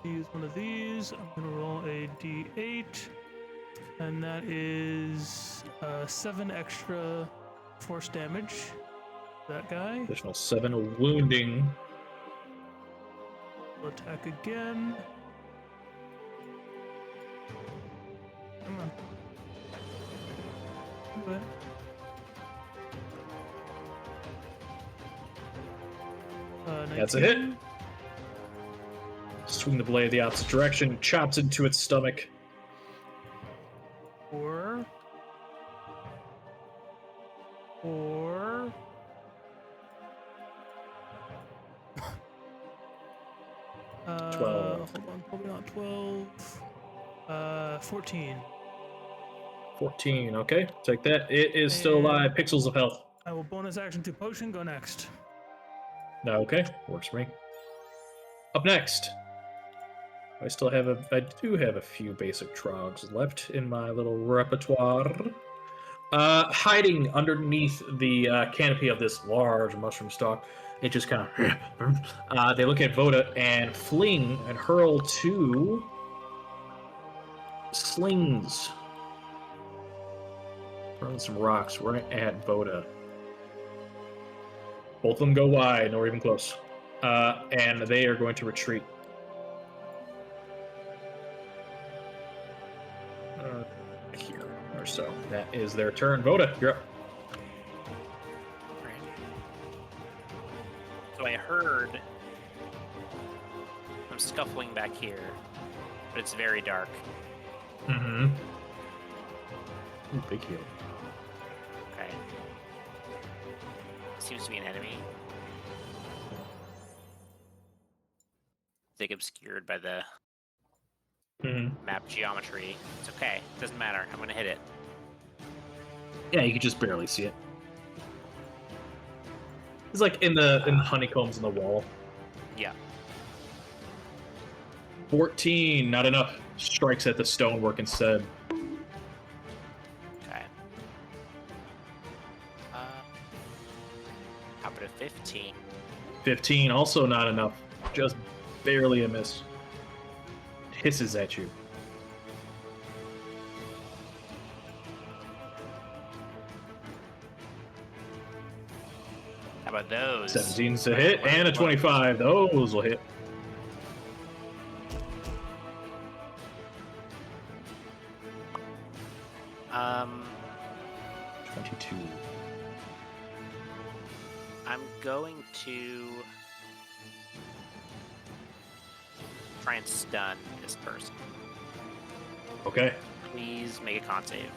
Use one of these. I'm gonna roll a d8, and that is 7 extra force damage. That guy. Additional 7 wounding. Will attack again. Come on. Do it. That's a hit. 19. Swing the blade the opposite direction, chops into its stomach. 4. 12. Hold on, probably not 12. 14. 14, okay. Take that. It is still alive. Pixels of health. I will bonus action to potion. Go next. Okay, works for me. Up next. I do have a few basic trogs left in my little repertoire. Hiding underneath the canopy of this large mushroom stalk, it just kind of... they look at Voda and fling and hurl 2 slings. Throwing some rocks right at Voda. Both of them go wide, nor even close. And they are going to retreat. Here or so. That is their turn. Voda, you're up. Right. So I heard I'm scuffling back here, but it's very dark. Mm-hmm. Ooh, big heal. Okay. Seems to be an enemy. It's like obscured by the Mm-hmm. map geometry. It's okay. Doesn't matter. I'm gonna hit it. Yeah, you can just barely see it. It's like in the honeycombs in the wall. Yeah. 14, not enough. Strikes at the stonework instead. Okay. How about a 15? 15, also not enough. Just barely a miss. Hisses at you. How about those? 17's a hit, and a 25. Those will hit. Um, 22. I'm going to try and stun this person. Okay. Please make a con save.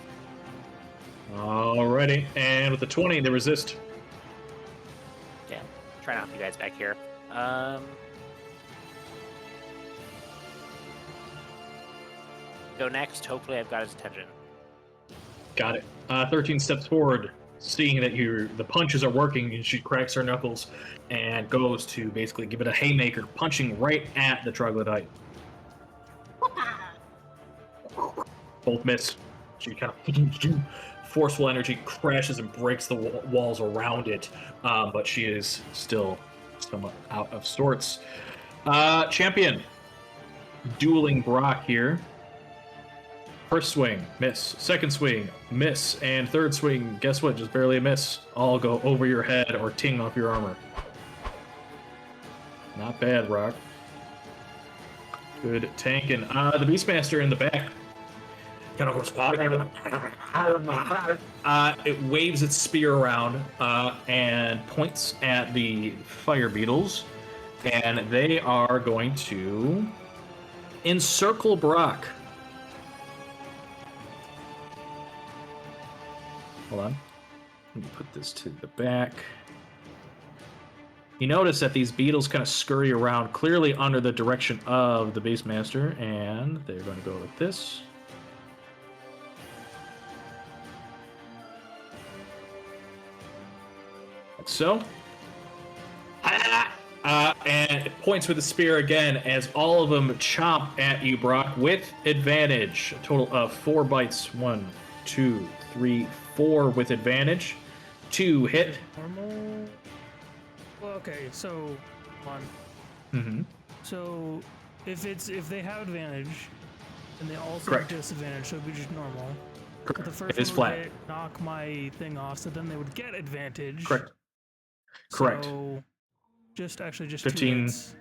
Alrighty. And with the 20, they resist. Yeah. try and help you guys back here. Go next. Hopefully, I've got his attention. Got it. 13 steps forward, seeing that the punches are working, and she cracks her knuckles and goes to basically give it a haymaker, punching right at the troglodyte. Both miss. She kind of forceful energy crashes and breaks the walls around it, but she is still somewhat out of sorts. Champion, dueling Brock here. First swing, miss. Second swing, miss. And third swing, guess what? Just barely a miss. All go over your head or ting off your armor. Not bad, Brock. Good tanking. The Beastmaster in the back. It waves its spear around and points at the fire beetles. And they are going to encircle Brock. Hold on. Let me put this to the back. You notice that these beetles kind of scurry around clearly under the direction of the Beastmaster, and they're going to go like this. Like so. And it points with the spear again as all of them chomp at you, Brock, with advantage. A total of 4 bites. 1, 2, 3, 4 with advantage. 2 hit. Normal. Well, okay, so on. Mm-hmm. So if they have advantage, and they also Correct. have disadvantage, so it'd be just normal. But the first It is one flat. would knock my thing off, so then they would get advantage. Correct. Correct. So just 15. 2 hits.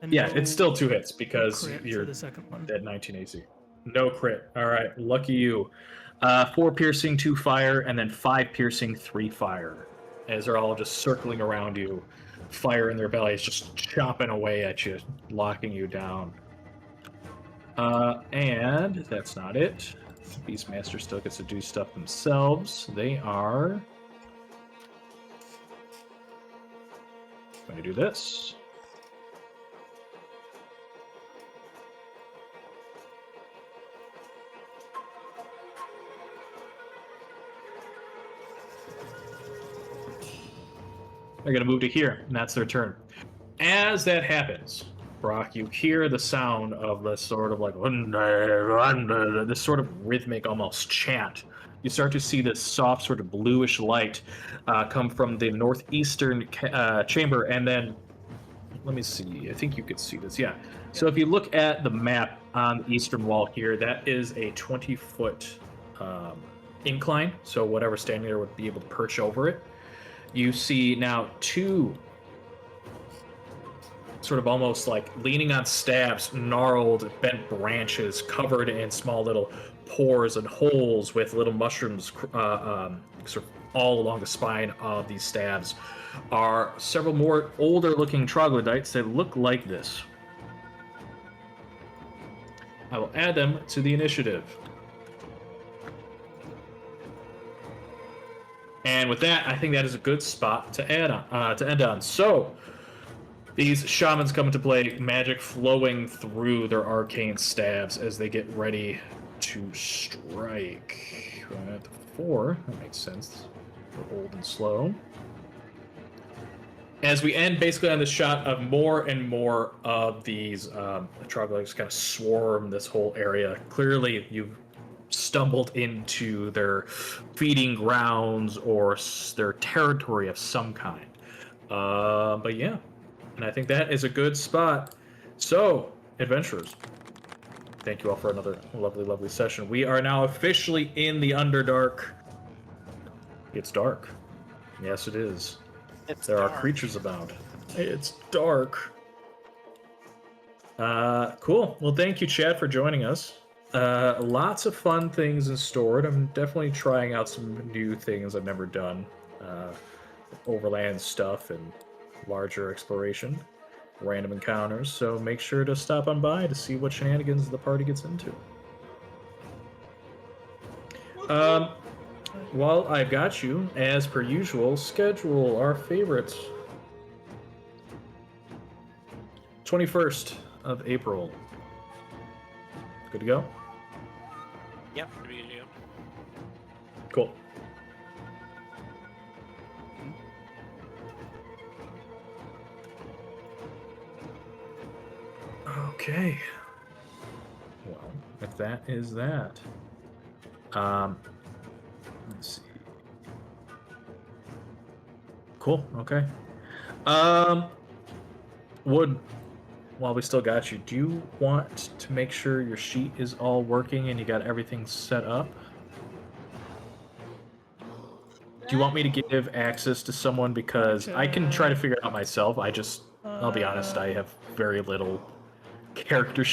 And Yeah, no it's still 2 hits because crit for you're the second one. at 19 AC. No crit. All right, lucky you. 4 piercing, 2 fire, and then 5 piercing, 3 fire. As they're all just circling around you, fire in their bellies, just chopping away at you, locking you down. And that's not it. Beastmaster still gets to do stuff themselves. They are going to do this. They're going to move to here, and that's their turn. As that happens, Brock, you hear the sound of this sort of like this sort of rhythmic almost chant. You start to see this soft sort of bluish light come from the northeastern chamber, and then let me see. I think you could see this. Yeah. So if you look at the map on the eastern wall here, that is a 20-foot incline. So whatever standing there would be able to perch over it. You see now 2 sort of almost like leaning on stabs, gnarled, bent branches covered in small little pores and holes with little mushrooms sort of all along the spine of these stabs are several more older looking troglodytes that look like this. I will add them to the initiative. And with that, I think that is a good spot to end on. So, these shamans come into play, magic flowing through their arcane stabs as they get ready to strike. At the 4, that makes sense. We're old and slow. As we end basically on this shot of more and more of these troglodytes kind of swarm this whole area. Clearly, you've stumbled into their feeding grounds or their territory of some kind. But yeah, and I think that is a good spot. So, adventurers, thank you all for another lovely, lovely session. We are now officially in the Underdark. It's dark. Yes, it is. There are creatures abound. It's dark. Cool. Well, thank you, Chad, for joining us. Lots of fun things in store. I'm definitely trying out some new things I've never done. Overland stuff and larger exploration, random encounters. So make sure to stop on by to see what shenanigans the party gets into. While I've got you, as per usual, schedule our favorite 21st of April. Good to go? Yep, pretty good to go. Cool. Okay. Well, if that is that. Let's see. Cool, okay. Wood, while we still got you, do you want to make sure your sheet is all working and you got everything set up? Do you want me to give access to someone? Because I can try to figure it out myself. I'll be honest, I have very little character